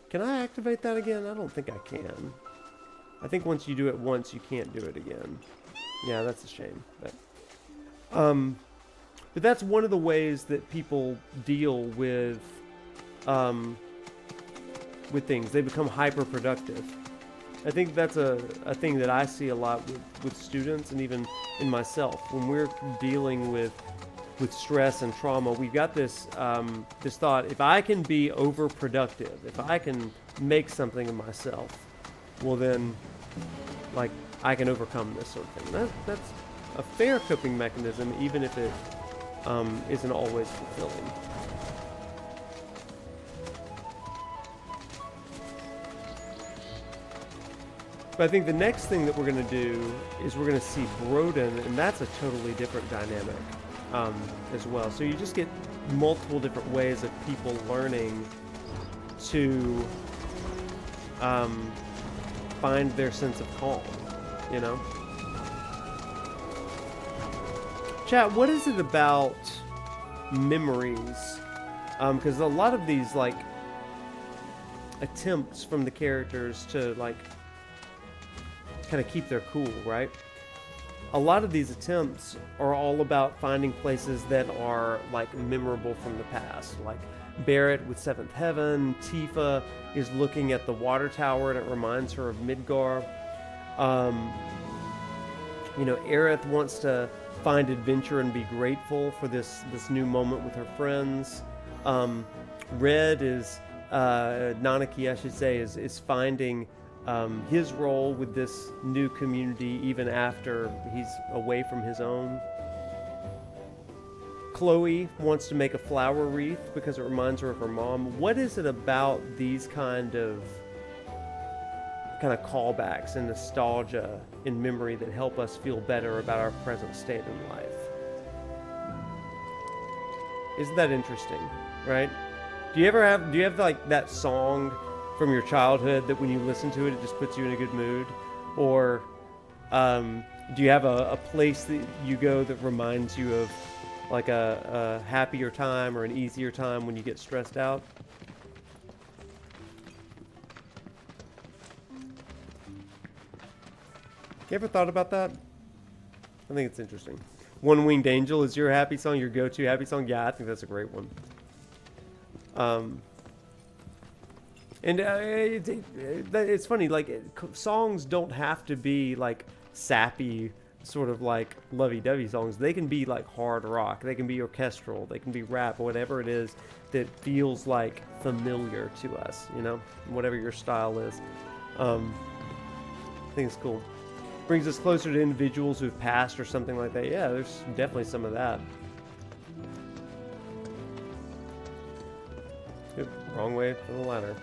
Can I activate that again? I don't think I can. I think once you do it once, you can't do it again. Yeah, that's a shame. But that's one of the ways that people deal with things. They become hyper-productive. I think that's a thing that I see a lot with students and even in myself. When we're dealing with stress and trauma, we've got this this thought, if I can be overproductive, if I can make something of myself, well then, like, I can overcome this sort of thing. That's a fair coping mechanism, even if it isn't always fulfilling. But I think the next thing that we're going to do is we're going to see Broden, and that's a totally different dynamic as well. So you just get multiple different ways of people learning to find their sense of calm, you know? Chat, what is it about memories? Because a lot of these, like, attempts from the characters to, like, kind of keep their cool, right? A lot of these attempts are all about finding places that are, like, memorable from the past. Like, Barret with Seventh Heaven, Tifa is looking at the water tower and it reminds her of Midgar. You know, Aerith wants to find adventure and be grateful for this new moment with her friends. Red is, Nanaki I should say, is finding his role with this new community even after he's away from his own. Chloe wants to make a flower wreath because it reminds her of her mom. What is it about these kind of callbacks and nostalgia in memory that help us feel better about our present state in life? Isn't that interesting, right? Do you have like that song from your childhood that when you listen to it, it just puts you in a good mood? Or do you have a place that you go that reminds you of like a happier time or an easier time when you get stressed out? You ever thought about that? I think it's interesting. One Winged Angel is your happy song, your go-to happy song? Yeah, I think that's a great one. It's funny, like, songs don't have to be like sappy, sort of like lovey-dovey songs. They can be like hard rock, they can be orchestral, they can be rap, whatever it is that feels like familiar to us, you know, whatever your style is. I think it's cool. Brings us closer to individuals who've passed or something like that. Yeah, there's definitely some of that. Oop, wrong way for the ladder.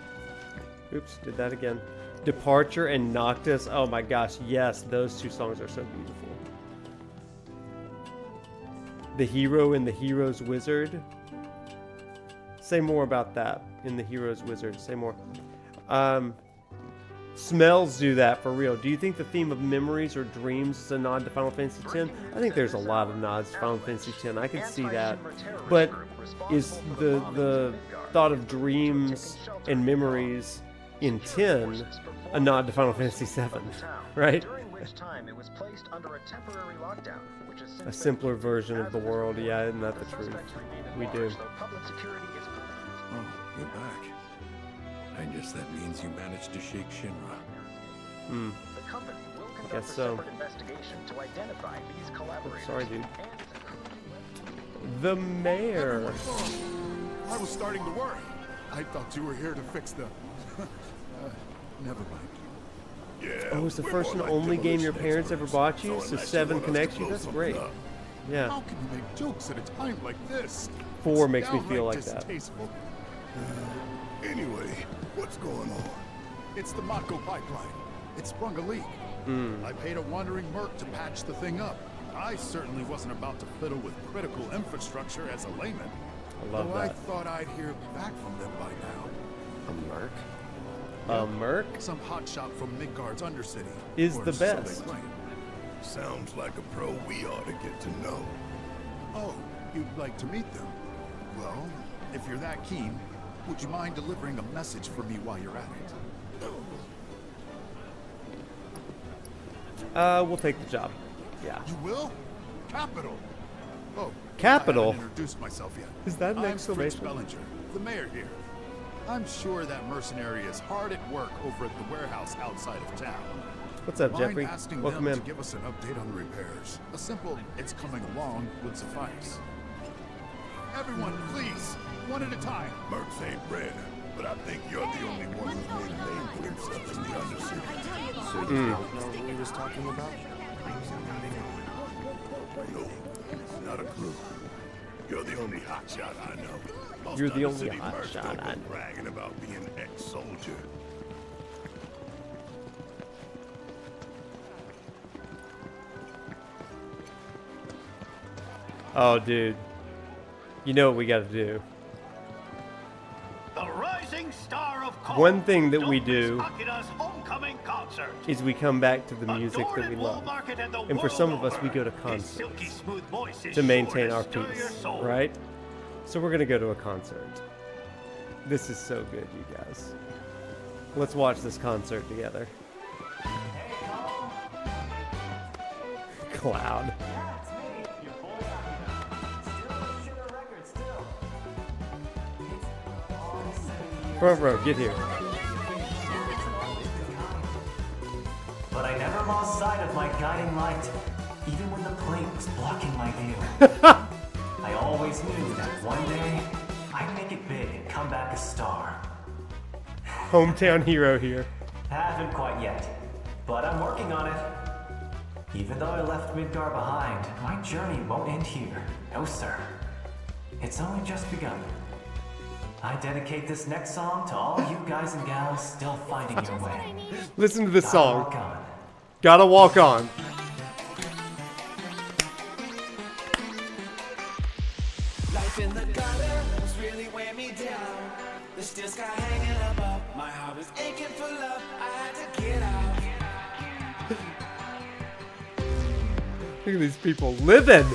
Oops, did that again. Departure and Noctis. Oh my gosh, yes, those two songs are so beautiful. The Hero and the Hero's Wizard. Say more about that in the Hero's Wizard. Say more. Smells do that for real. Do you think the theme of memories or dreams is a nod to Final Fantasy X? I think there's a lot of nods to Final Fantasy X. I can see that. But is the thought of dreams and memories in 10 a nod to Final Fantasy VII, right? A simpler version of the world. Yeah, isn't that the truth? We do. Oh, you're back. I guess that means you managed to shake Shinra. I guess so. Sorry, dude. The mayor. I was starting to worry. I thought you were here to fix the... never mind. Yeah. Oh, it's the first and only game your parents ever bought you, so 7 connects you? That's great. Yeah. How can you make jokes at a time like this? 4 makes me feel like that. Anyway, what's going on? It's the Mako pipeline. It sprung a leak. I paid a wandering merc to patch the thing up. I certainly wasn't about to fiddle with critical infrastructure as a layman. I love that. I thought I'd hear back from them by now. A merc? A merc? Some hotshot from Midgard's Undercity. Is the best. So sounds like a pro we ought to get to know. Oh, you'd like to meet them? Well, if you're that keen, would you mind delivering a message for me while you're at it? We'll take the job. Yeah. You will? Capital. Oh, Capital? I haven't introduced myself yet. Is that an I'm exclamation? Fritz Bellinger, the mayor here. I'm sure that mercenary is hard at work over at the warehouse outside of town. What's up, Mind Jeffrey? asking Welcome them in. to give us an update on the repairs. A simple "it's coming along" would suffice. Everyone, please, one at a time. Mercs ain't red, but I think you're the only one who's made a name for himself in the Undercity. So you don't know who he was talking about? No, not a clue. You're the only hotshot I know. Most You're the only Undercity mercs hotshot don't I go know. bragging about being ex-soldier. Oh, dude. You know what we gotta do. The rising star of Kalm. One thing that we do Akira's homecoming concert. is we come back to the music that we Adored in love. Woolmarket and the And for some of us, we world go to over. His concerts silky smooth voice is to maintain sure our stir your peace, soul. right? So we're gonna go to a concert. This is so good, you guys. Let's watch this concert together. Cloud. Front row, get here. But I never lost sight of my guiding light, even when the plate was blocking my view. I always knew that one day I'd make it big and come back a star. Hometown hero here. Haven't quite yet, but I'm working on it. Even though I left Midgar behind, my journey won't end here. No, sir. It's only just begun. I dedicate this next song to all you guys and gals still finding your way. Listen to this song. Gotta walk on. Gotta walk on. Life in the gutter was really weighing me down. The steel sky hanging above. My heart was aching for love. I had to get out. Look at these people living.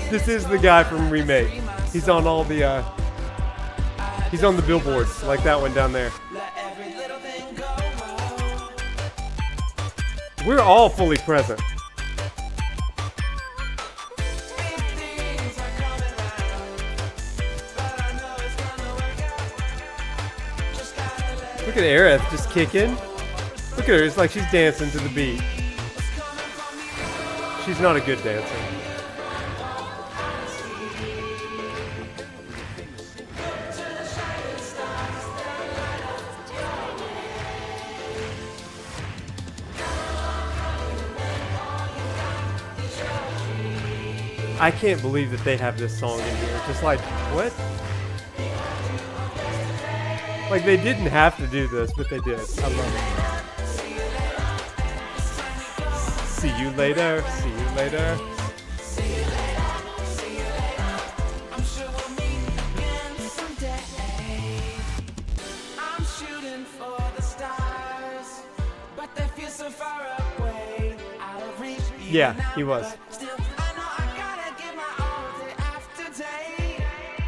This is the guy from Remake. He's on all the, he's on the billboards, like that one down there. We're all fully present. Look at Aerith just kicking. Look at her, it's like she's dancing to the beat. She's not a good dancer. I can't believe that they have this song in here. Just like, what? Like, they didn't have to do this, but they did. I love it. See you later. See you later. I'm shooting for the stars, but they feel so far away, out of reach. Yeah, he was. Still, I know I gotta give my all day after day.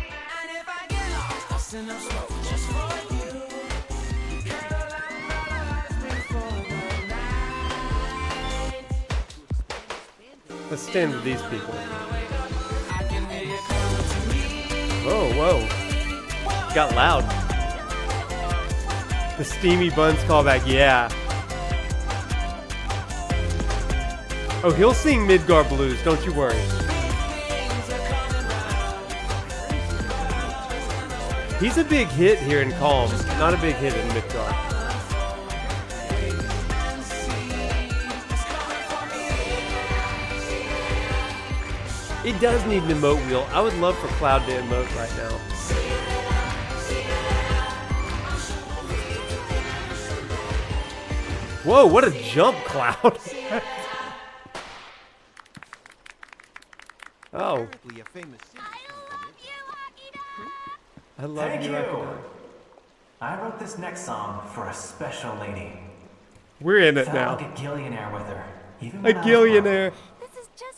And if I get lost, I'll send them slow just for you. Caroline paralyzed me for the night. Let's stand with these people. Whoa, whoa. Got loud. The Steamy Buns callback, yeah. Oh, he'll sing Midgar Blues, don't you worry. He's a big hit here in Kalm, not a big hit in Midgar. It does need an emote wheel. I would love for Cloud to emote right now. Whoa, what a jump, Cloud. Oh. I love Thank you, you. Akira. I wrote this next song for a special lady. We're in it Felt now. like a gillionaire with her. Even A when I was gillionaire. broke.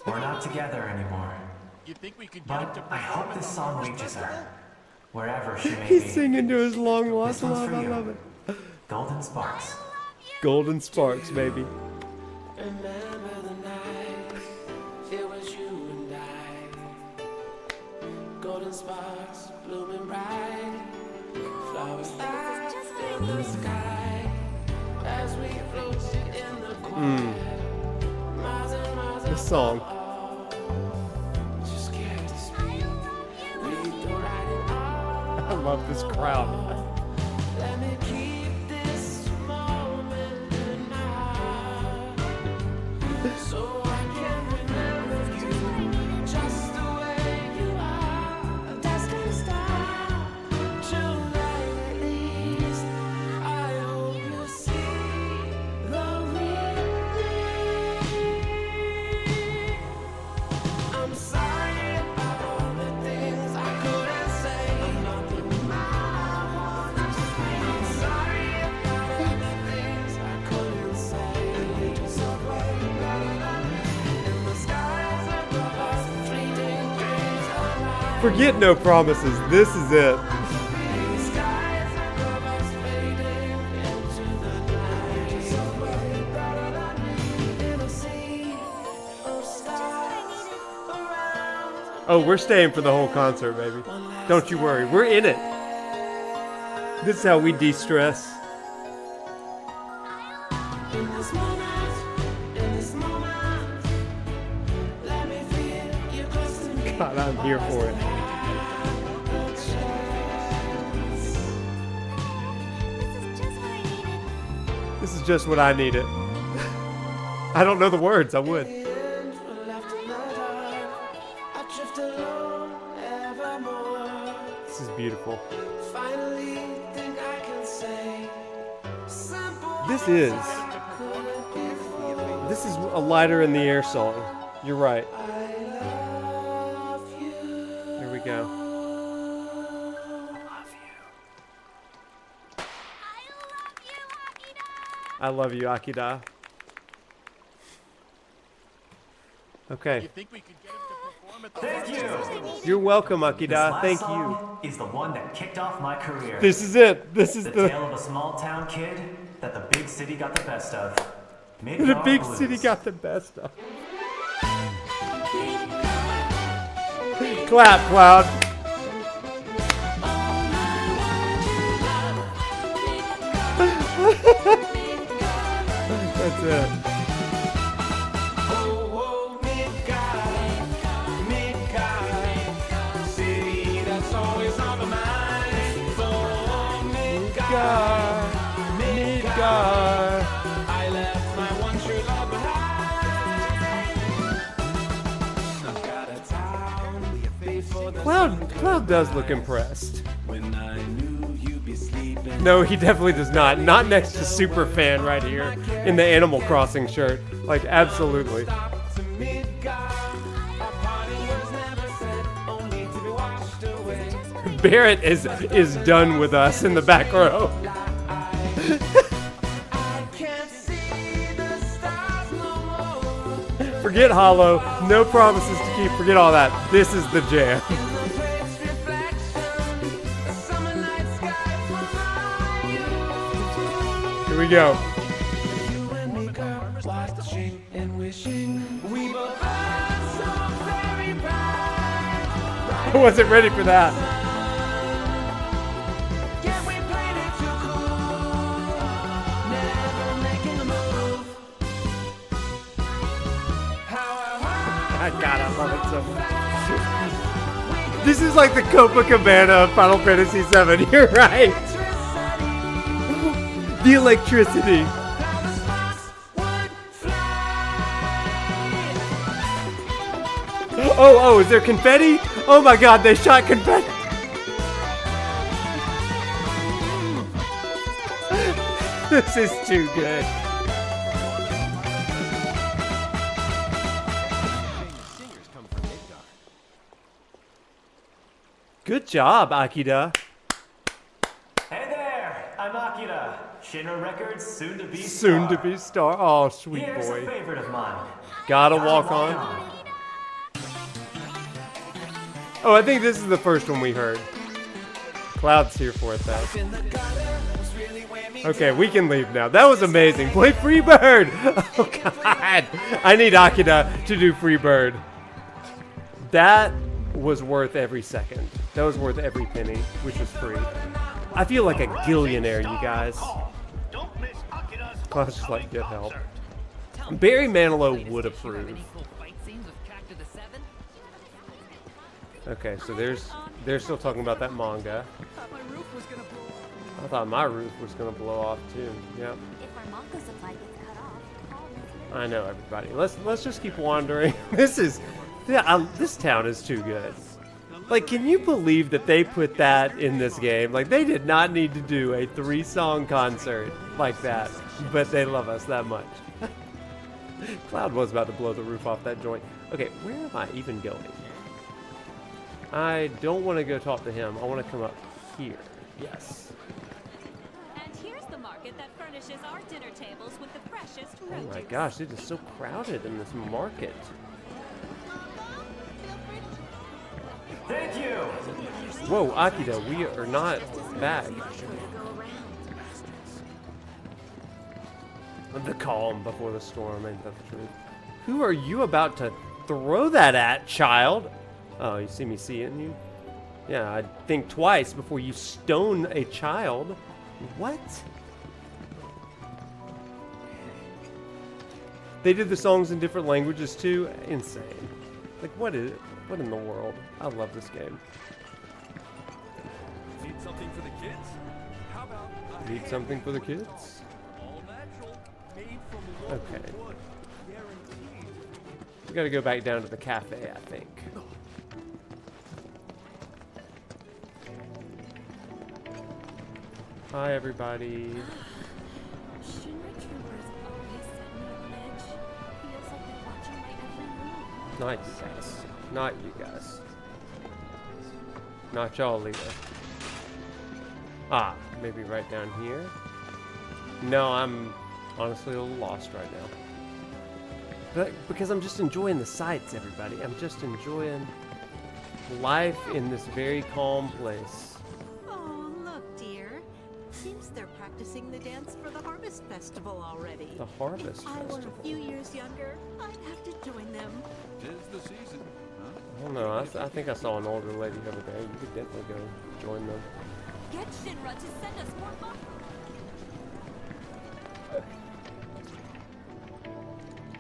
We're not together anymore. You think we could But I hope this song reaches her, wherever she may He's be. singing to his long lost This one's love. for I you. love it. Golden Sparks. Golden Sparks, baby. Remember the night, it was you and I. Golden sparks blooming bright, flowers that fill the sky. As we floated in the quiet, miles and miles This song. just scared to speak. We go riding on. I love this crowd. Let me keep this moment in my heart, so I can remember you just the way you are. A dusty star, tonight at least. I hope you see the real Forget no promises. This is it. Oh, we're staying for the whole concert, baby. Don't you worry. We're in it. This is how we de-stress. God, I'm here for it. This is just what I needed. I don't know the words. I would. This is beautiful. This is a lighter in the air song. You're right. Here we go. I love you, Akida. Okay. You think we could get him to perform at the Thank you. You're welcome, Akida. Thank you. Song is the one that kicked off my career. This is it. This is the the tale of a small town kid that the big city got the best of. the big city got the best of. Clap, Cloud. That's it. Midgar. I left my one true love behind. Cloud does look impressed. When I knew you'd be sleeping. No, he definitely does not. Not next to Superfan right here in the Animal Crossing shirt. Like, absolutely. Barret is done with us in the back row. Forget Hollow, no promises to keep, forget all that. This is the jam. Here we go. I wasn't ready for that. God, I love it so much. This is like the Copacabana of Final Fantasy VII. You're right. The electricity. Oh, is there confetti? Oh my God, they shot confetti. This is too good. Good job, Akida. Hey there, I'm Akira. Shinra Records, soon to be Soon to be star. Oh, sweet Here's boy. a favorite of mine. Gotta walk on. Oh, I think this is the first one we heard. Cloud's here for it, though. Okay, we can leave now. That was amazing. Play Freebird! Oh, God. I need Akida to do Freebird. That was worth every second. That was worth every penny, which was free. I feel like a gillionaire, you guys. Cloud's just like, get help. Barry Manilow would approve. Okay, so they're still talking about that manga. I thought my roof was gonna blow off too. Yep. I know, everybody. Let's just keep wandering. This town is too good. Like, can you believe that they put that in this game? Like, they did not need to do a 3-song concert like that, but they love us that much. Cloud was about to blow the roof off that joint. Okay, where am I even going? I don't want to go talk to him. I want to come up here. Yes. And here's the market that furnishes our dinner tables with the freshest Oh produce. my gosh, it is so crowded in this market. Thank you. Whoa, Akita, we are not back. The calm before the storm, ain't that the truth? Who are you about to throw that at, child? Oh, you see me seeing you? Yeah, I'd think twice before you stone a child. What? They did the songs in different languages too? Insane. Like, what in the world? I love this game. Need something for the kids? How about Need something for the kids? all natural, made from local Okay. wood, guaranteed. We gotta go back down to the cafe, I think. Hi, everybody. Shinra troopers always set me on edge. Feels like they're watching my every move. Not you guys. Not you guys. Not y'all either. Ah, maybe right down here? No, I'm honestly a little lost right now. But because I'm just enjoying the sights, everybody. I'm just enjoying life in this very calm place. Oh, look, dear. Seems they're practicing the dance for the Harvest Festival already. The Harvest If I were Festival. a few years younger, I'd have to join them. 'Tis the season, huh? I don't know. I think I saw an older lady over there. You could definitely go join them. Get Shinra to send us more money.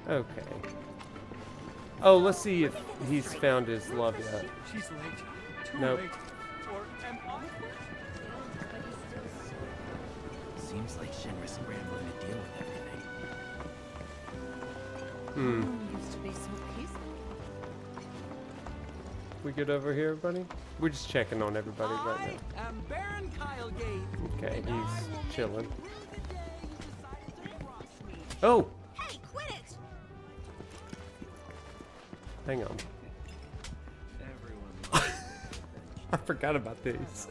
Okay. Oh, let's see if he's found his love yet. She's late. Too Nope. late. Or am I? Seems like Shinra's scrambling to deal with everything. Used to be so peaceful. We good over here, everybody? We're just checking on everybody right now. I'm Baron Kylegate. Okay, he's chilling. Oh! Hey, quit it! Hang on. I forgot about these.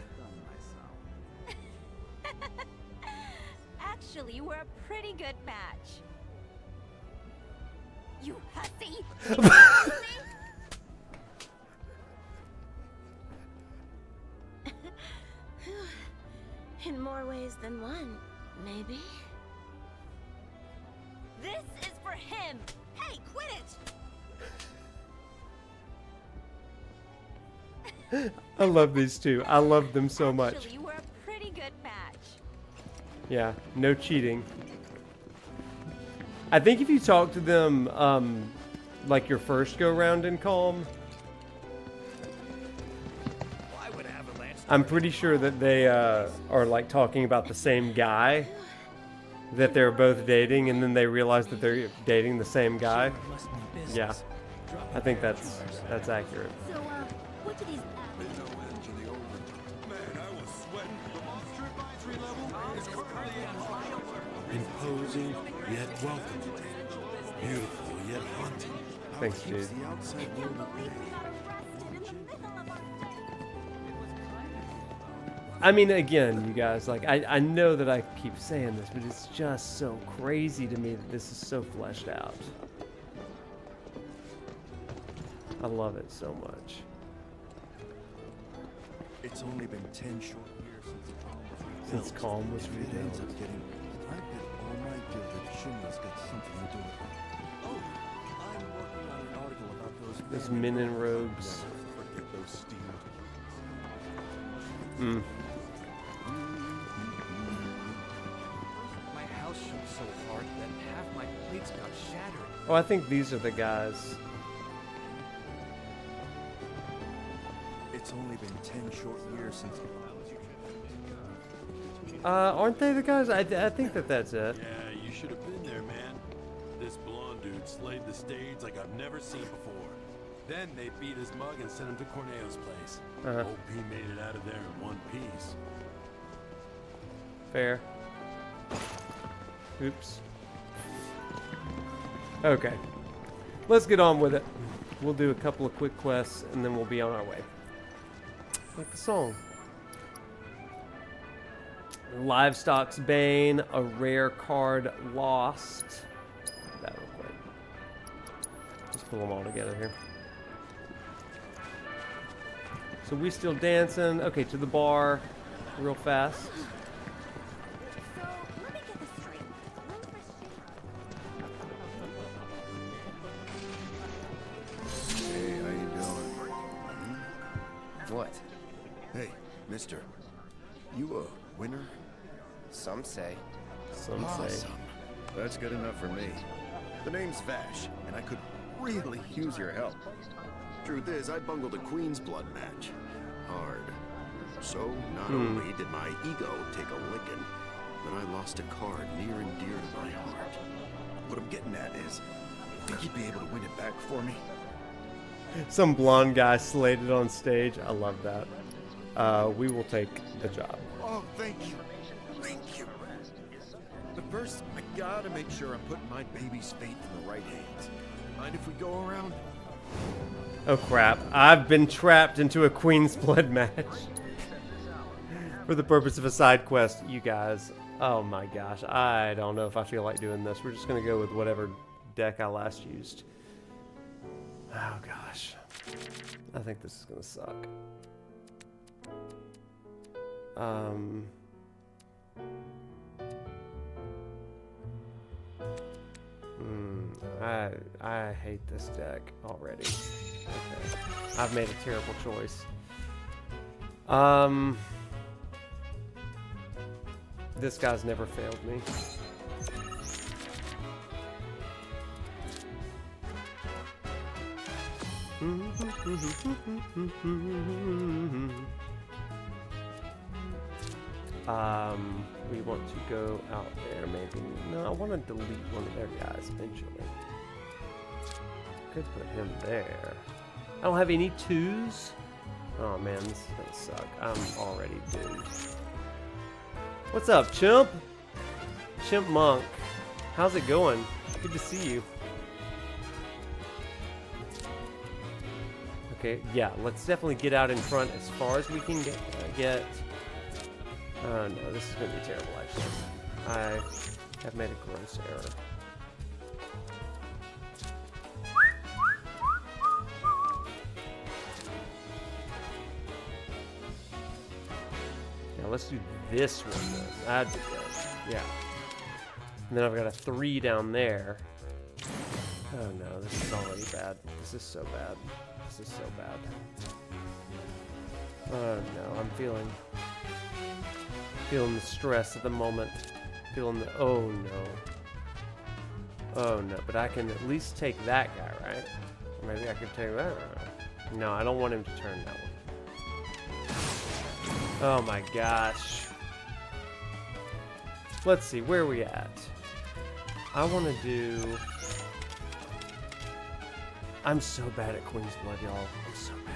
Actually, we're a pretty good match. You hussy! In more ways than one, maybe. This is for him! Hey, quit it! I love these two. I love them so much. Actually, we're a pretty good match. Yeah, no cheating. I think if you talk to them, like your first go round in Kalm, I'm pretty sure that they are like talking about the same guy that they're both dating, and then they realize that they're dating the same guy. Yeah, I think that's accurate. So, what do these Imposing yet welcoming. Beautiful yet haunting. Thanks, dude. The outside world I mean, again, you guys, like, I know that I keep saying this, but it's just so crazy to me that this is so fleshed out. I love it so much. It's only been 10 short years since Kalm was If it rebuilt. ends up getting, I bet all my guild at Shinra's got something to do with it. Oh, I'm working on an article about Those men in robes. Forget those steamed. My house shook so hard that half my plates got shattered. Oh, I think these are the guys. It's only been 10 short years since. Aren't they the guys? I think that's it. Yeah, you should have been there, man. This blonde dude slayed the stage like I've never seen before. Then they beat his mug and sent him to Corneo's place. Hope he made it out of there in one piece. Fair. Oops. Okay. Let's get on with it. We'll do a couple of quick quests and then we'll be on our way. Like the song. Livestock's Bane, a rare card lost. That real quick. Just pull them all together here. So we still dancing. Okay, to the bar real fast. Hey, how you doing? What? Hey, mister. You a winner? Some say. Some say. Awesome. That's good enough for me. The name's Vash, and I could really use your help. Truth is, I bungled a Queen's Blood match. Hard. So, not only did my ego take a licking, but I lost a card near and dear to my heart. What I'm getting at is, think you'd be able to win it back for me? Some blonde guy slated on stage. I love that. We will take the job. Oh, thank you. Thank you. But first, I gotta make sure I'm putting my baby's fate in the right hands. Mind if we go around? Oh crap, I've been trapped into a Queen's Blood match. For the purpose of a side quest, you guys. Oh my gosh, I don't know if I feel like doing this. We're just gonna go with whatever deck I last used. Oh gosh. I think this is gonna suck. I hate this deck already. Okay. I've made a terrible choice. This guy's never failed me. We want to go out there, maybe. No, I want to delete one of their guys eventually. Could put him there. I don't have any 2s. Oh man, this is gonna suck. I'm already doomed. What's up, Chimp? Chimp Monk. How's it going? Good to see you. Okay, yeah, let's definitely get out in front as far as we can get. Oh no, this is going to be terrible actually. I have made a gross error. Yeah, let's do this one then. That'd be good. Yeah. And then I've got a 3 down there. Oh no, this is already bad. This is so bad. This is so bad. Oh no, I'm feeling the stress of the moment. Feeling the, oh no. Oh no, but I can at least take that guy, right? Or maybe I could take that. No, I don't want him to turn that one. Oh my gosh. Let's see, where are we at? I want to do... I'm so bad at Queen's Blood, y'all. I'm so bad.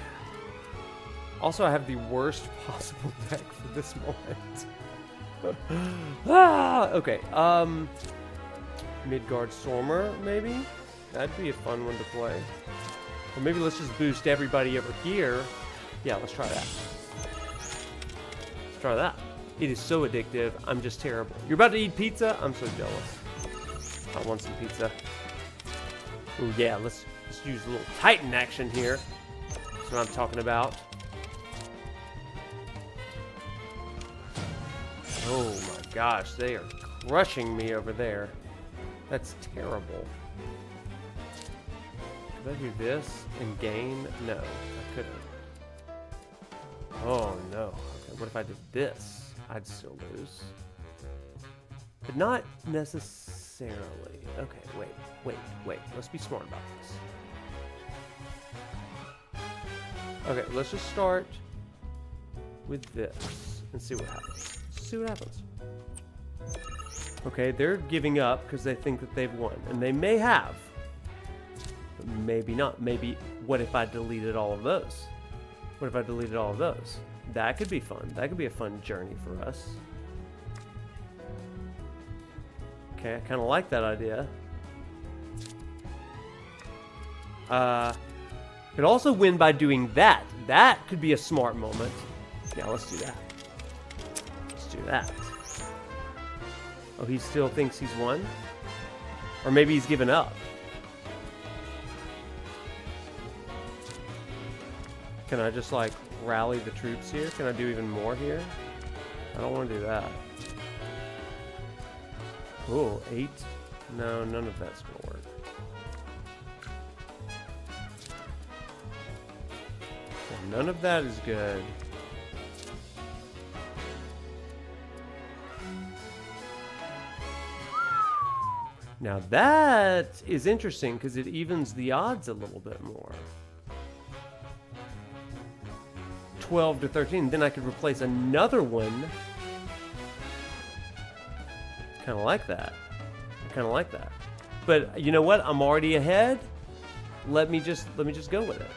Also, I have the worst possible deck for this moment. Okay, Midgard Stormer, maybe? That'd be a fun one to play. Or maybe let's just boost everybody over here. Yeah, let's try that. Let's try that. It is so addictive. I'm just terrible. You're about to eat pizza? I'm so jealous. I want some pizza. Oh yeah, let's use a little Titan action here. That's what I'm talking about. Oh my gosh, they are crushing me over there. That's terrible. Could I do this and gain? No, I couldn't. Oh no. Okay, what if I did this? I'd still lose. But not necessarily. Okay, wait. Let's be smart about this. Okay, let's just start with this and see what happens. See what happens. Okay, they're giving up because they think that they've won. And they may have. But maybe not. Maybe, what if I deleted all of those? What if I deleted all of those? That could be fun. That could be a fun journey for us. Okay, I kind of like that idea. Could also win by doing that. That could be a smart moment. Yeah, let's do that. Let's do that. Oh, he still thinks he's won? Or maybe he's given up. Can I just like rally the troops here? Can I do even more here? I don't want to do that. Oh, 8? No, none of that's going to work. Well, none of that is good. Now that is interesting because it evens the odds a little bit more. 12 to 13. Then I could replace another one. Kind of like that. Kind of like that. But you know what? I'm already ahead. Let me just go with it.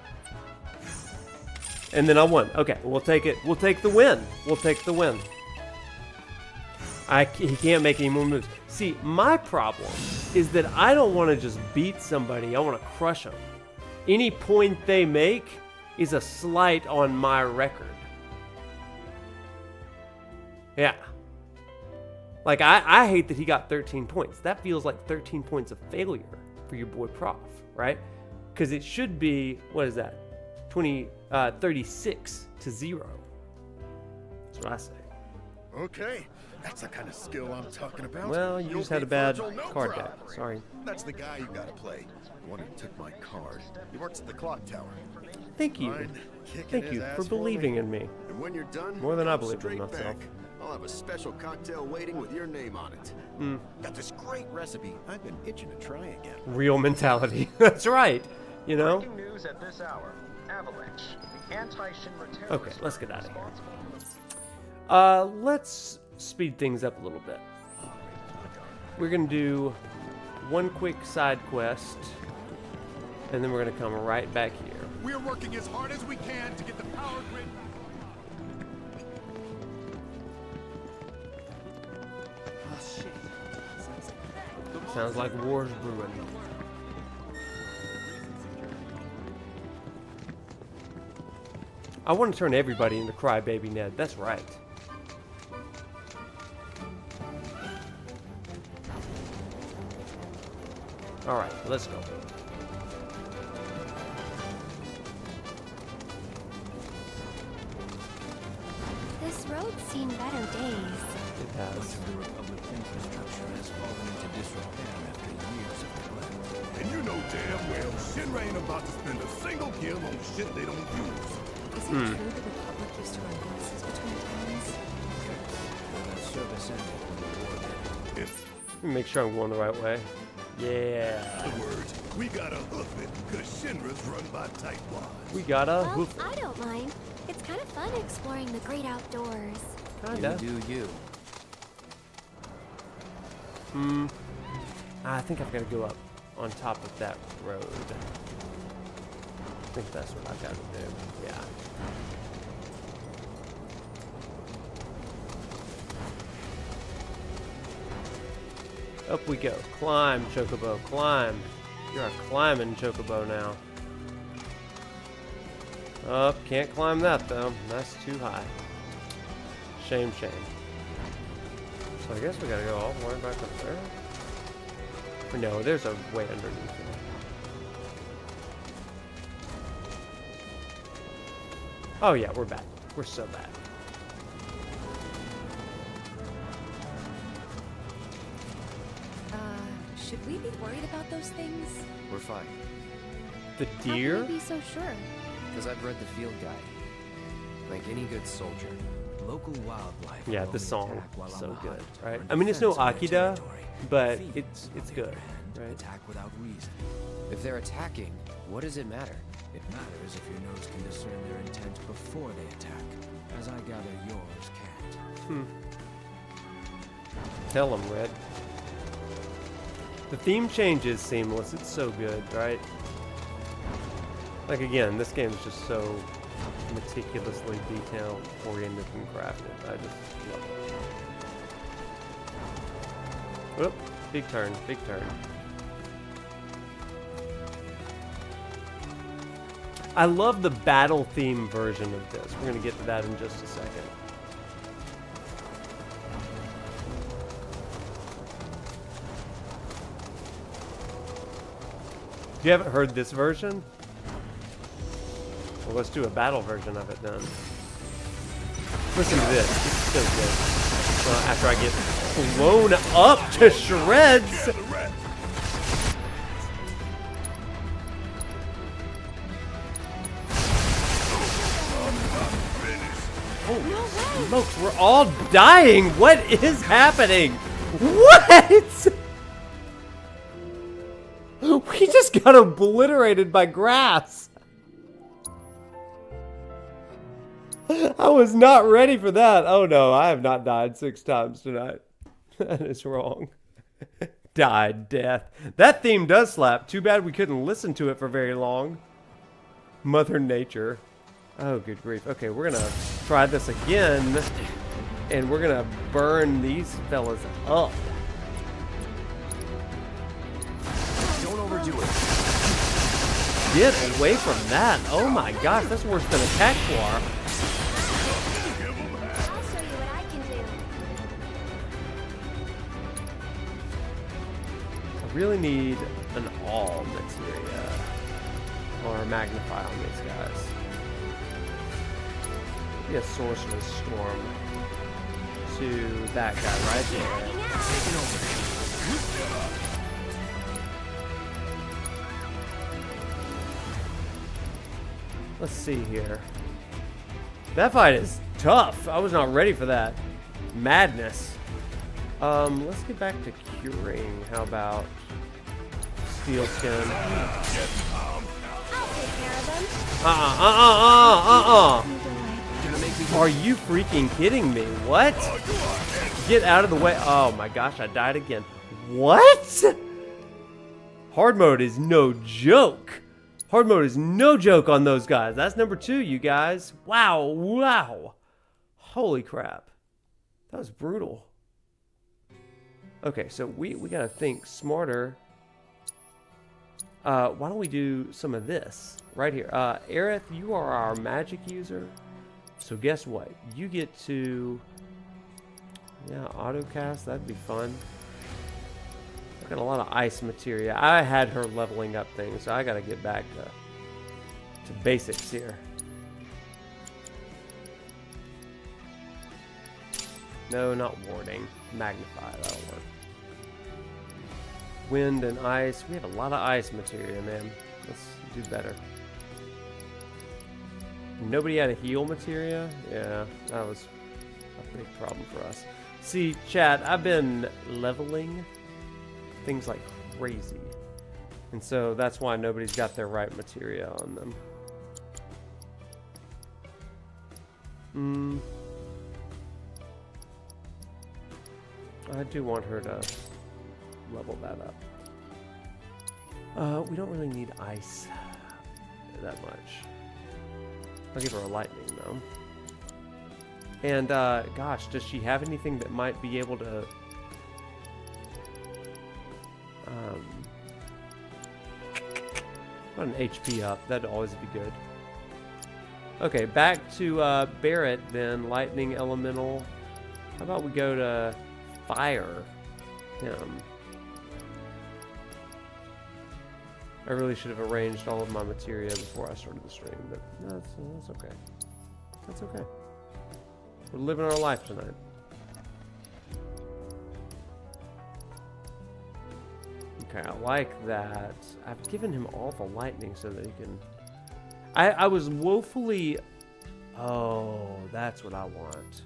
And then I won. Okay, we'll take it. We'll take the win. We'll take the win. He can't make any more moves. See, my problem is that I don't want to just beat somebody. I want to crush them. Any point they make is a slight on my record. Yeah. Like, I hate that he got 13 points. That feels like 13 points of failure for your boy Prof, right? Because it should be, what is that? 36 to 0. That's what I say. Okay, that's the kind of skill I'm talking about. Well, you just had a bad card deck. Sorry. That's the guy you gotta play. The one who took my card. He works at the clock tower. Thank you. Thank you for believing in me. And when you're done, more than I come believe in straight myself. back. I'll have a special cocktail waiting with your name on it. Got this great recipe. I've been itching to try again. Real mentality. That's right. You know? Breaking news at this hour. Avalanche. The anti-Shinra terrorists. Okay, let's get out of here. Let's speed things up a little bit. We're going to do one quick side quest, and then we're going to come right back here. We're working as hard as we can to get the power grid. Sounds like war's brewing. I want to turn everybody into Crybaby Ned. That's right. All right, let's go. This road's seen better days. It has. The Republic infrastructure has fallen into disrepair after years of neglect. And you know damn well Shinra ain't about to spend a single gil on shit they don't use. Is it true the Republic used to run buses between towns? Well, that service ended when the war ended. Let me make sure I'm going the right way. Yeah. In other words, we gotta hoof it, cause Shinra's run by tightwads. We gotta Well, hoof it. I don't mind. It's kind of fun exploring the great outdoors. Kinda. You do you. I think I've got to go up on top of that road. I think that's what I've got to do. Yeah. Up we go. Climb, Chocobo, climb. You're a climbing Chocobo now. Up, can't climb that though. That's too high. Shame, shame. So I guess we gotta go all the way back up there. Or no, there's a way underneath it. Oh yeah, we're back. We're so back. Should we be worried about those things? We're fine. The How deer? can you be so sure? Because I've read the field guide. Like any good soldier. Local wildlife. Yeah, will the only song attack while is on so the good, hunt right? or in I mean, it's no defense of their Akita, territory. but Fiends, it's on the good, other hand, right? attack without reason. If they're attacking, what does it matter? It matters if your nose can discern their intent before they attack, as I gather yours can't. Tell them, Red. The theme change is seamless. It's so good, right? Like, again, this game is just so meticulously detail-oriented and crafted. I just love it. Whoop. Big turn, big turn. I love the battle theme version of this. We're going to get to that in just a second. If you haven't heard this version, let's do a battle version of it then. Listen to this. This is so good. After I get blown up to shreds. Holy smokes, we're all dying. What is happening? What? We just got obliterated by grass. I was not ready for that. Oh no, I have not died 6 times tonight. That is wrong. Died death. That theme does slap. Too bad we couldn't listen to it for very long. Mother Nature. Oh, good grief. Okay, we're gonna try this again. And we're gonna burn these fellas up. Don't overdo it. Get away from that. Oh my gosh, that's worse than a cactuar. I really need an all materia or a magnify on these guys. Be a sorcerer's storm to that guy right there. Taking over. Let's see here. That fight is tough. I was not ready for that. Madness. Let's get back to curing. How about steel skin? Are you freaking kidding me? What? Get out of the way. Oh my gosh, I died again. What? Hard mode is no joke. Hard mode is no joke on those guys. That's number 2, you guys. Wow, wow. Holy crap. That was brutal. Okay, so we gotta think smarter. Why don't we do some of this right here? Aerith, you are our magic user. So guess what? You get to... Yeah, autocast. That'd be fun. I've got a lot of ice materia. I had her leveling up things, so I gotta get back to basics here. No, not warding. Magnify, that'll work. Wind and ice. We have a lot of ice materia, man. Let's do better. Nobody had a heal materia? Yeah, that was a big problem for us. See, chat, I've been leveling things like crazy. And so that's why nobody's got their right materia on them. I do want her to level that up. We don't really need ice that much. I'll give her a lightning though. And gosh, does she have anything that might be able to put an HP up? That'd always be good. Okay, back to Barret then. Lightning elemental. How about we go to fire him? I really should have arranged all of my materia before I started the stream, but no, that's okay. That's okay. We're living our life tonight. Okay, I like that. I've given him all the lightning so that he can... I was woefully... Oh, that's what I want.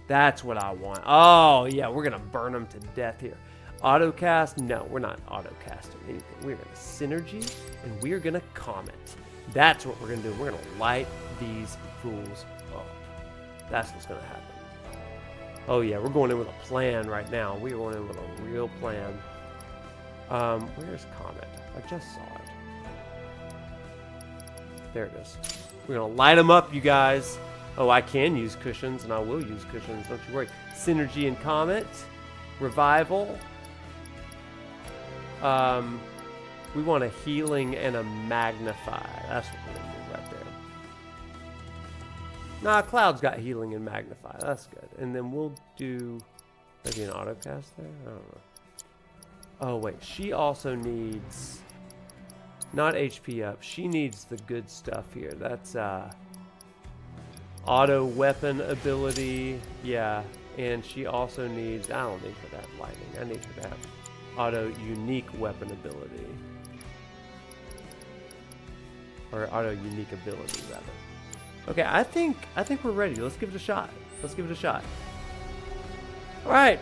That's what I want. Oh, yeah, we're going to burn him to death here. Autocast? No, we're not autocasting anything. We're going to synergy, and we're going to comet. That's what we're going to do. We're going to light these fools up. That's what's going to happen. Oh, yeah, we're going in with a plan right now. We are going in with a real plan. Where's Comet? I just saw it. There it is. We're going to light them up, you guys. Oh, I can use cushions, and I will use cushions. Don't you worry. Synergy and Comet. Revival. We want a healing and a magnify. That's what we're going to do right there. Nah, Cloud's got healing and magnify. That's good. And then we'll do maybe an autocast there? I don't know. Oh, wait. She also needs Not HP up. She needs the good stuff here. That's auto weapon ability. Yeah. And she also needs, I don't need her to have lightning. I need her to have auto unique weapon ability. Or auto unique ability, rather. Okay, I think we're ready. Let's give it a shot. Let's give it a shot. All right.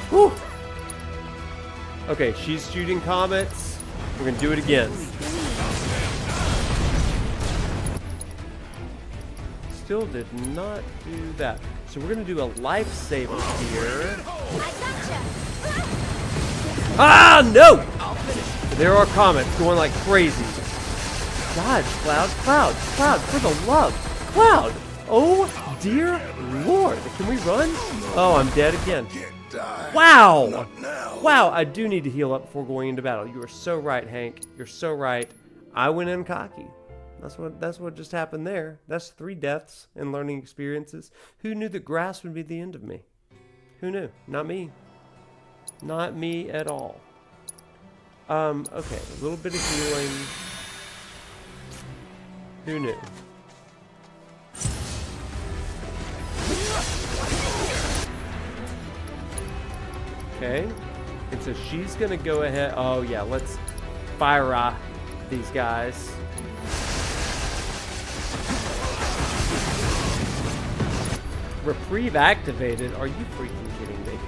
Whew. Okay, she's shooting comets. We're gonna do it again. Still did not do that. So we're gonna do a lifesaver here. Ah, no! There are comets going like crazy. Dodge, Cloud, Cloud, Cloud, for the love. Cloud! Oh, dear Lord. Can we run? Oh, I'm dead again. Wow! Wow, I do need to heal up before going into battle. You are so right, Hank. You're so right. I went in cocky. That's what just happened there. That's 3 deaths and learning experiences. Who knew that grass would be the end of me? Who knew? Not me. Not me at all. Okay, a little bit of healing. Who knew? Okay, and so she's gonna go ahead. Oh yeah, let's fire these guys. Reprieve activated? Are you freaking kidding me?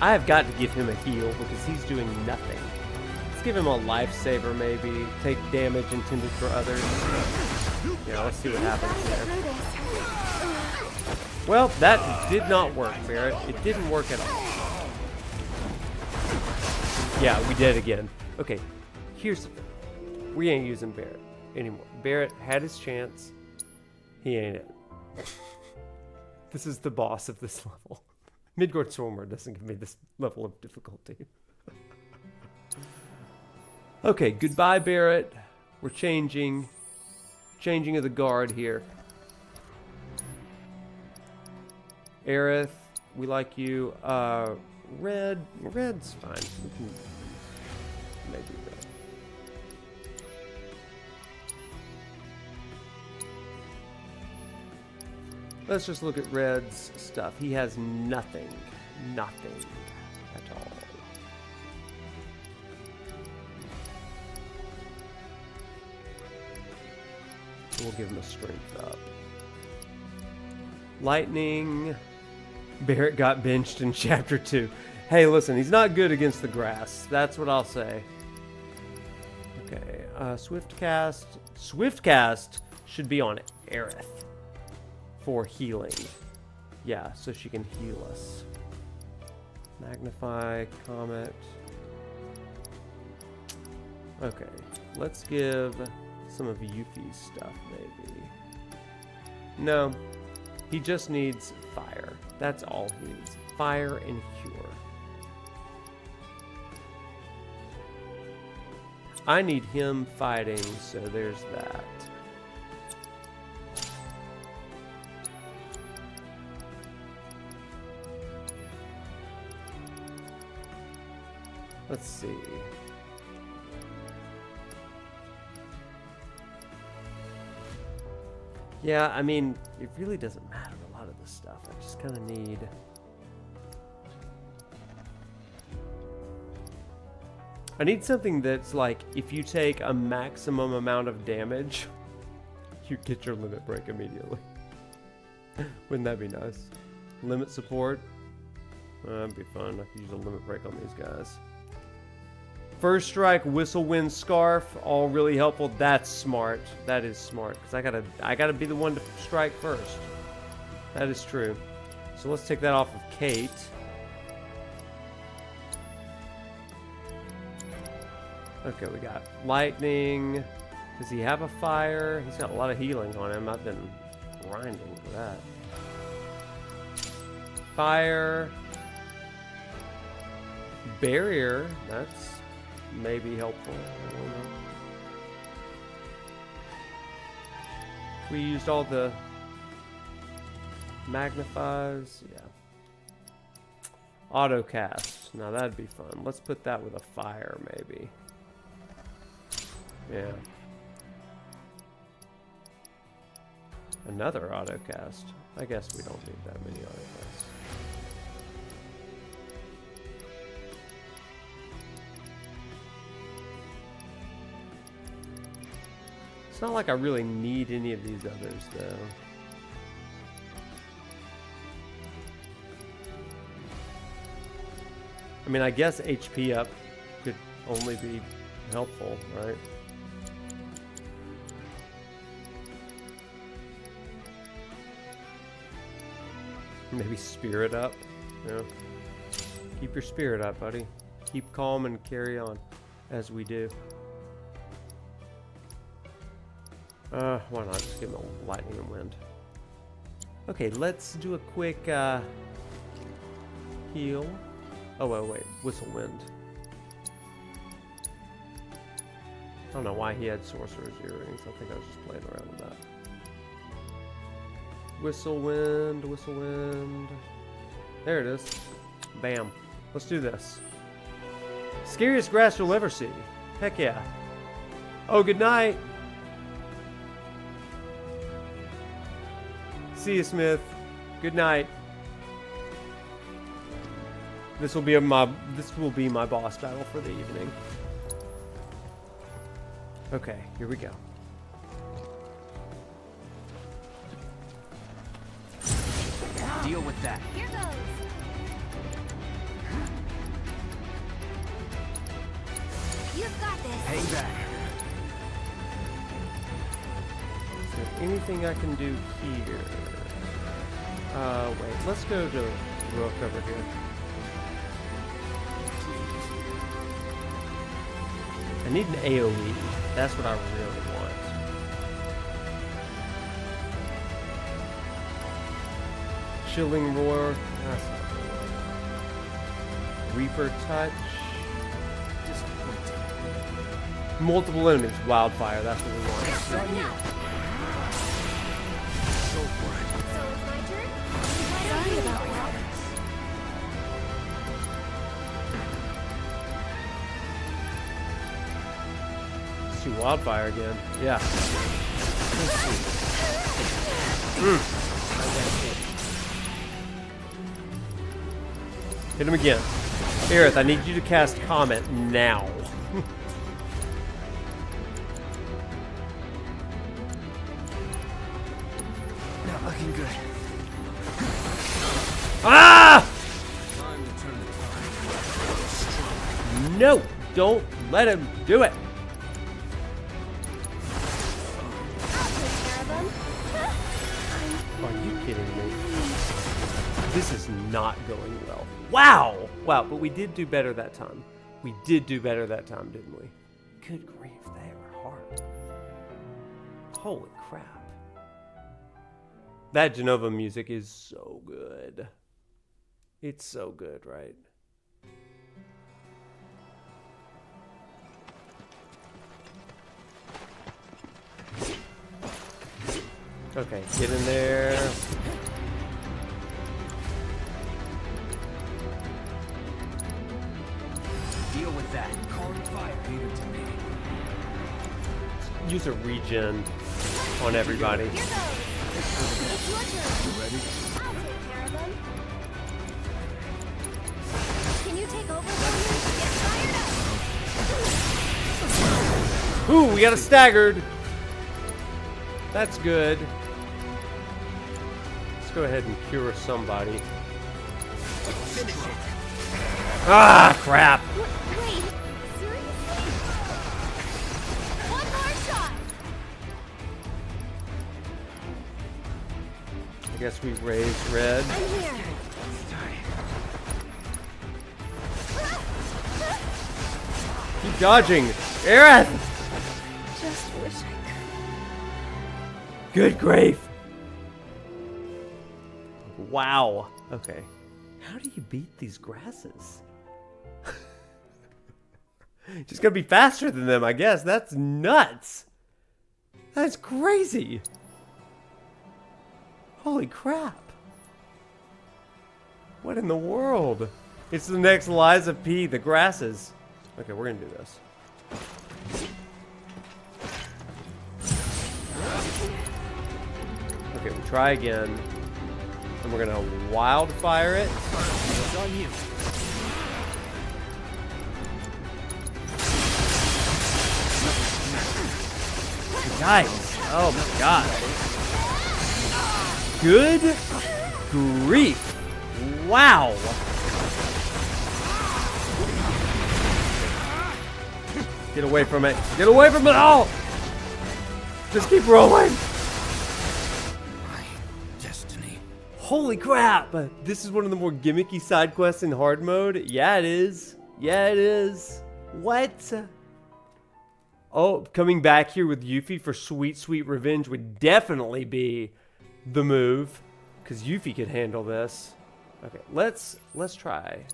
I have got to give him a heal because he's doing nothing. Let's give him a lifesaver maybe. Take damage intended for others. Yeah, let's see what happens there. Well, that did not work, Barret. It didn't work at all. Yeah, we did again. Okay, here's the thing. We ain't using Barret anymore. Barret had his chance. He ain't it. This is the boss of this level. Midgard Stormer doesn't give me this level of difficulty. Okay, goodbye, Barret. We're changing of the guard here. Aerith, we like you. Red's fine. We can maybe red. Let's just look at Red's stuff. He has nothing at all. We'll give him a strength up. Lightning. Barret got benched in Chapter 2. Hey, listen, he's not good against the grass. That's what I'll say. Okay, Swiftcast. Swiftcast should be on Aerith for healing. Yeah, so she can heal us. Magnify, Comet. Okay, let's give some of Yuffie's stuff, maybe. No, he just needs fire. That's all he needs. Fire and cure. I need him fighting, so there's that. Let's see. Yeah, I mean, it really doesn't matter a lot of this stuff. I just kind of need... I need something that's like, if you take a maximum amount of damage, you get your limit break immediately. Wouldn't that be nice? Limit support? That'd be fun. I could use a limit break on these guys. First strike, whistle wind scarf, all really helpful. That's smart. That is smart, because I gotta be the one to strike first. That is true. So let's take that off of Kate. Okay, we got lightning. Does he have a fire? He's got a lot of healing on him. I've been grinding for that. Fire. Barrier, that's maybe helpful. I don't know. We used all the magnifies, yeah. Auto cast, now that'd be fun. Let's put that with a fire, maybe. Yeah. Another auto cast. I guess we don't need that many auto casts. It's not like I really need any of these others, though. I mean, I guess HP up could only be helpful, right? Maybe spirit up. Yeah. Keep your spirit up, buddy. Keep calm and carry on, as we do. Why not just give him a lightning and wind? Okay, let's do a quick heal. Oh, wait, whistle wind. I don't know why he had sorcerer's earrings. I think I was just playing around with that. Whistle wind, whistle wind. There it is. Bam. Let's do this. Scariest grass you'll ever see. Heck yeah. Oh, good night. See you, Smith. Good night. This will be my boss battle for the evening. Okay, here we go. Deal with that. Here goes. You've got this. Hang back. Is there anything I can do here? Wait, let's go to Rook over here. I need an AoE. That's what I really want. Chilling Roar. That's not good. Reaper Touch. Multiple enemies. Wildfire. That's what we want. So it's my turn? Sorry about that. Let's do Wildfire again. Yeah. Hit him again. Aerith, I need you to cast Comment now. Not looking good. Ah! Time to turn the tide. No! Don't let him do it! Are you kidding me? This is not going well. Wow! Wow, but we did do better that time. We did do better that time, didn't we? Good grief, they are hard. Holy crap. That Genova music is so good. It's so good, right? Okay, get in there. Deal with that. Calm fire. Leave it to me. Use a regen on everybody. Here goes. It's your turn. You ready? I'll take care of them. Can you take over for me? Get fired up. Ooh, we got a staggered. That's good. Let's go ahead and cure somebody. Finish it. Ah, crap. Wait, seriously? One more shot. I guess we raised red. I'm here. Keep dodging. Aerith! Just wish I could. Good grief. Wow. Okay. How do you beat these grasses? Just gonna be faster than them, I guess. That's nuts. That's crazy. Holy crap. What in the world? It's the next Liza P, the grasses. Okay, we're gonna do this. Okay, we try again. And we're gonna wildfire it. It's on you. Nice. Oh my god. Good grief. Wow. Get away from it. Get away from it all. Just keep rolling. Holy crap! This is one of the more gimmicky side quests in hard mode. Yeah, it is. Yeah, it is. What? Oh, coming back here with Yuffie for sweet, sweet revenge would definitely be the move, because Yuffie could handle this. Okay, let's try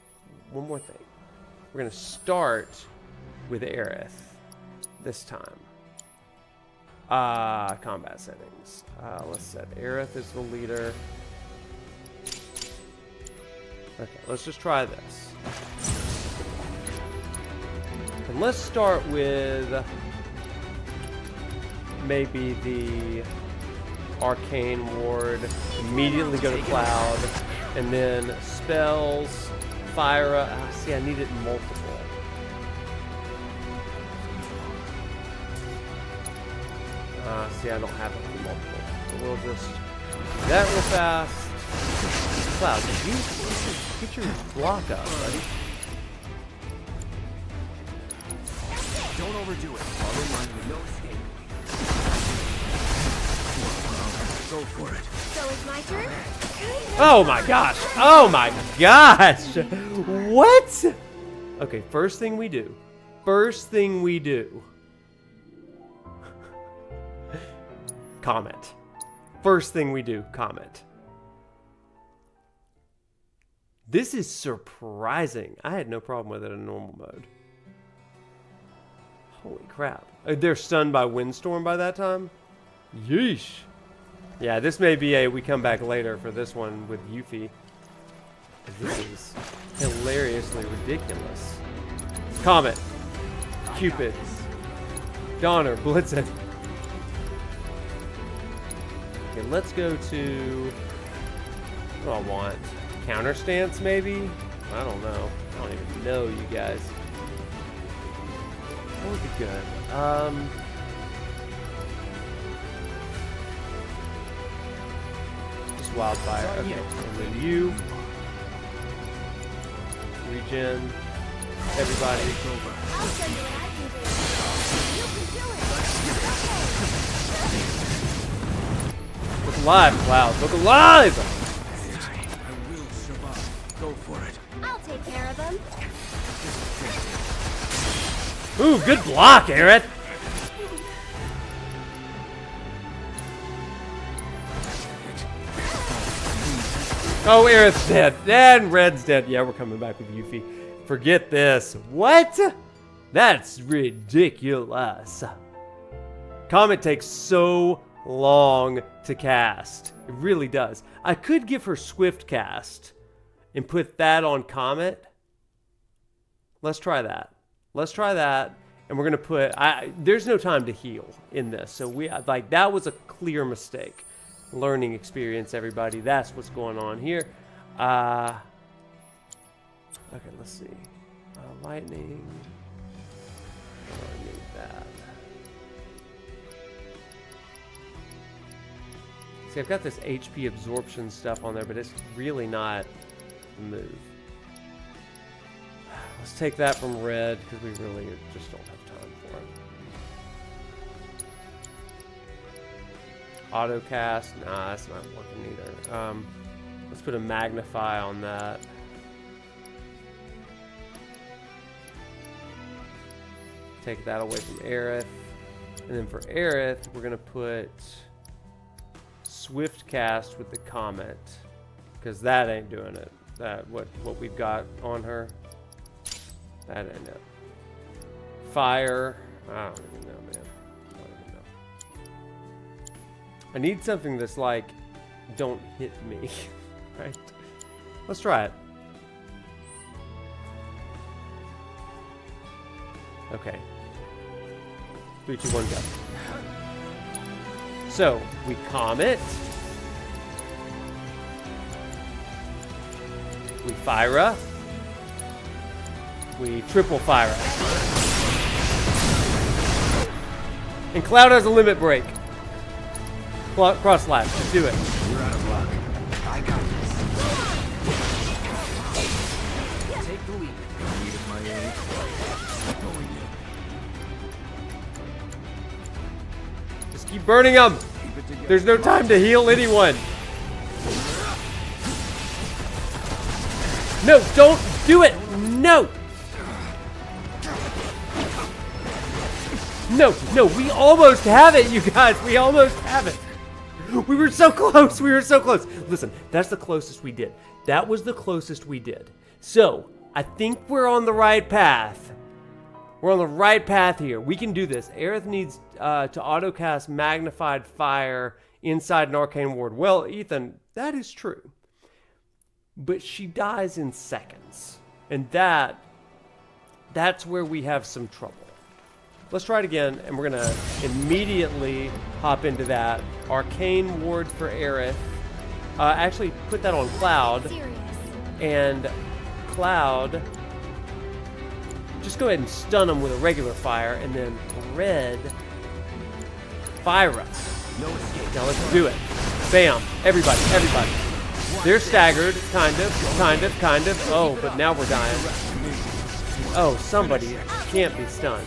one more thing. We're gonna start with Aerith this time. Combat settings. Let's set Aerith as the leader. Okay, let's just try this. And let's start with maybe the Arcane Ward. Immediately go to Cloud. And then spells, Fire. See, I need it multiple. See, I don't have it for multiple. So we'll just do that real fast. Cloud, did you get your block up, buddy? Don't overdo it. Fall in line with no escape. Go for it. So it's my turn? Oh my gosh! Oh my gosh! What? Okay, first thing we do. First thing we do. Comment. First thing we do, comment. This is surprising. I had no problem with it in normal mode. Holy crap. They're stunned by Windstorm by that time? Yeesh. Yeah, this may be a we come back later for this one with Yuffie. This is hilariously ridiculous. Comet. Cupid. Donner. Blitzen. Okay, let's go to... What do I want? Counter stance, maybe? I don't know. I don't even know, you guys. That would be good. Just wildfire. Okay. And then you. Regen. Everybody. I'll show you what I can do. You can do it. Look alive, Cloud. Look alive! Go for it. I'll take care of them. Ooh, good block, Aerith! Oh, Aerith's dead. And Red's dead. Yeah, we're coming back with Yuffie. Forget this. What? That's ridiculous. Comet takes so long to cast. It really does. I could give her Swift Cast and put that on Comet. Let's try that. Let's try that. And we're going to put... there's no time to heal in this. So that was a clear mistake. Learning experience, everybody. That's what's going on here. Okay, let's see. Lightning. I need that. See, I've got this HP absorption stuff on there, but it's really not the move. Let's take that from Red, because we really just don't have time for it. Auto cast, nah, that's not working either. Let's put a magnify on that. Take that away from Aerith. And then for Aerith, we're gonna put Swift Cast with the Comet. Because that ain't doing it. What we've got on her. That ain't it. fire. I don't even know, man. I don't even know. I need something that's like, don't hit me, right? Let's try it. Okay. 3, 2, 1, go. So, we calm it. We fire. We triple fire. And Cloud has a limit break. Cross slash, just do it. You're out of luck. I got this. Take the lead. Need my aid. Going in. Just keep burning them. There's no time to heal anyone. No, don't do it. No. No, we almost have it, you guys. We almost have it. We were so close. We were so close. Listen, that's the closest we did. That was the closest we did. So, I think we're on the right path. We're on the right path here. We can do this. Aerith needs to autocast Magnified Fire inside an Arcane Ward. Well, Ethan, that is true. But she dies in seconds. And that's where we have some trouble. Let's try it again, and we're going to immediately hop into that. Arcane Ward for Aerith. Actually, put that on Cloud. And Cloud, just go ahead and stun them with a regular fire, and then Red, Fire. Now let's do it. Bam. Everybody. They're staggered, kind of. Oh, but now we're dying. Oh, somebody can't be stunned.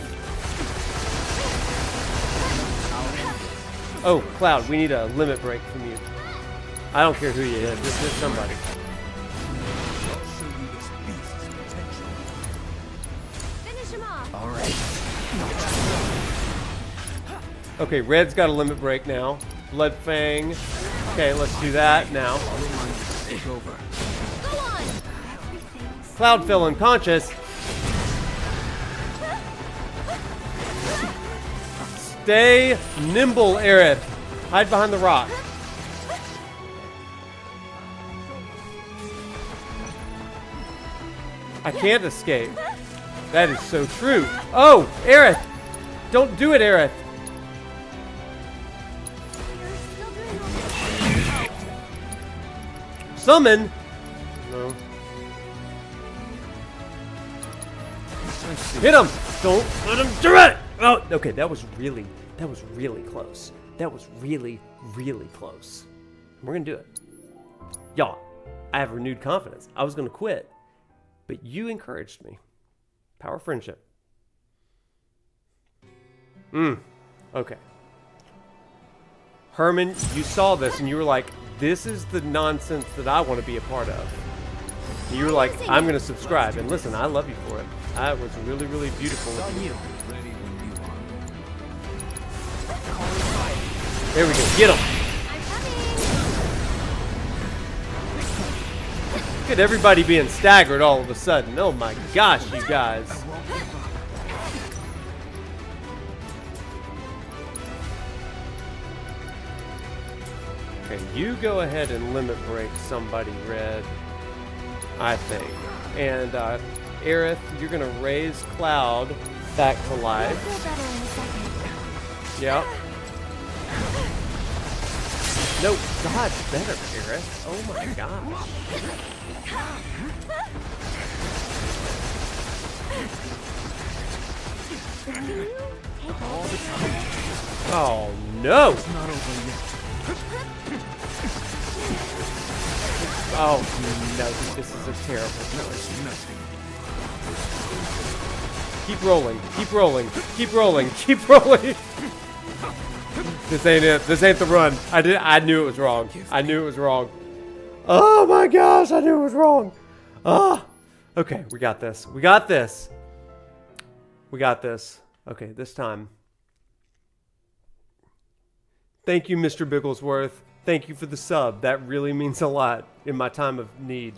Oh, Cloud, we need a limit break from you. I don't care who you hit, just hit somebody. Finish him off. All right. Okay, Red's got a limit break now. Blood Fang. Okay, let's do that now. Take over. Go on. Cloud fell unconscious. Stay nimble, Aerith. Hide behind the rock. I can't escape. That is so true. Oh, Aerith! Don't do it, Aerith. Summon? No. Hit him! Don't let him do it! Oh, okay, that was really close. That was really close. We're gonna do it. Y'all, I have renewed confidence. I was gonna quit, but you encouraged me. Power of friendship. Okay. Herman, you saw this and you were like, this is the nonsense that I want to be a part of. And you were like, I'm gonna subscribe. And listen, I love you for it. That was really beautiful. On you. Ready when you are. There we go. Get him. Look at everybody being staggered all of a sudden. Oh my gosh, you guys. Okay, you go ahead and limit break somebody, Red. I think. And Aerith, you're gonna raise Cloud back to life. Yep. No, God, better, Aerith. Oh my gosh. Oh no! It's not over yet. Oh no, this is a terrible choice. Keep rolling. This ain't it. This ain't the run. I knew it was wrong. Oh my gosh, I knew it was wrong. Okay, we got this. Okay, this time. Thank you, Mr. Bigglesworth. Thank you for the sub. That really means a lot in my time of need.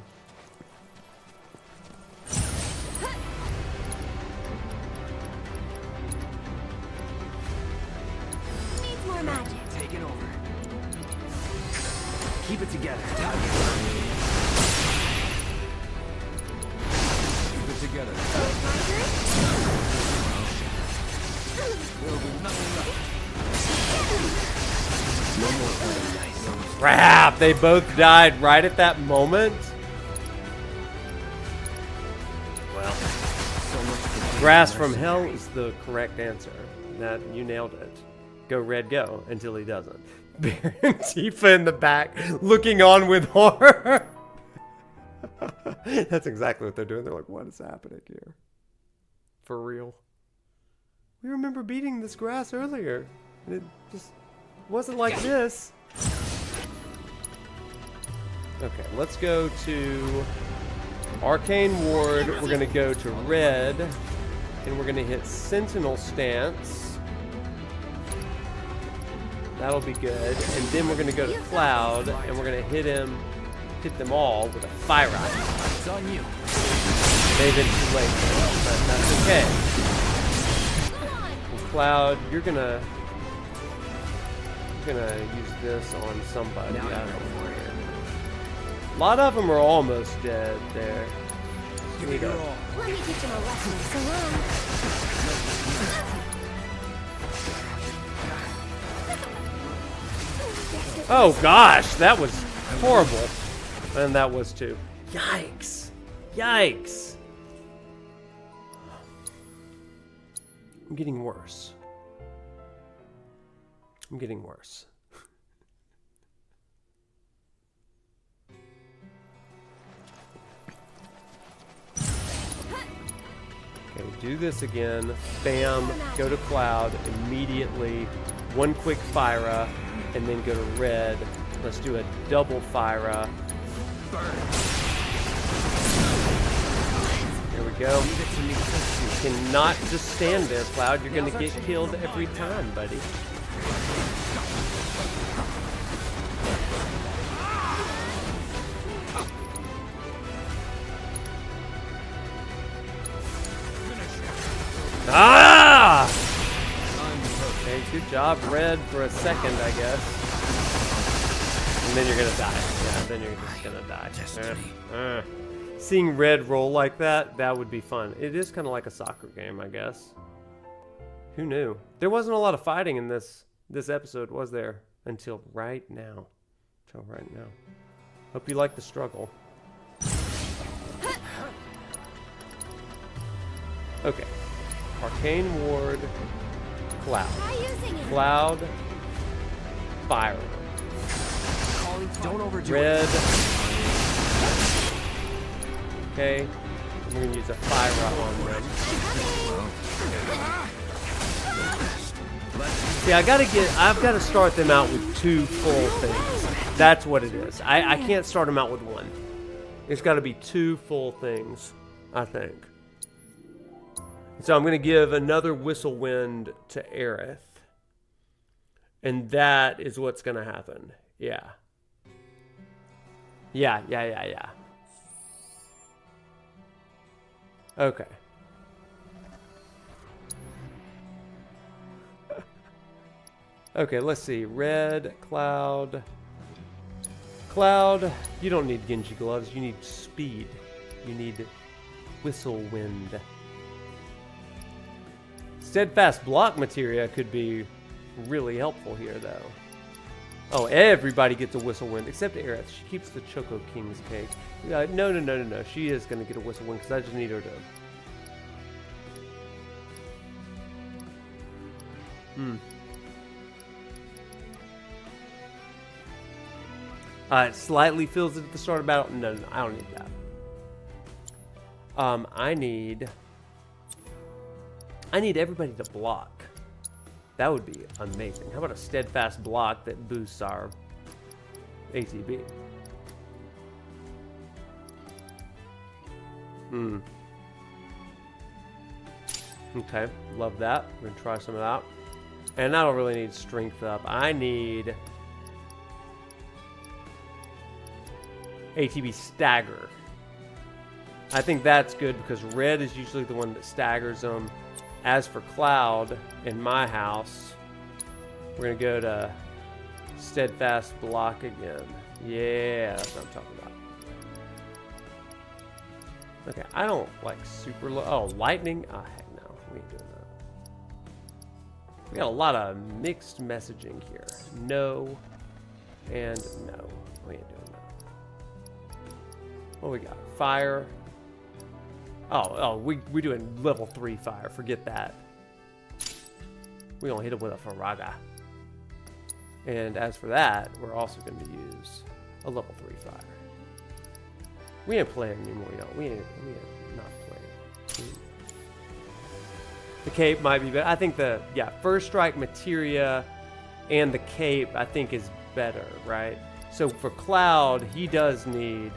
Keep it together. Keep it together. There'll be nothing left. No more fighting nice. Crap! They both died right at that moment. Well, Grass from Hell is the correct answer. That you nailed it. Go Red, go until he doesn't. Barret and Tifa in the back, looking on with horror. That's exactly what they're doing. They're like, "What is happening here?" For real. We remember beating this grass earlier, and it just wasn't like this. Okay, let's go to Arcane Ward. We're going to go to Red, and we're going to hit Sentinel Stance. That'll be good. And then we're going to go to Cloud, and we're going to hit them all with a Fire Eye. It's on you. Maybe it's too late, but that's okay. And Cloud, you're gonna use this on somebody. I don't know. A lot of them are almost dead there. Sweet up. Let me teach him a lesson. So Oh gosh, that was horrible. And that was too. Yikes. Yikes. I'm getting worse. I'm getting worse. Okay, do this again. Bam, go to Cloud immediately. One quick Fira, and then go to Red. Let's do a double Fira. There we go. You cannot just stand there, Cloud. You're gonna get killed every time, buddy. Ah! Okay, good job, Red, for a second, I guess. And then you're gonna die. Yeah, then you're just gonna die. Seeing Red roll like that, that would be fun. It is kind of like a soccer game, I guess. Who knew? There wasn't a lot of fighting in this episode, was there? Until right now. Until right now. Hope you like the struggle. Okay. Arcane Ward, Cloud. Cloud, Fire. Don't overdo Red. it. Okay. We're gonna use a Fire on them. See, I've got to start them out with 2 full things. That's what it is. I can't start them out with 1. It's got to be 2 full things, I think. So I'm going to give another Whistle Wind to Aerith. And that is what's going to happen. Yeah. Yeah. Okay. Okay, let's see. Red, Cloud. Cloud, you don't need Genji gloves. You need speed. You need Whistle Wind. Steadfast block materia could be really helpful here, though. Oh, everybody gets a Whistle Wind, except Aerith. She keeps the Choco King's cake. No. She is going to get a Whistle Wind, because I just need her to... It slightly fills it at the start of battle. No, I don't need that. I need everybody to block. That would be amazing. How about a steadfast block that boosts our ATB? Okay, love that. We're gonna try some of that. And I don't really need strength up. I need ATB stagger. I think that's good because Red is usually the one that staggers them. As for Cloud, in my house, we're going to go to Steadfast Block again. Yeah, that's what I'm talking about. Okay, I don't like super low. Oh, lightning? Oh, heck no. We ain't doing that. We got a lot of mixed messaging here. No and no. We ain't doing that. What we got? Fire. Oh, we doing level 3 fire. Forget that. We gonna hit it with a Faraga. And as for that, we're also going to use a level 3 fire. We ain't playing anymore, y'all. We ain't not playing. The cape might be better. I think first strike materia and the cape I think is better, right? So for Cloud, he does need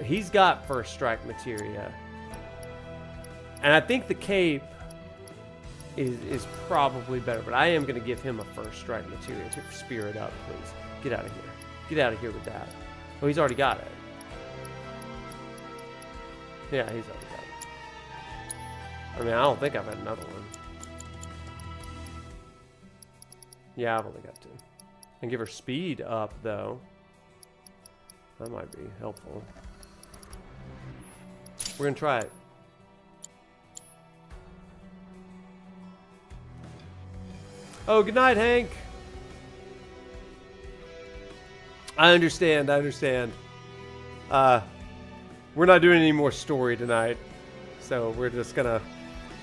he's got first strike materia. And I think the cape is probably better, but I am going to give him a first strike materia to spear it up, please. Get out of here. Get out of here with that. Oh, he's already got it. Yeah, he's already got it. I mean, I don't think I've had another one. Yeah, I've only got 2. And give her speed up, though. That might be helpful. We're going to try it. Oh, good night, Hank. I understand. We're not doing any more story tonight. So we're just going to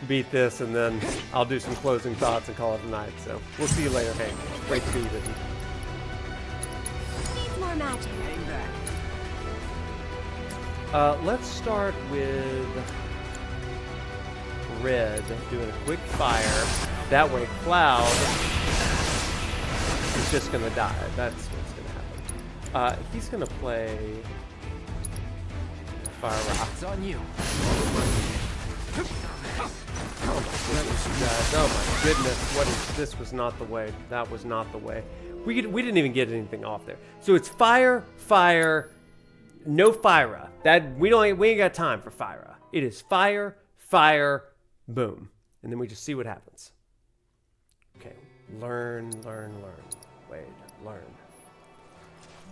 beat this, and then I'll do some closing thoughts and call it a night. So we'll see you later, Hank. Great to be with you. Needs more magic. Hang back. Let's start with Red doing a quick fire. That way, Cloud is just going to die. That's what's going to happen. He's going to play a fire rock. It's on you. Oh my goodness, you guys. Oh my goodness. What is this? Was not the way. That was not the way. We didn't even get anything off there. So it's fire, no Fyra. That we ain't got time for Fyra. It is fire, boom. And then we just see what happens. Okay, learn. Wait, learn.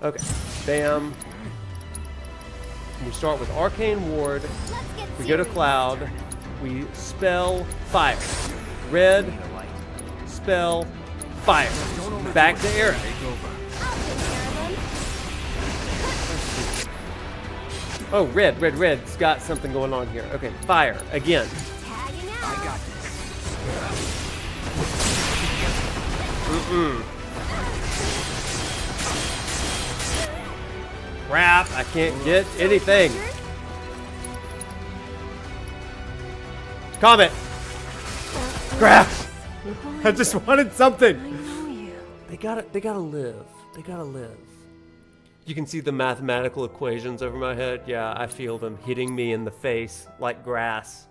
Okay, bam. We start with Arcane Ward. We go to Cloud. We spell fire. Red, spell fire. Back to Aerith. Oh, Red's got something going on here. Okay, fire again. I got this. Crap, I can't get anything. Comet. Crap. I just wanted something. They gotta live. They gotta live. You can see the mathematical equations over my head. Yeah, I feel them hitting me in the face like grass.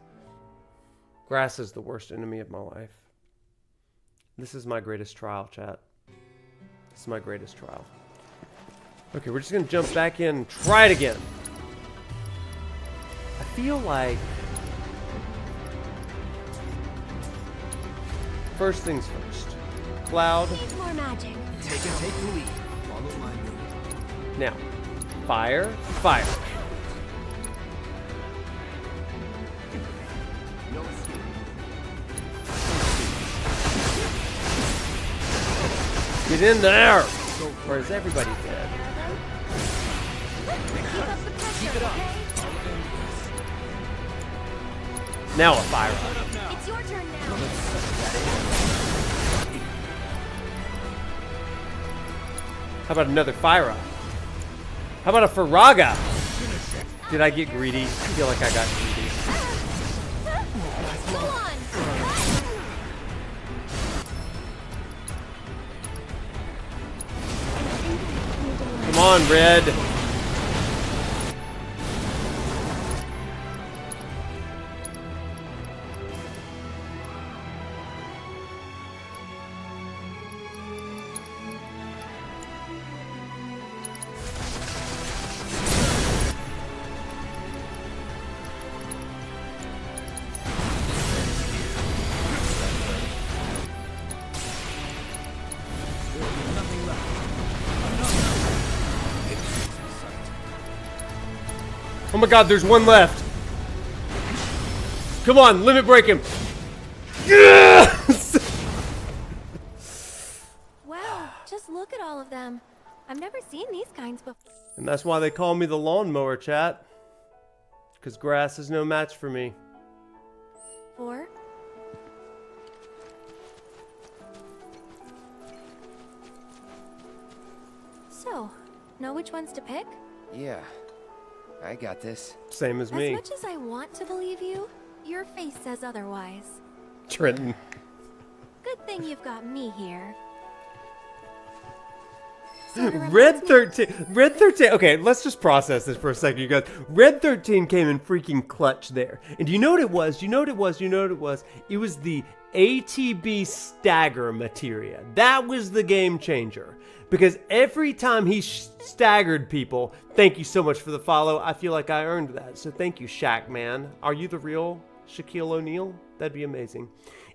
Grass is the worst enemy of my life. This is my greatest trial, chat. This is my greatest trial. Okay, we're just gonna jump back in and try it again. I feel like... First things first. Cloud. More magic. Take the lead. Follow my lead. Now, fire. Get in there! Or is everybody dead? Keep it up. Now a fire. It's your turn now. How about another fire? How about a Faraga? Did I get greedy? I feel like I got greedy. Go on. Come on, Red. Oh my god, there's one left. Come on, limit break him. Yes! Wow, just look at all of them. I've never seen these kinds before. And that's why they call me the lawnmower, chat. Because grass is no match for me. So, know which ones to pick? Yeah, I got this. Same as me. As much as I want to believe you, your face says otherwise. Trenton. Good thing you've got me here. Red 13. Red 13. Okay, let's just process this for a second, you guys. Red 13 came in freaking clutch there. And do you know what it was? You know what it was? You know what it was? It was the ATB stagger materia. That was the game changer. Because every time he staggered people, thank you so much for the follow. I feel like I earned that. So thank you, Shaq Man. Are you the real Shaquille O'Neal? That'd be amazing.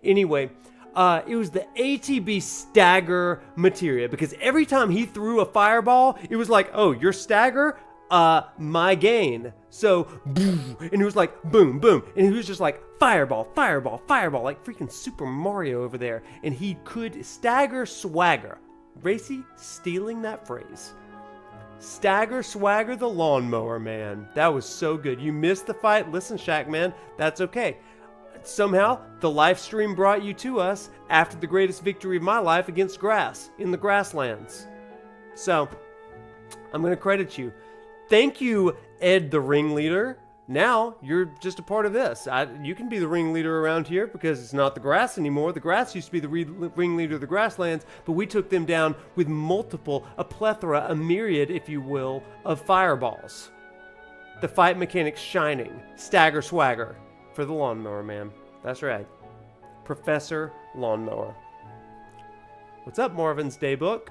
Anyway, it was the ATB stagger materia. Because every time he threw a fireball, it was like, oh, your stagger? My gain. So, boom, and it was like, boom, boom. And he was just like, fireball, fireball, fireball. Like freaking Super Mario over there. And he could stagger swagger. Racy stealing that phrase. Stagger swagger the lawnmower man. That was so good. You missed the fight. Listen, Shaq Man, that's okay. Somehow, the live stream brought you to us after the greatest victory of my life against grass in the Grasslands. So, I'm going to credit you. Thank you, Ed the ringleader. Now, you're just a part of this. You can be the ringleader around here because it's not the grass anymore. The grass used to be the ringleader of the Grasslands, but we took them down with multiple, a plethora, a myriad, if you will, of fireballs. The fight mechanics shining. Stagger swagger for the lawnmower man. That's right. Professor Lawnmower. What's up, Marvin's Daybook?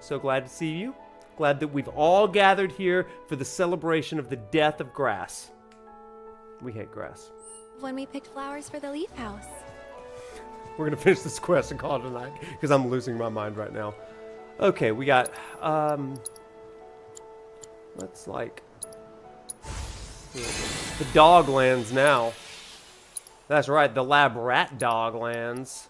So glad to see you. Glad that we've all gathered here for the celebration of the death of grass. We hate grass. When we picked flowers for the leaf house. We're going to finish this quest and call it a night because I'm losing my mind right now. Okay, we got, let's like, the Doglands now. That's right, the Lab Rat Doglands.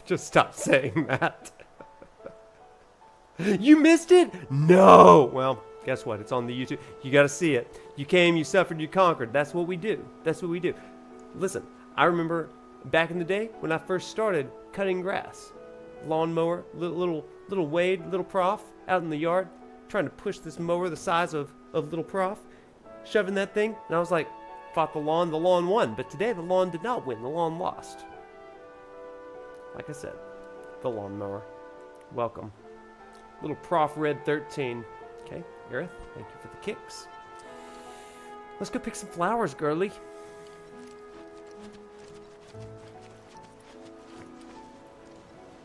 Just stop saying that. You missed it? No. Well, guess what? It's on the YouTube. You got to see it. You came, you suffered, you conquered. That's what we do. That's what we do. Listen, I remember back in the day when I first started cutting grass. Lawnmower, little Wade, little prof out in the yard trying to push this mower the size of little prof, shoving that thing. And I was like, fought the lawn won. But today the lawn did not win. The lawn lost. Like I said, the lawnmower. Welcome. Little Prof Red 13. Okay, Aerith, thank you for the kicks. Let's go pick some flowers, girly.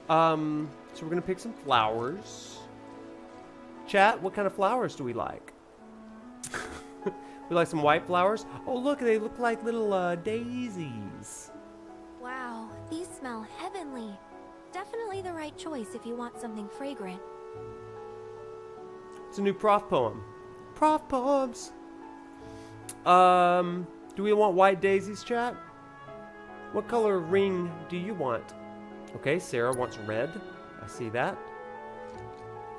So we're gonna pick some flowers. Chat, what kind of flowers do we like? We like some white flowers. Oh, look, they look like little daisies. Wow, these smell heavenly. Definitely the right choice if you want something fragrant. It's a new prof poem. Prof poems. Do we want white daisies, chat? What color ring do you want? Okay, Sarah wants red. I see that.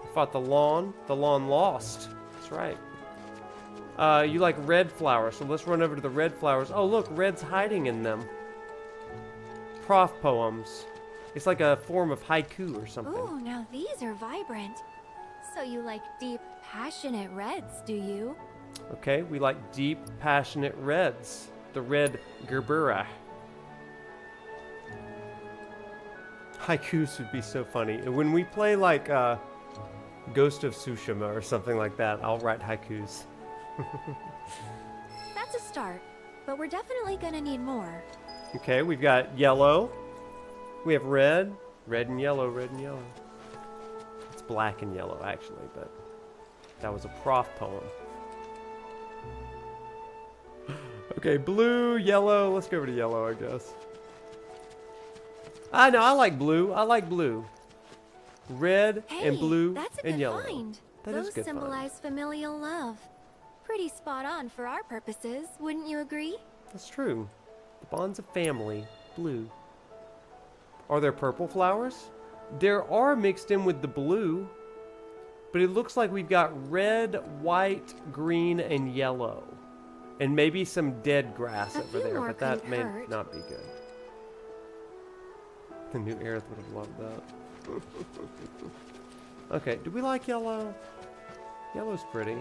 I fought the lawn. The lawn lost. That's right. You like red flowers, so let's run over to the red flowers. Oh, look, red's hiding in them. Prof poems. It's like a form of haiku or something. Ooh, now these are vibrant. So you like deep, passionate reds, do you? Okay, we like deep, passionate reds. The red Gerbera. Haikus would be so funny. When we play like Ghost of Tsushima or something like that, I'll write haikus. That's a start, but we're definitely gonna need more. Okay, we've got yellow. We have red, red and yellow, red and yellow. It's black and yellow, actually, but that was a prof poem. Okay, blue, yellow. Let's go over to yellow, I guess. No, I like blue. I like blue. Red and blue that's a and good yellow. Find. That is Those good fun. symbolize familial love. Pretty spot on for our purposes, wouldn't you agree? That's true. The bonds of family, blue. Are there purple flowers? There are mixed in with the blue, but it looks like we've got red, white, green, and yellow. And maybe some dead grass over there, but that may not be good. The new Aerith would have loved that. Okay, do we like yellow? Yellow's pretty.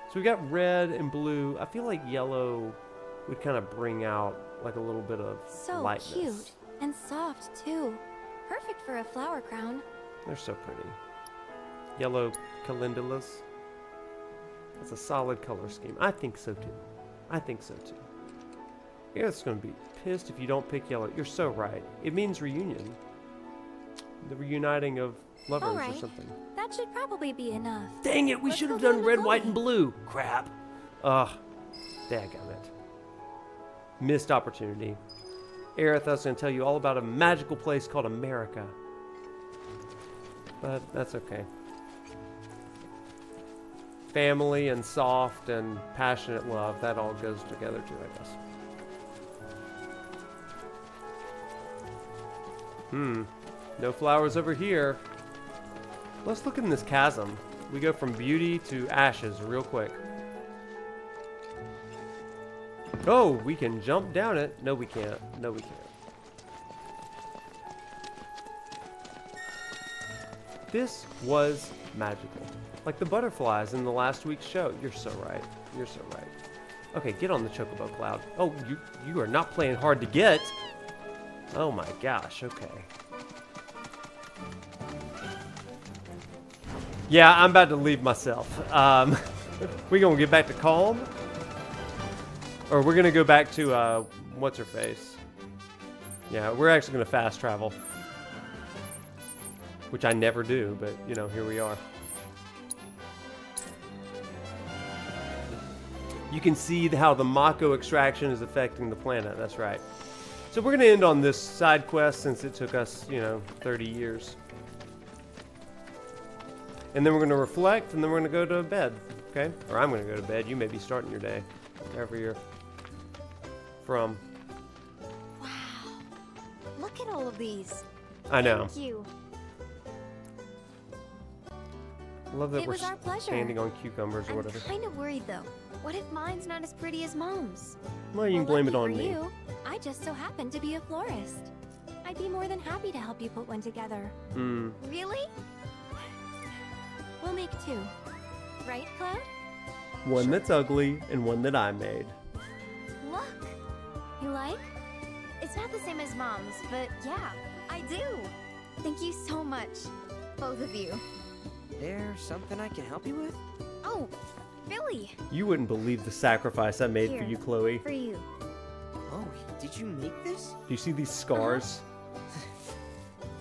So we got red and blue. I feel like yellow would kind of bring out like a little bit of So lightness. cute and soft too. Perfect for a flower crown. They're so pretty. Yellow calendulas. That's a solid color scheme. I think so too. I think so too. Aerith's gonna be pissed if you don't pick yellow. You're so right. It means reunion. The reuniting of lovers All right. or something. That should probably be enough. Dang it, we Let's should go have get done a red, Chloe. white, and blue. Crap. Ugh. Daggum it. Missed opportunity. Aerith, I was going to tell you all about a magical place called America. But that's okay. Family and soft and passionate love, that all goes together too, I guess. No flowers over here. Let's look in this chasm. We go from beauty to ashes real quick. Oh, we can jump down it. No, we can't. No, we can't. This was magical. Like the butterflies in the last week's show. You're so right. You're so right. Okay, get on the Chocobo Cloud. Oh, you are not playing hard to get. Oh my gosh, okay. Yeah, I'm about to leave myself. We gonna get back to Kalm? Or we're gonna go back to, what's her face? Yeah, we're actually gonna fast travel. Which I never do, but, you know, here we are. You can see how the Mako extraction is affecting the planet, that's right. So we're gonna end on this side quest since it took us, you know, 30 years. And then we're gonna reflect, and then we're gonna go to bed, okay? Or I'm gonna go to bed. You may be starting your day, wherever you're from. Wow. Look at all of these. I know. Thank you. I love that It we're was our pleasure. standing on cucumbers or I'm whatever. kind of worried though. What if mine's not as pretty as Mom's? Well, you can blame it lucky on for me. you, I just so happen to be a florist. I'd be more than happy to help you put one together. Really? We'll make two. Right, Cloud? One that's ugly and one that I made. Look. You like? It's not the same as Mom's, but yeah, I do. Thank you so much. Both of you. There's something I can help you with? Oh, Billy. You wouldn't believe the sacrifice I made Here, for you, Chloe. For you. Oh, did you make this? Do you see these scars?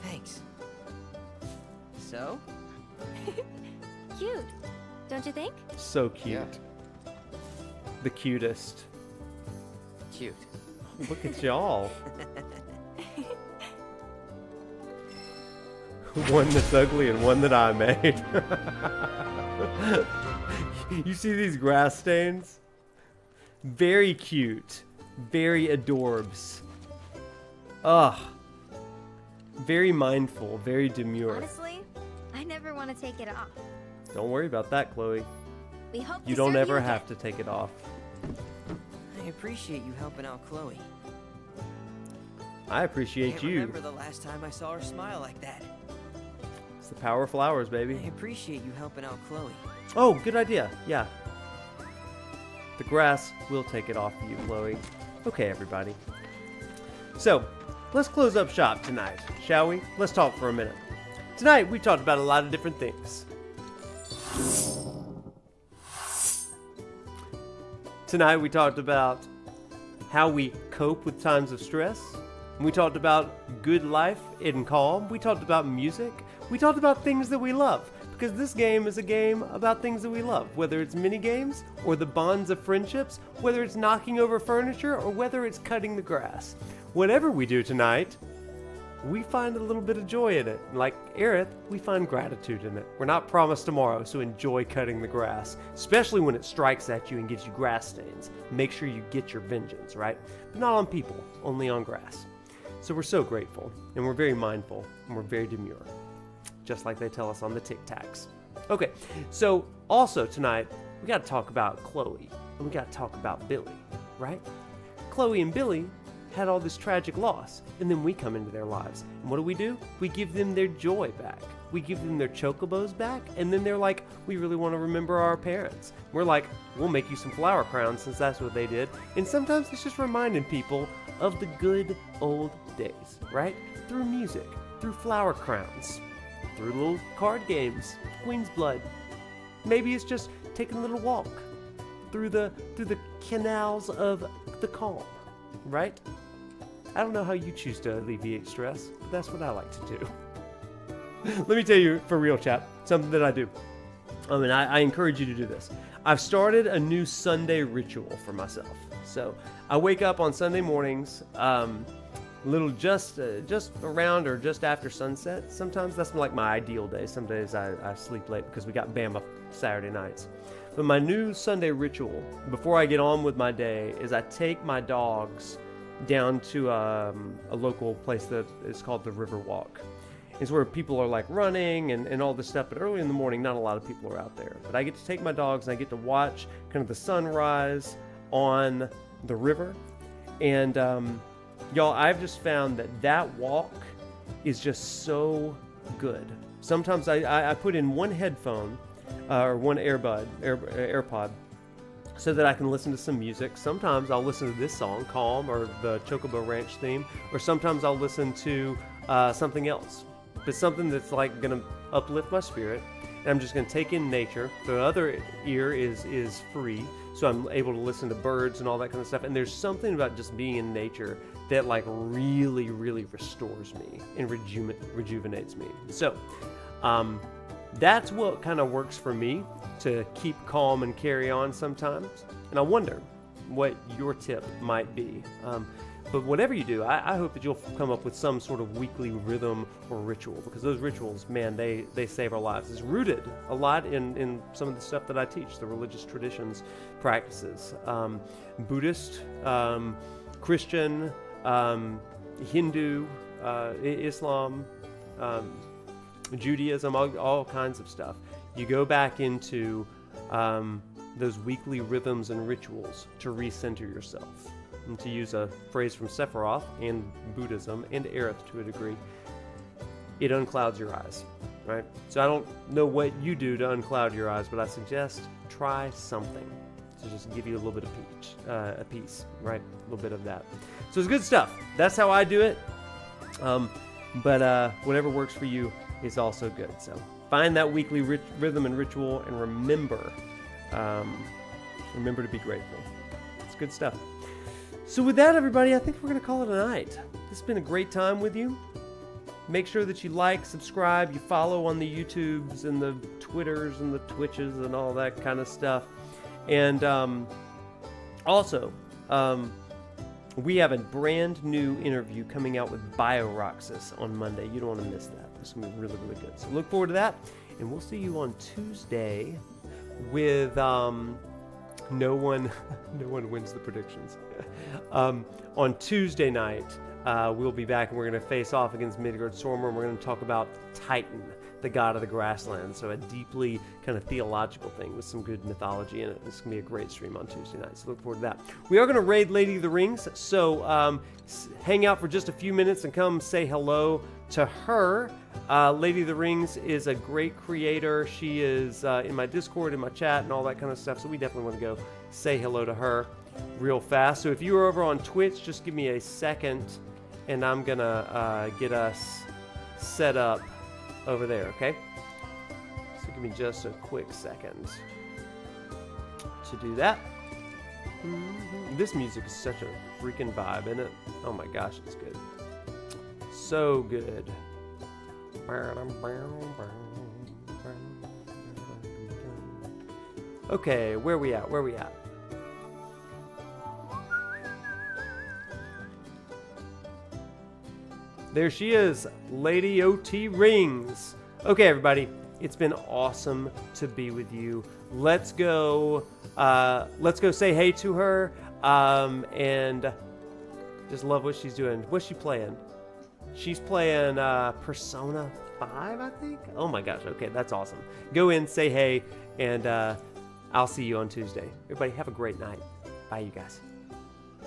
Thanks. So? Cute, don't you think? So cute. The cutest. Cute. Look at y'all. One that's ugly and one that I made. You see these grass stains? Very cute. Very adorbs. Ugh. Very mindful. Very demure. Honestly, I never want to take it off. Don't worry about that, Chloe. We hope You to don't serve ever again. have to take it off. I appreciate you helping out Chloe. I appreciate Can't you. remember the last time I saw her smile like that. It's the power of flowers, baby. I appreciate you helping out Chloe. Oh, good idea. Yeah. The grass will take it off for you, Chloe. Okay, everybody. So, let's close up shop tonight, shall we? Let's talk for a minute. Tonight, we talked about a lot of different things. Tonight, we talked about how we cope with times of stress. We talked about good life in Kalm. We talked about music. We talked about things that we love. Because this game is a game about things that we love. Whether it's mini games, or the bonds of friendships, whether it's knocking over furniture, or whether it's cutting the grass. Whatever we do tonight, we find a little bit of joy in it. Like Aerith, we find gratitude in it. We're not promised tomorrow, so enjoy cutting the grass, especially when it strikes at you and gives you grass stains. Make sure you get your vengeance, right? But not on people, only on grass. So we're so grateful, and we're very mindful, and we're very demure, just like they tell us on the Tic Tacs. Okay, so also tonight, we got to talk about Chloe, and we got to talk about Billy, right? Chloe and Billy had all this tragic loss, and then we come into their lives. And what do? We give them their joy back. We give them their chocobos back, and then they're like, we really want to remember our parents. We're like, we'll make you some flower crowns since that's what they did. And sometimes it's just reminding people of the good old days, right? Through music, through flower crowns, through little card games, Queen's Blood. Maybe it's just taking a little walk through the canals of the Kalm, right? I don't know how you choose to alleviate stress, but that's what I like to do. Let me tell you, for real, chat, something that I do. I encourage you to do this. I've started a new Sunday ritual for myself. So I wake up on Sunday mornings, just around or just after sunset. Sometimes that's like my ideal day. Some days I sleep late because we got Bama Saturday nights. But my new Sunday ritual, before I get on with my day, is I take my dogs down to a local place that is called the River Walk. It's where people are like running and all this stuff, but early in the morning, not a lot of people are out there. But I get to take my dogs and I get to watch kind of the sunrise on the river. And y'all, I've just found that walk is just so good. Sometimes I put in one headphone or one AirPod, so that I can listen to some music. Sometimes I'll listen to this song, Kalm, or the Chocobo Ranch theme, or sometimes I'll listen to something else, but something that's like gonna uplift my spirit, and I'm just gonna take in nature. The other ear is free, so I'm able to listen to birds and all that kind of stuff, and there's something about just being in nature that like really, really restores me and rejuvenates me. So, that's what kind of works for me to keep calm and carry on sometimes. And I wonder what your tip might be. But whatever you do, I hope that you'll come up with some sort of weekly rhythm or ritual, because those rituals, man, they save our lives. It's rooted a lot in some of the stuff that I teach, the religious traditions, practices. Buddhist, Christian, Hindu, Islam, Judaism, all kinds of stuff. You go back into those weekly rhythms and rituals to recenter yourself. And to use a phrase from Sephiroth and Buddhism and Aerith to a degree, it unclouds your eyes, right? So I don't know what you do to uncloud your eyes, but I suggest try something to just give you a little bit of peace, right? A little bit of that. So it's good stuff. That's how I do it. But whatever works for you is also good. So find that weekly rhythm and ritual, and remember to be grateful. It's good stuff. So with that, everybody, I think we're going to call it a night. This has been a great time with you. Make sure that you like, subscribe, you follow on the YouTubes and the Twitters and the Twitches and all that kind of stuff. And also, we have a brand new interview coming out with BioRoxys on Monday. You don't want to miss that. It's going to be really, really good. So look forward to that. And we'll see you on Tuesday with no one wins the predictions. On Tuesday night, we'll be back and we're going to face off against Midgard-Sormr, and we're going to talk about Titan, the god of the Grasslands. So a deeply kind of theological thing with some good mythology in it. This is going to be a great stream on Tuesday night, so look forward to that. We are going to raid Lady of the Rings, so hang out for just a few minutes and come say hello to her. Lady of the Rings is a great creator. She is in my Discord, in my chat, and all that kind of stuff, so we definitely want to go say hello to her real fast. So if you are over on Twitch, just give me a second, and I'm going to get us set up over there, okay? So give me just a quick second to do that. This music is such a freaking vibe, isn't it? Oh my gosh, it's good. So good. Okay, where we at? There she is, Lady OT Rings. Okay, everybody, it's been awesome to be with you. Let's go say hey to her, and just love what she's doing. What's she playing? She's playing Persona 5, I think. Oh my gosh, okay, that's awesome. Go in, say hey, and I'll see you on Tuesday. Everybody, have a great night. Bye, you guys.